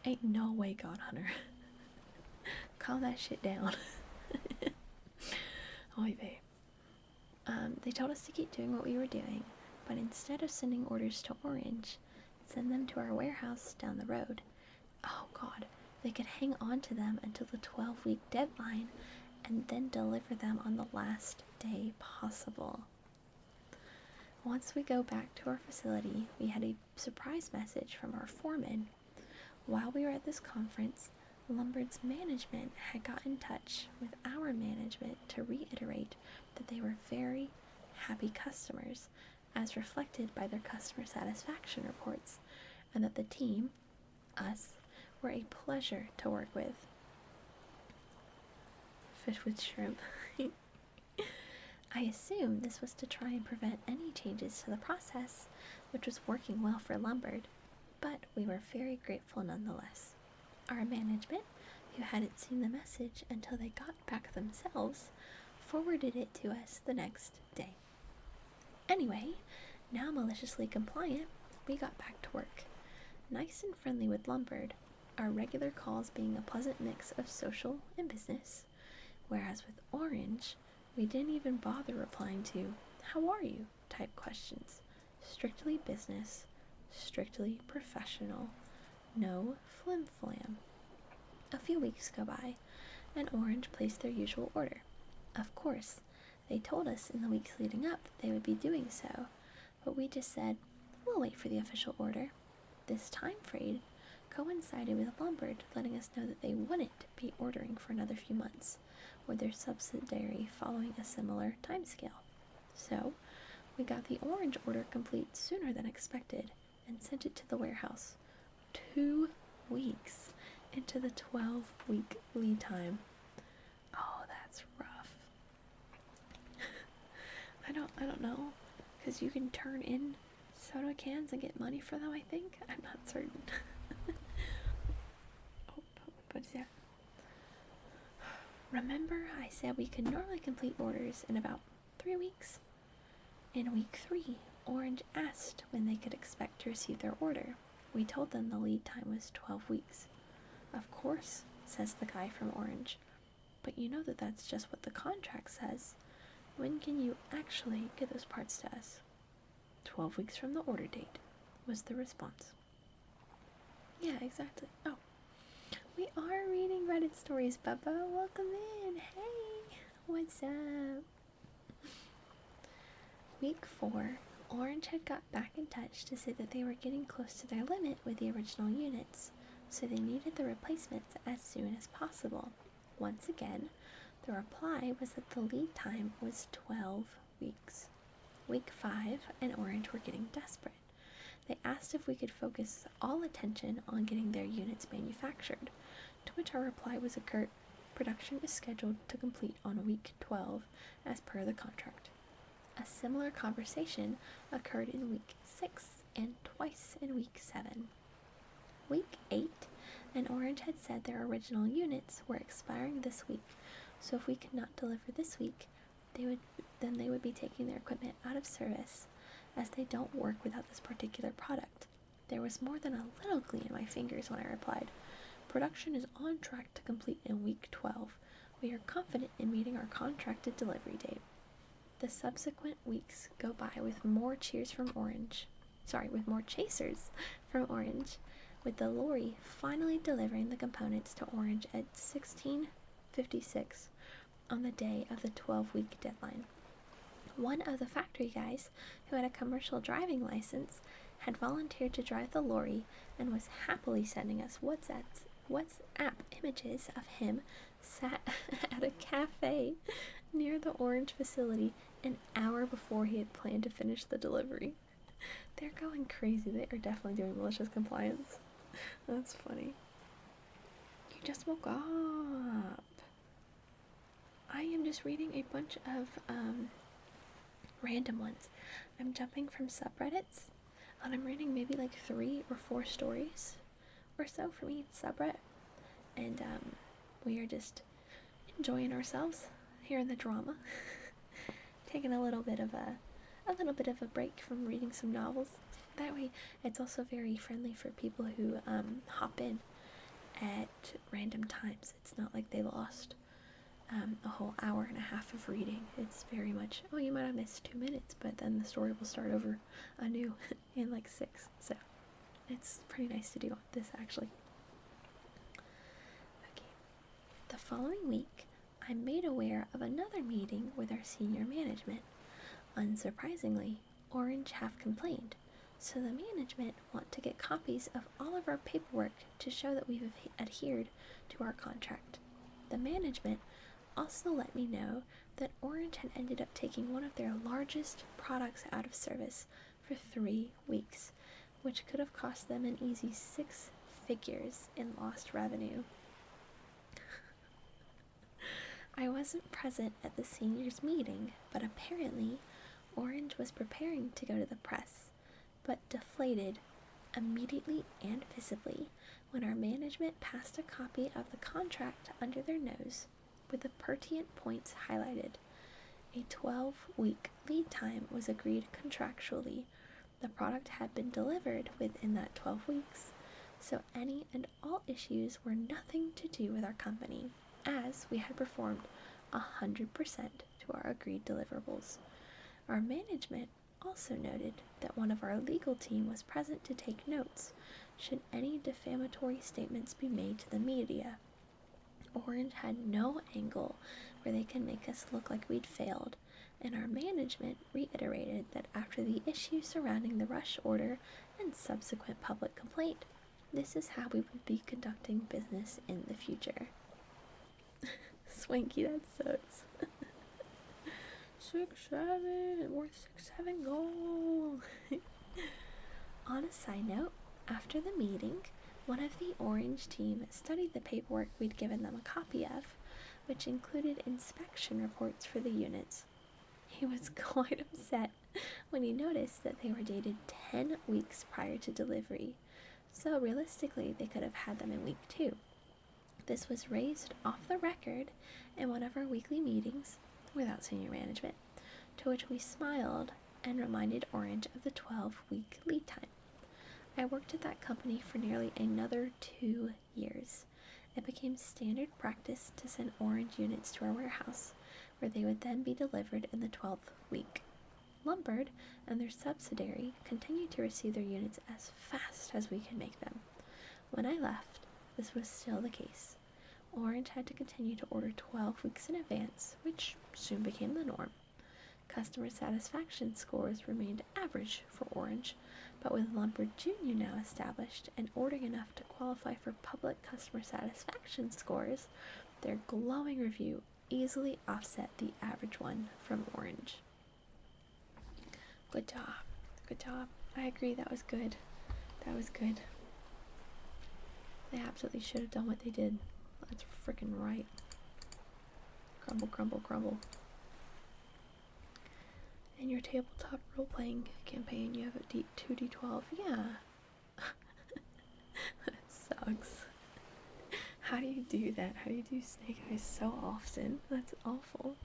Ain't no way, God Hunter. Calm that shit down. Oy vey. They told us to keep doing what we were doing, but instead of sending orders to Orange, send them to our warehouse down the road. Oh God, they could hang on to them until the 12-week deadline and then deliver them on the last day possible. Once we go back to our facility, we had a surprise message from our foreman. While we were at this conference, Lombard's management had got in touch with our management to reiterate that they were very happy customers, as reflected by their customer satisfaction reports, and that the team, us, were a pleasure to work with. Fish with shrimp. I assume this was to try and prevent any changes to the process, which was working well for Lombard, but we were very grateful nonetheless. Our management, who hadn't seen the message until they got back themselves, forwarded it to us the next day. Anyway, now maliciously compliant, we got back to work. Nice and friendly with Lombard, our regular calls being a pleasant mix of social and business, whereas with Orange, we didn't even bother replying to "How are you?" type questions. Strictly business, strictly professional, no flim-flam. A few weeks go by, and Orange placed their usual order. Of course, they told us in the weeks leading up that they would be doing so, but we just said, we'll wait for the official order. This time frame coincided with Lombard letting us know that they wouldn't be ordering for another few months, with their subsidiary following a similar timescale. So, we got the Orange order complete sooner than expected and sent it to the warehouse. 2 weeks into the 12-week lead time. Oh, that's rough. I don't know, because you can turn in soda cans and get money for them, I think? I'm not certain. What is that? Remember I said we could normally complete orders in about 3 weeks? In week 3, Orange asked when they could expect to receive their order. We told them the lead time was 12 weeks. Of course, says the guy from Orange. But you know that that's just what the contract says. When can you actually get those parts to us? 12 weeks from the order date, was the response. Yeah, exactly. Oh, we are reading Reddit stories, Bubba. Welcome in. Hey, what's up? Week 4, Orange had got back in touch to say that they were getting close to their limit with the original units, so they needed the replacements as soon as possible. Once again, the reply was that the lead time was 12 weeks. Week 5 and Orange were getting desperate. They asked if we could focus all attention on getting their units manufactured, to which our reply was a curt, production is scheduled to complete on week 12 as per the contract. A similar conversation occurred in week 6 and twice in week 7. Week 8, and Orange had said their original units were expiring this week, so if we could not deliver this week, they would be taking their equipment out of service, as they don't work without this particular product. There was more than a little glee in my fingers when I replied, production is on track to complete in week 12. We are confident in meeting our contracted delivery date. The subsequent weeks go by with more chasers from Orange, with the lorry finally delivering the components to Orange at 16:56 on the day of the 12-week deadline. One of the factory guys, who had a commercial driving license, had volunteered to drive the lorry and was happily sending us WhatsApp images of him sat at a cafe near the Orange facility an hour before he had planned to finish the delivery. They're going crazy. They are definitely doing malicious compliance. That's funny. You just woke up. I am just reading a bunch of random ones. I'm jumping from subreddits, and I'm reading maybe like 3 or 4 stories or so from each subreddit, and we are just enjoying ourselves here in the drama, taking a little bit of a break from reading some novels. That way, it's also very friendly for people who hop in at random times. It's not like they lost a whole hour and a half of reading. It's very much, oh, you might have missed 2 minutes, but then the story will start over anew in like 6. So it's pretty nice to do this, actually. Okay. The following week, I'm made aware of another meeting with our senior management. Unsurprisingly, Orange have complained, so the management want to get copies of all of our paperwork to show that we've adhered to our contract. The management also let me know that Orange had ended up taking one of their largest products out of service for 3 weeks, which could have cost them an easy 6 figures in lost revenue. I wasn't present at the seniors' meeting, but apparently Orange was preparing to go to the press, but deflated immediately and visibly when our management passed a copy of the contract under their nose with the pertinent points highlighted. A 12-week lead time was agreed contractually. The product had been delivered within that 12 weeks, so any and all issues were nothing to do with our company, as we had performed 100% to our agreed deliverables. Our management also noted that one of our legal team was present to take notes should any defamatory statements be made to the media. Orange had no angle where they could make us look like we'd failed, and our management reiterated that after the issue surrounding the rush order and subsequent public complaint, this is how we would be conducting business in the future. Swanky, that sucks. 6-7, we're 6-7 goal. On a side note, after the meeting, one of the Orange team studied the paperwork we'd given them a copy of, which included inspection reports for the units. He was quite upset when he noticed that they were dated 10 weeks prior to delivery, so realistically they could have had them in week 2. This was raised off the record in one of our weekly meetings without senior management, to which we smiled and reminded Orange of the 12-week lead time. I worked at that company for nearly another 2 years. It became standard practice to send Orange units to our warehouse, where they would then be delivered in the 12th week. Lombard and their subsidiary continued to receive their units as fast as we could make them. When I left, this was still the case. Orange had to continue to order 12 weeks in advance, which soon became the norm. Customer satisfaction scores remained average for Orange, but with Lombard Jr. now established and ordering enough to qualify for public customer satisfaction scores, their glowing review easily offset the average one from Orange. Good job. Good job. I agree, that was good. That was good. They absolutely should have done what they did. That's freaking right. Crumble, crumble, crumble. In your tabletop role-playing campaign, you have a 2d12. Yeah. That sucks. How do you do that? How do you do Snake Eyes so often? That's awful.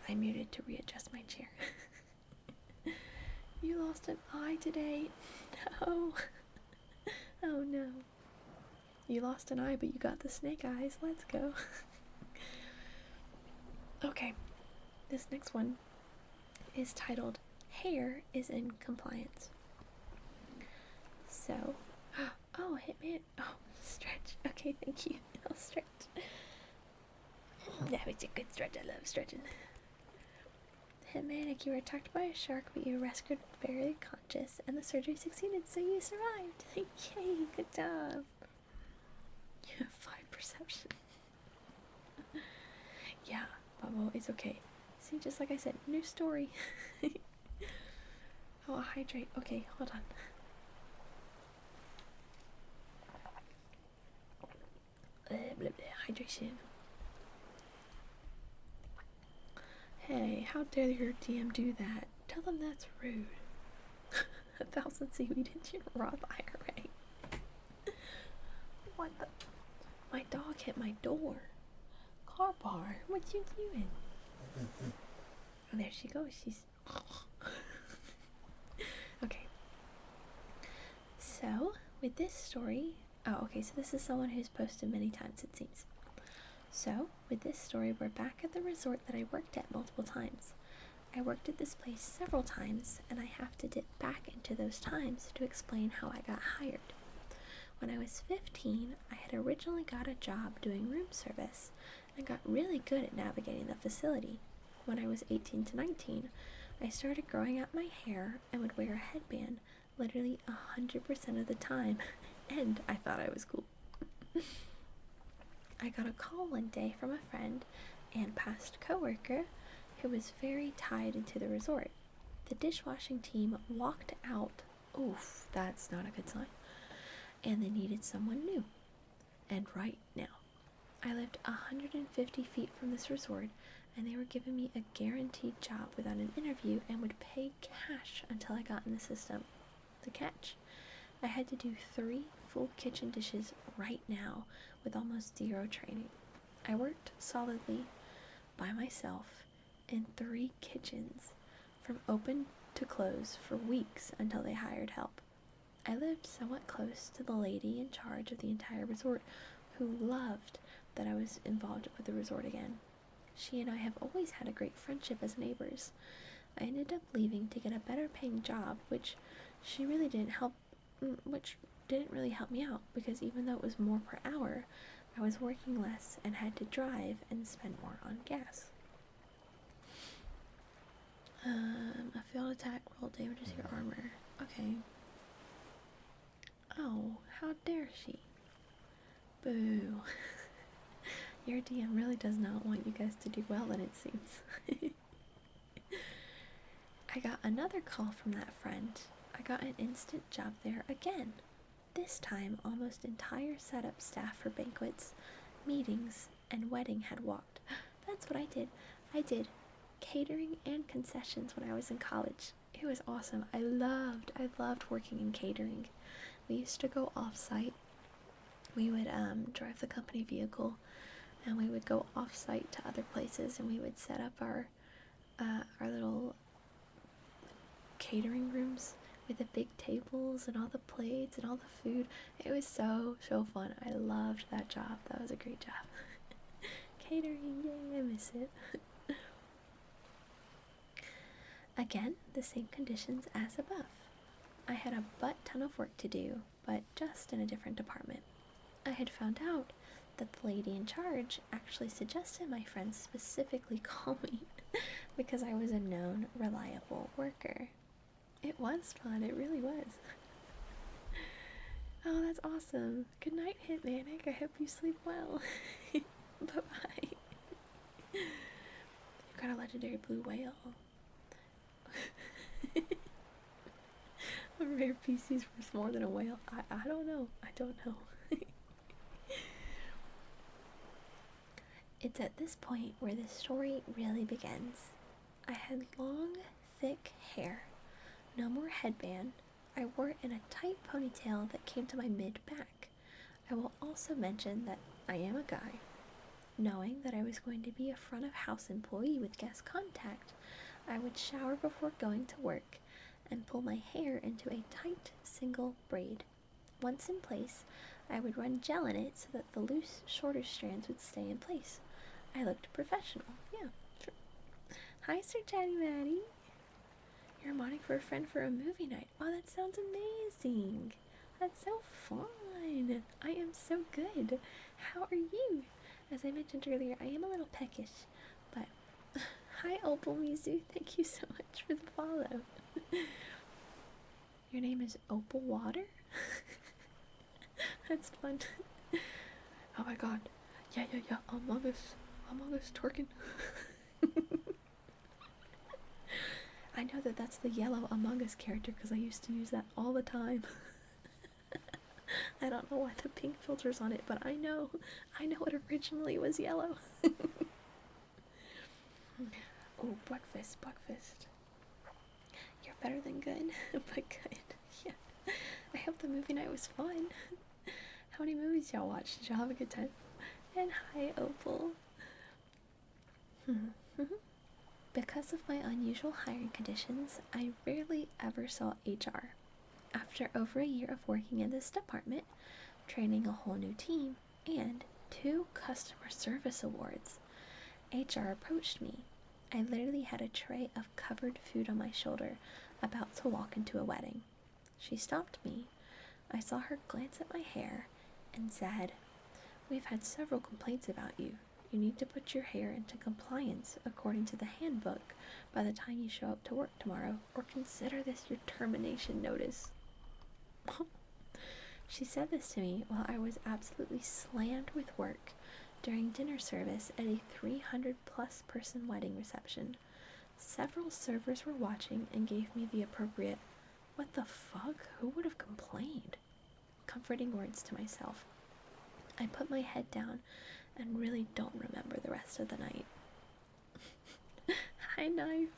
I muted to readjust my chair. You lost an eye today. No. Oh no. You lost an eye, but you got the snake eyes. Let's go. Okay. This next one is titled Hair is in Compliance. So, oh, Hitman. Oh, stretch. Okay, thank you. I'll stretch. That was a good stretch. I love stretching. Hitmanic, you were attacked by a shark, but you were rescued barely conscious, and the surgery succeeded, so you survived. Yay, good job. You have 5 perception. Yeah, Bubble, it's okay. See, just like I said, new story. Oh, I'll hydrate. Okay, hold on. Blah, blah, blah. Hydration. Hey, how dare your DM do that? Tell them that's rude. 1,000 seaweed into your Roth IRA. What the? My dog hit my door. Car bar, what you doing? Oh, there she goes. She's... Okay. So, with this story... Oh, okay, so this is someone who's posted many times, it seems. So, with this story, we're back at the resort that I worked at multiple times. I worked at this place several times, and I have to dip back into those times to explain how I got hired. When I was 15, I had originally got a job doing room service and got really good at navigating the facility. When I was 18 to 19, I started growing out my hair and would wear a headband literally 100% of the time, and I thought I was cool. I got a call one day from a friend and past coworker who was very tied into the resort. The dishwashing team walked out. Oof, that's not a good sign. And they needed someone new. And right now. I lived 150 feet from this resort, and they were giving me a guaranteed job without an interview and would pay cash until I got in the system. The catch: I had to do 3 full kitchen dishes right now with almost 0 training. I worked solidly by myself in 3 kitchens from open to close for weeks until they hired help. I lived somewhat close to the lady in charge of the entire resort, who loved that I was involved with the resort again. She and I have always had a great friendship as neighbors. I ended up leaving to get a better paying job, which really didn't really help me out, because even though it was more per hour, I was working less and had to drive and spend more on gas. A failed attack roll damages your armor. Okay. Oh, how dare she? Boo. Your DM really does not want you guys to do well, then, it seems. I got another call from that friend. I got an instant job there again. This time, almost entire setup staff for banquets, meetings, and wedding had walked. That's what I did. I did catering and concessions when I was in college. It was awesome. I loved working in catering. We used to go off-site. We would drive the company vehicle, and we would go off-site to other places, and we would set up our little catering rooms with the big tables and all the plates and all the food. It was so fun. I loved that job. That was a great job. Catering, yay, I miss it. Again, the same conditions as above. I had a butt ton of work to do, but just in a different department. I had found out that the lady in charge actually suggested my friends specifically call me because I was a known, reliable worker. It was fun, it really was. Oh, that's awesome. Good night, Hitmanic. I hope you sleep well. Bye-bye. You got a legendary blue whale. A rare PC's worth more than a whale. I don't know. I don't know. It's at this point where the story really begins. I had long, thick hair. No more headband. I wore it in a tight ponytail that came to my mid-back. I will also mention that I am a guy. Knowing that I was going to be a front-of-house employee with guest contact, I would shower before going to work and pull my hair into a tight single braid. Once in place, I would run gel in it so that the loose, shorter strands would stay in place. I looked professional. Yeah, sure. Hi, Sir Chatty Matty. You're modding for a friend for a movie night. Oh, that sounds amazing. That's so fun. I am so good. How are you? As I mentioned earlier, I am a little peckish, but hi Opal Mizu, thank you so much for the follow. Your name is Opal Water? That's fun. Oh my god. Yeah, Among Us twerking. I know that that's the yellow Among Us character because I used to use that all the time. I don't know why the pink filter's on it, but I know it originally was yellow. Oh, breakfast. You're better than good, but good. Yeah. I hope the movie night was fun. How many movies y'all watched? Did y'all have a good time? And hi, Opal. Because of my unusual hiring conditions, I rarely ever saw HR. After over a year of working in this department, training a whole new team, and 2 customer service awards, HR approached me. I literally had a tray of covered food on my shoulder, about to walk into a wedding. She stopped me. I saw her glance at my hair and said, "We've had several complaints about you. You need to put your hair into compliance according to the handbook by the time you show up to work tomorrow, or consider this your termination notice." She said this to me while I was absolutely slammed with work during dinner service at a 300+ person wedding reception. Several servers were watching and gave me the appropriate, "What the fuck? Who would have complained?" comforting words to myself. I put my head down and really don't remember the rest of the night. Hi, Knife.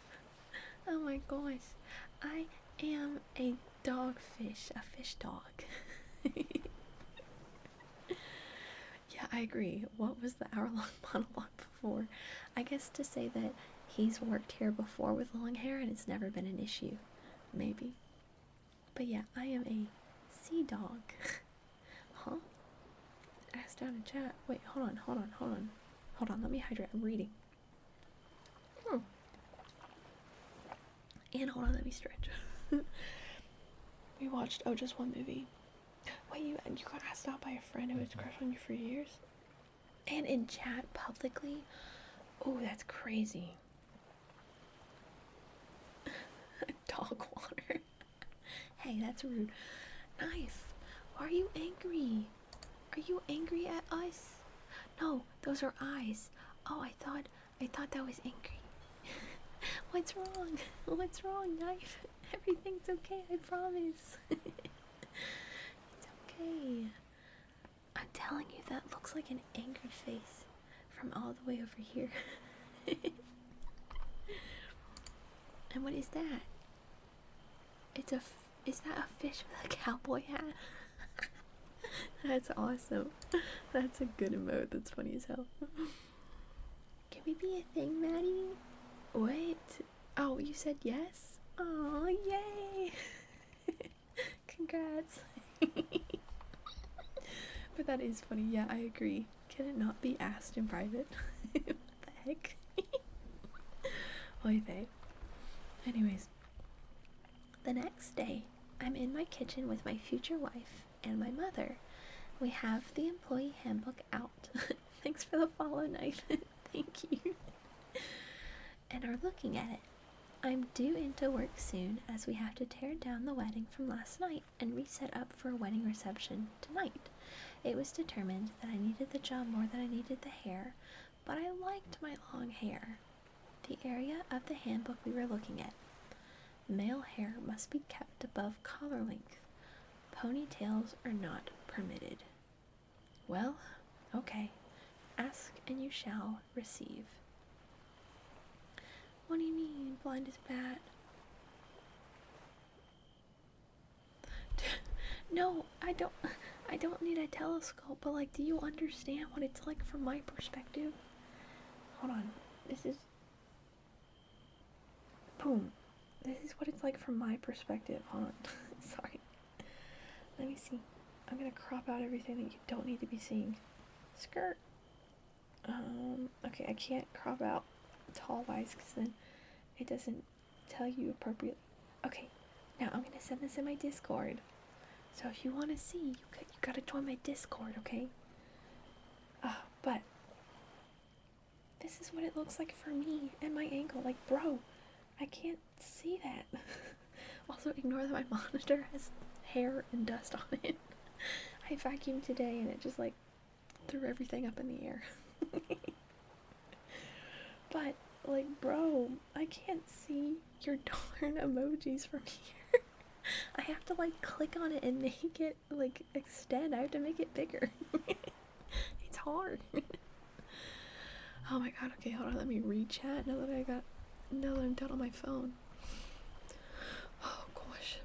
Oh my gosh. I am a dogfish, a fish dog. Yeah, I agree. What was the hour-long monologue before? I guess to say that he's worked here before with long hair and it's never been an issue. Maybe. But yeah, I am a sea dog. Huh? Ask down in chat. Wait, hold on. Let me hydrate. I'm reading. And hold on, let me stretch. We watched, just one movie. Wait, you got asked out by a friend who was crushed on you for years? And in chat publicly? Oh, that's crazy. Dog water. Hey, that's rude. Knife, why are you angry? Are you angry at us? No, those are eyes. Oh, I thought that was angry. What's wrong? What's wrong, Knife? Everything's okay, I promise. It's okay. I'm telling you, that looks like an angry face from all the way over here. And what is that? Is that a fish with a cowboy hat? That's awesome. That's a good emote. That's funny as hell. Can we be a thing, Maddie? What? Oh, you said yes? Oh, yay! Congrats. But that is funny. Yeah, I agree. Can it not be asked in private? What the heck? Oy vey. Anyways, the next day, I'm in my kitchen with my future wife and my mother. We have the employee handbook out. Thanks for the follow, Knife. Thank you. And are looking at it. I'm due into work soon as we have to tear down the wedding from last night and reset up for a wedding reception tonight. It was determined that I needed the job more than I needed the hair, but I liked my long hair. The area of the handbook we were looking at. Male hair must be kept above collar length. Ponytails are not permitted. Well, okay. Ask and you shall receive. What do you mean blind is bad? No, I don't need a telescope, but like, do you understand what it's like from my perspective? Hold on. This is boom. This is what it's like from my perspective. Hold on. Sorry. Let me see. I'm gonna crop out everything that you don't need to be seeing. Skirt. Okay, I can't crop out tall wise because then it doesn't tell you appropriately. Okay, now I'm gonna send this in my Discord. So if you want to see, you gotta join my Discord, okay? But this is what it looks like for me and my ankle. Like, bro, I can't see that. Also, ignore that my monitor has hair and dust on it. I vacuumed today and it just like threw everything up in the air. But, like, bro, I can't see your darn emojis from here. I have to like click on it and make it like extend. I have to make it bigger. It's hard. Oh my god, okay, hold on, let me re-chat now that I'm done on my phone. Oh gosh.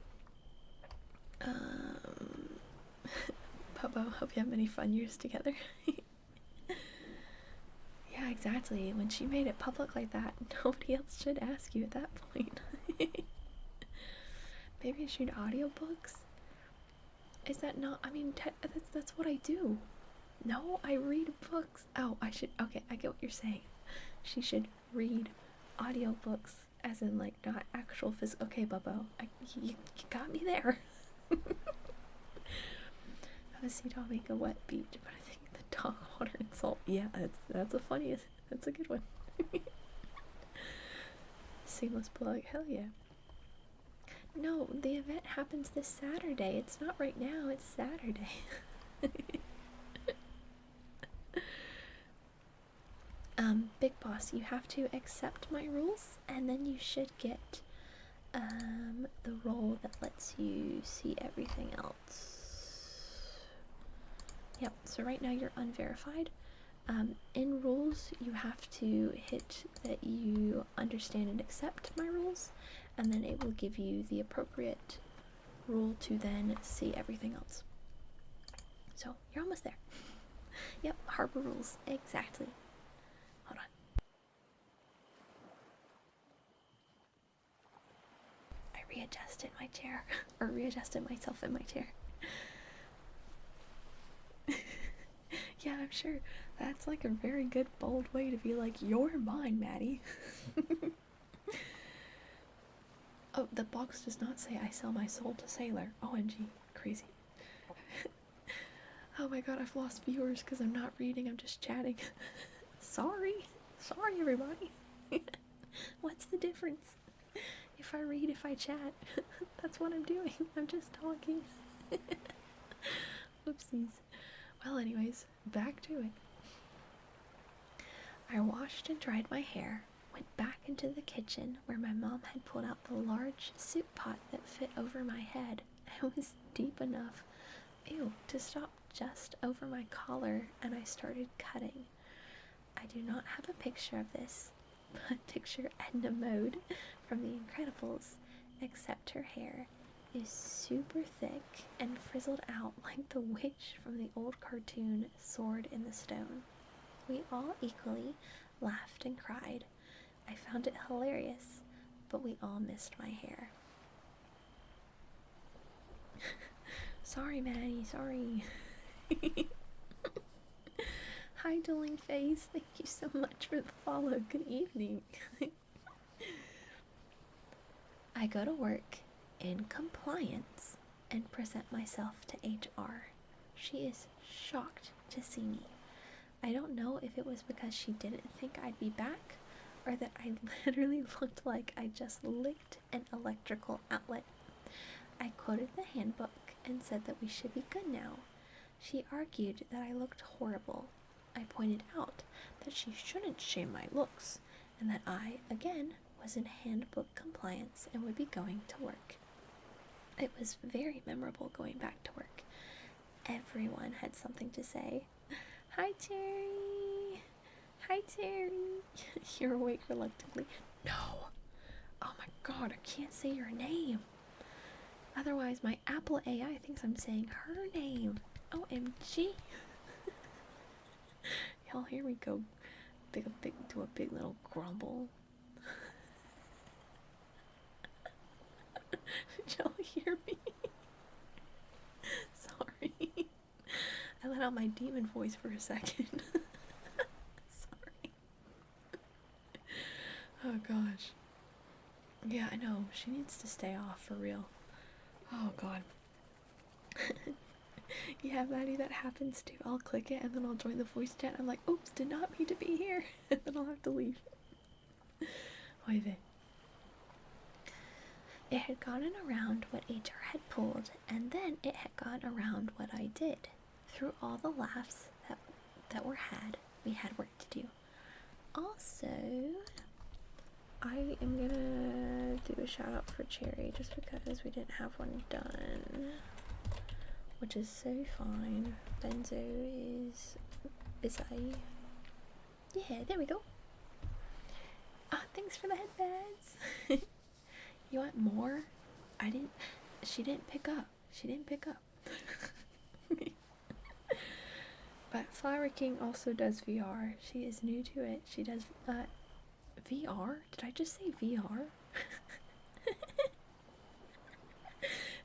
Puppo, hope you have many fun years together. Yeah, exactly. When she made it public like that, nobody else should ask you at that point. Maybe I should audiobooks? Is that not, I mean, that's what I do. No, I read books. Oh, I should, okay, I get what you're saying. She should read audiobooks, as in, like, not actual physical. Okay, Bubbo, you got me there. Have a sea dog make a wet beach, but I think the dog water and salt. Yeah, that's the funniest. That's a good one. Seamless plug, hell yeah. No, the event happens this Saturday. It's not right now, it's Saturday. Big boss, you have to accept my rules, and then you should get the role that lets you see everything else. Yep, so right now you're unverified. In rules, you have to hit that you understand and accept my rules, and then it will give you the appropriate rule to then see everything else. So, you're almost there. Yep, harbor rules, exactly. Hold on. I readjusted my chair, or readjusted myself in my chair. Yeah, I'm sure that's like a very good, bold way to be like, you're mine, Maddie. Oh, the box does not say I sell my soul to Sailor. OMG, crazy. Oh my god, I've lost viewers because I'm not reading, I'm just chatting. Sorry everybody. What's the difference? If I read, if I chat, that's what I'm doing. I'm just talking. Oopsies. Well, anyways, back to it. I washed and dried my hair, went back into the kitchen where my mom had pulled out the large soup pot that fit over my head. It was deep enough, to stop just over my collar, and I started cutting. I do not have a picture of this, but picture Edna Mode from The Incredibles, except her hair is super thick and frizzled out like the witch from the old cartoon Sword in the Stone. We all equally laughed and cried. I found it hilarious, but we all missed my hair. Sorry, Maddie, sorry. Hi, Dueling Face. Thank you so much for the follow. Good evening. I go to work in compliance and present myself to HR. She is shocked to see me. I don't know if it was because she didn't think I'd be back, or that I literally looked like I just licked an electrical outlet. I quoted the handbook and said that we should be good now. She argued that I looked horrible. I pointed out that she shouldn't shame my looks, and that I, again, was in handbook compliance and would be going to work. It was very memorable going back to work. Everyone had something to say. Hi, Terry. Hi, Terry. You're awake reluctantly. No. Oh my god, I can't say your name. Otherwise, my Apple AI thinks I'm saying her name. OMG. Y'all hear me go do a big little grumble. Did y'all hear me? Sorry. I let out my demon voice for a second. Sorry. Oh gosh. Yeah, I know. She needs to stay off for real. Oh god. Yeah, Maddie, that happens too. I'll click it and then I'll join the voice chat. I'm like, oops, did not mean to be here. And then I'll have to leave. Oy vey. It had gotten around what HR had pulled, and then it had gone around what I did. Through all the laughs that were had, we had work to do. Also, I am gonna do a shout out for Cherry just because we didn't have one done, which is so fine. Benzo is busy. Yeah, there we go. Ah, thanks for the headbands. You want more? She didn't pick up. But Flower King also does VR. She is new to it. She does, VR? Did I just say VR?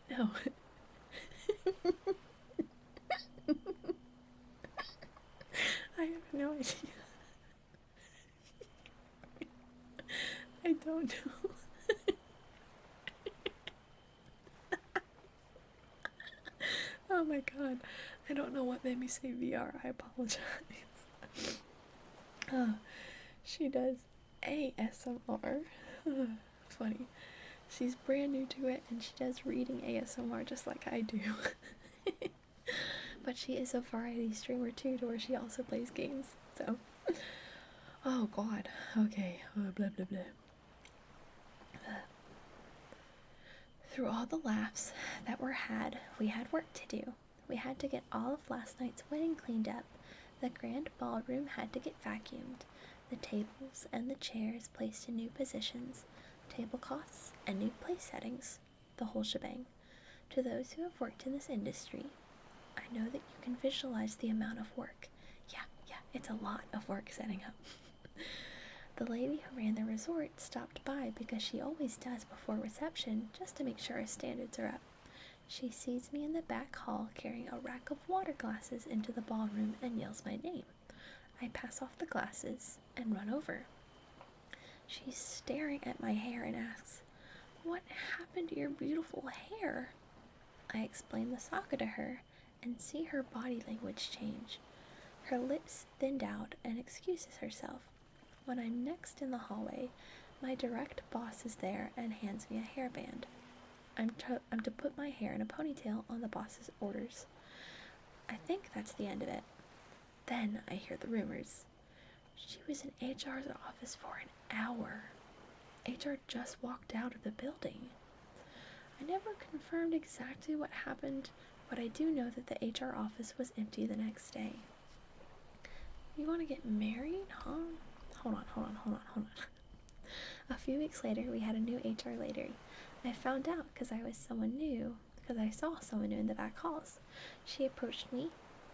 No. I have no idea. I don't know. Oh my god. I don't know what made me say VR. I apologize. She does ASMR. Funny. She's brand new to it and she does reading ASMR just like I do. But she is a variety streamer too, to where she also plays games. So, oh god. Okay. Blah blah blah. Through all the laughs that were had, we had work to do. We had to get all of last night's wedding cleaned up. The grand ballroom had to get vacuumed. The tables and the chairs placed in new positions. Tablecloths and new place settings. The whole shebang. To those who have worked in this industry, I know that you can visualize the amount of work. Yeah, it's a lot of work setting up. The lady who ran the resort stopped by because she always does before reception, just to make sure our standards are up. She sees me in the back hall carrying a rack of water glasses into the ballroom and yells my name. I pass off the glasses and run over. She's staring at my hair and asks, "What happened to your beautiful hair?" I explain the saga to her and see her body language change. Her lips thinned out and excuses herself. When I'm next in the hallway, my direct boss is there and hands me a hairband. I'm to put my hair in a ponytail on the boss's orders. I think that's the end of it. Then I hear the rumors. She was in HR's office for an hour. HR just walked out of the building. I never confirmed exactly what happened, but I do know that the HR office was empty the next day. You want to get married, huh? Hold on. A few weeks later, we had a new HR lady. I found out because I saw someone new in the back halls. She approached me,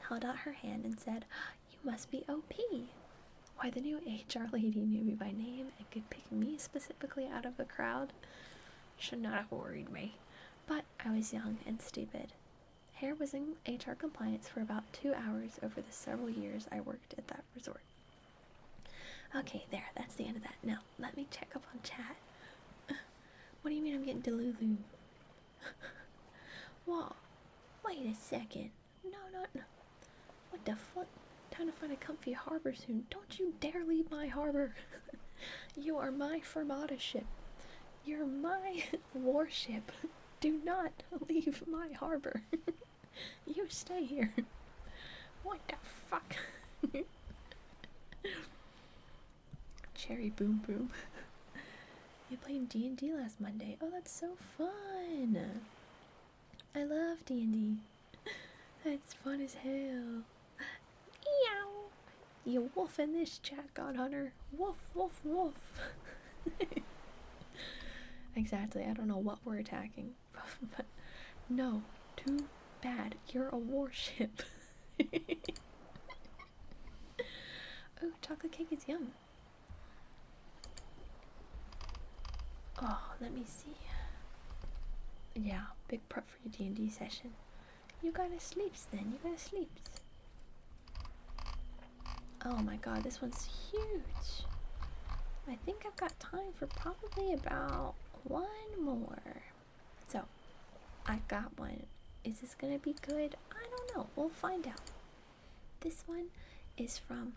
held out her hand, and said, "You must be OP." Why, the new HR lady knew me by name and could pick me specifically out of the crowd. Should not have worried me. But I was young and stupid. Hair was in HR compliance for about 2 hours over the several years I worked at that resort. Okay, there, that's the end of that. Now, let me check up on chat. What do you mean I'm getting delulu? Whoa, wait a second. No. What the fuck? Time to find a comfy harbor soon. Don't you dare leave my harbor. You are my Fermata ship. You're my warship. Do not leave my harbor. You stay here. What the fuck? Cherry Boom Boom. You played D&D last Monday. Oh, that's so fun. I love D&D. That's fun as hell. Meow. You wolf in this chat, God Hunter. Woof, woof, woof. Exactly. I don't know what we're attacking. But no, too bad. You're a warship. Oh, chocolate cake is yum. Oh, let me see. Yeah, big prep for your D&D session. You gotta sleeps then. Oh my god, this one's huge. I think I've got time for probably about one more. So, I got one. Is this gonna be good? I don't know. We'll find out. This one is from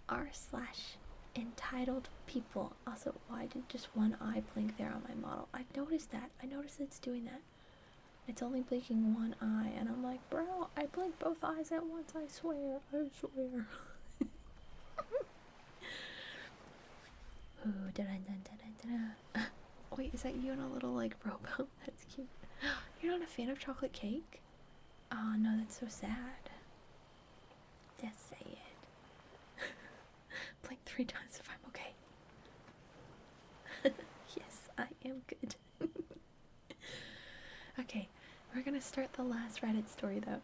r/entitled people. Also, why did just one eye blink there on my model? I noticed that. I noticed it's doing that. It's only blinking one eye, and I'm like, bro, I blinked both eyes at once. I swear. I swear. Ooh, da-da-da-da-da-da. Wait, is that you in a little, like, rowboat? That's cute. You're not a fan of chocolate cake? Oh, no, that's so sad. Just say it. Blink 3 times if I'm okay. Yes, I am good. Okay, we're gonna start the last Reddit story, though.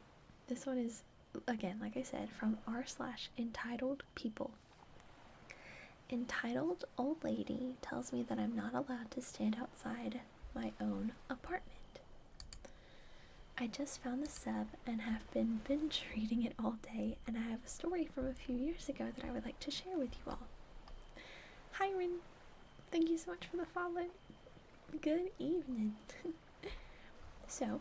This one is, again, like I said, from r/entitled people. Entitled old lady tells me that I'm not allowed to stand outside my own apartment. I just found the sub and have been binge reading it all day, and I have a story from a few years ago that I would like to share with you all. Hi, Rin. Thank you so much for the follow. Good evening. So,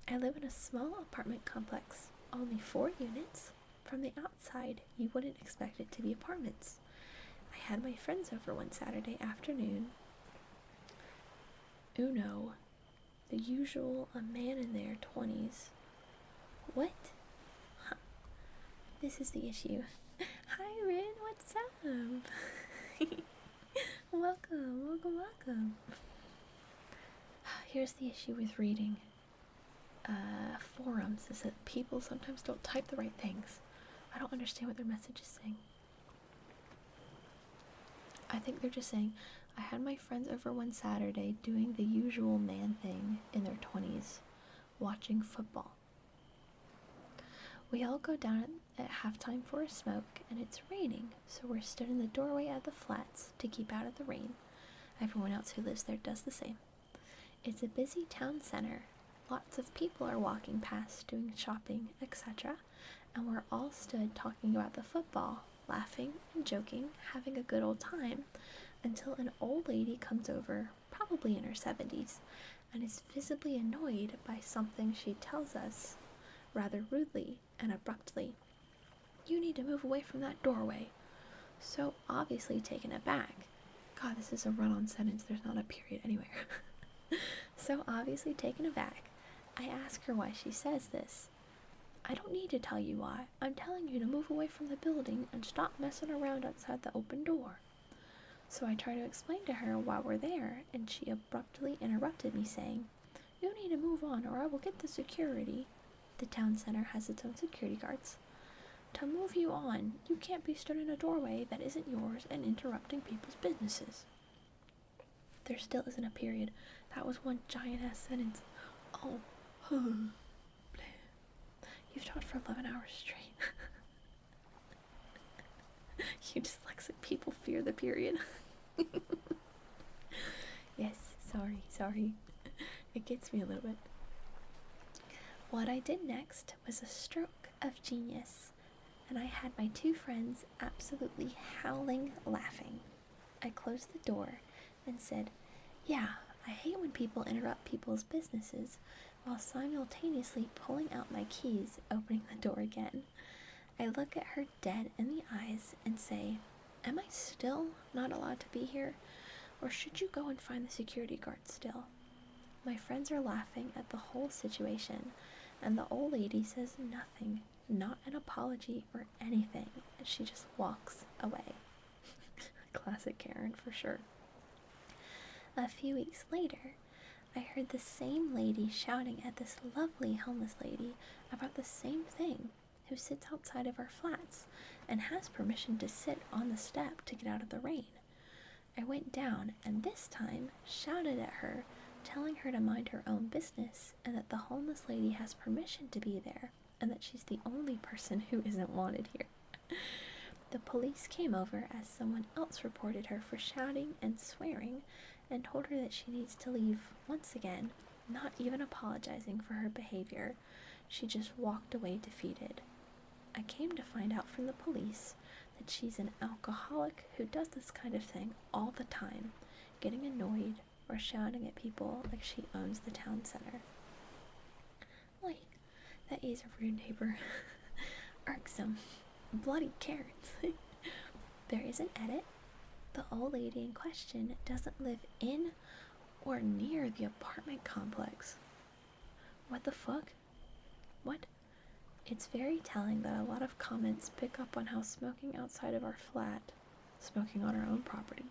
I live in a small apartment complex, only 4 units. From the outside, you wouldn't expect it to be apartments. I had my friends over one Saturday afternoon. Uno, the usual, a man in their 20s. What? Huh. This is the issue. Hi, Rin, what's up? Welcome. Here's the issue with reading forums, is that people sometimes don't type the right things. I don't understand what their message is saying. I think they're just saying, I had my friends over one Saturday doing the usual man thing in their 20s, watching football. We all go down at halftime for a smoke, and it's raining, so we're stood in the doorway of the flats to keep out of the rain. Everyone else who lives there does the same. It's a busy town center. Lots of people are walking past, doing shopping, etc., and we're all stood talking about the football, laughing and joking, having a good old time, until an old lady comes over, probably in her 70s, and is visibly annoyed by something she tells us, rather rudely and abruptly. You need to move away from that doorway. So obviously taken aback. God, this is a run-on sentence, there's not a period anywhere. So obviously taken aback, I ask her why she says this. I don't need to tell you why. I'm telling you to move away from the building and stop messing around outside the open door. So I try to explain to her why we're there, and she abruptly interrupted me, saying, You need to move on or I will get the security. The town center has its own security guards. To move you on, you can't be stood in a doorway that isn't yours and interrupting people's businesses. There still isn't a period. That was one giant-ass sentence. Oh, you've talked for 11 hours straight. You dyslexic people fear the period. Yes, sorry. It gets me a little bit. What I did next was a stroke of genius, and I had my 2 friends absolutely howling laughing. I closed the door and said, Yeah, I hate when people interrupt people's businesses, while simultaneously pulling out my keys, opening the door again. I look at her dead in the eyes and say, Am I still not allowed to be here? Or should you go and find the security guard still? My friends are laughing at the whole situation, and the old lady says nothing, not an apology or anything, and she just walks away. Classic Karen for sure. A few weeks later, I heard the same lady shouting at this lovely homeless lady about the same thing, who sits outside of our flats and has permission to sit on the step to get out of the rain. I went down and this time shouted at her, telling her to mind her own business and that the homeless lady has permission to be there and that she's the only person who isn't wanted here. The police came over as someone else reported her for shouting and swearing and told her that she needs to leave once again, not even apologizing for her behavior. She just walked away defeated. I came to find out from the police that she's an alcoholic who does this kind of thing all the time, getting annoyed or shouting at people like she owns the town center. That is a rude neighbor. Irksome. Bloody Karens. There is an edit. The old lady in question doesn't live in or near the apartment complex. What the fuck? What? It's very telling that a lot of comments pick up on how smoking outside of our flat, smoking on our own property,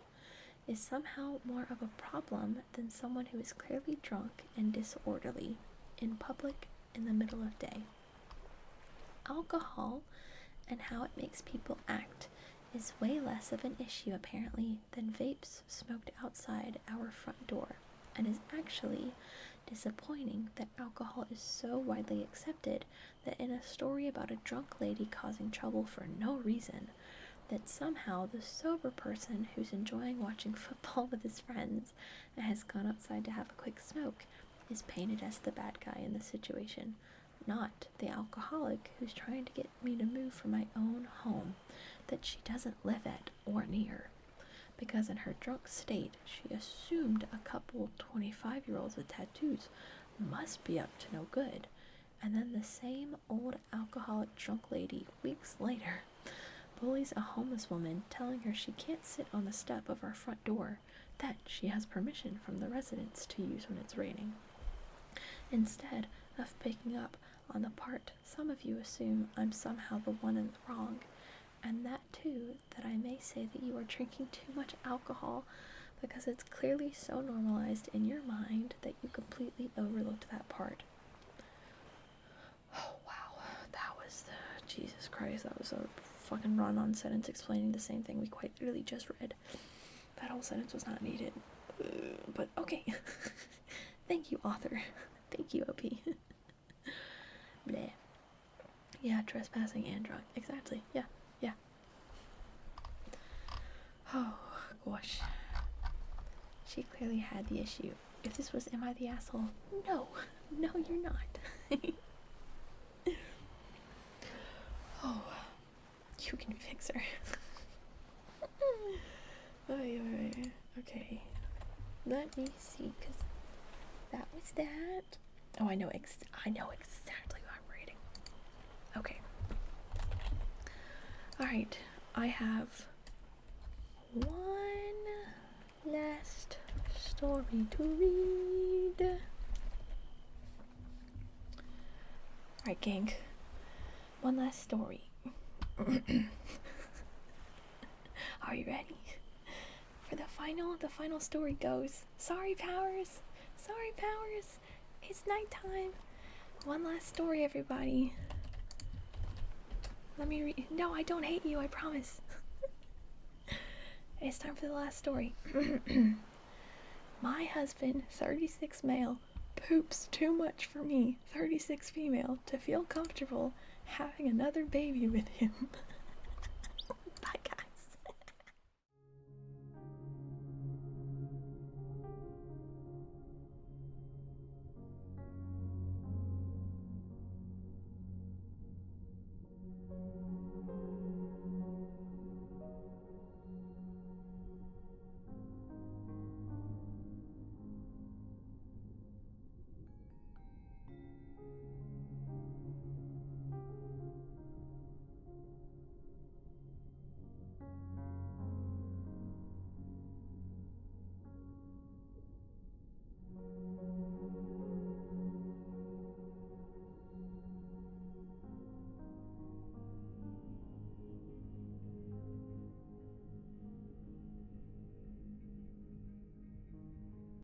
is somehow more of a problem than someone who is clearly drunk and disorderly in public in the middle of day. Alcohol and how it makes people act is way less of an issue apparently than vapes smoked outside our front door, and is actually disappointing that alcohol is so widely accepted that in a story about a drunk lady causing trouble for no reason, that somehow the sober person who's enjoying watching football with his friends and has gone outside to have a quick smoke is painted as the bad guy in the situation, not the alcoholic who's trying to get me to move from my own home that she doesn't live at or near, because in her drunk state she assumed a couple 25-year-olds with tattoos must be up to no good, and then the same old alcoholic drunk lady weeks later bullies a homeless woman, telling her she can't sit on the step of our front door that she has permission from the residents to use when it's raining, instead of picking up on the part some of you assume I'm somehow the one in the wrong, and that too, that I may say that you are drinking too much alcohol because it's clearly so normalized in your mind that you completely overlooked that part. Oh wow, that was Jesus Christ, that was a fucking run-on sentence explaining the same thing we quite literally just read. That whole sentence was not needed, but okay. Thank you, author. Thank you, OP. Bleh. Yeah, trespassing and drunk. Exactly. Yeah. Oh, gosh. She clearly had the issue. If this was Am I the Asshole? No, you're not. Oh, you can fix her. Okay. Let me see, because that was that. Oh, I know exactly what I'm reading. Okay. Alright, I have one last story to read. Alright, gang. One last story. Are you ready? For the final story goes, Sorry, Powers. It's nighttime. One last story, everybody. Let me read. No, I don't hate you, I promise. It's time for the last story. My husband, 36 male, poops too much for me, 36 female, to feel comfortable having another baby with him.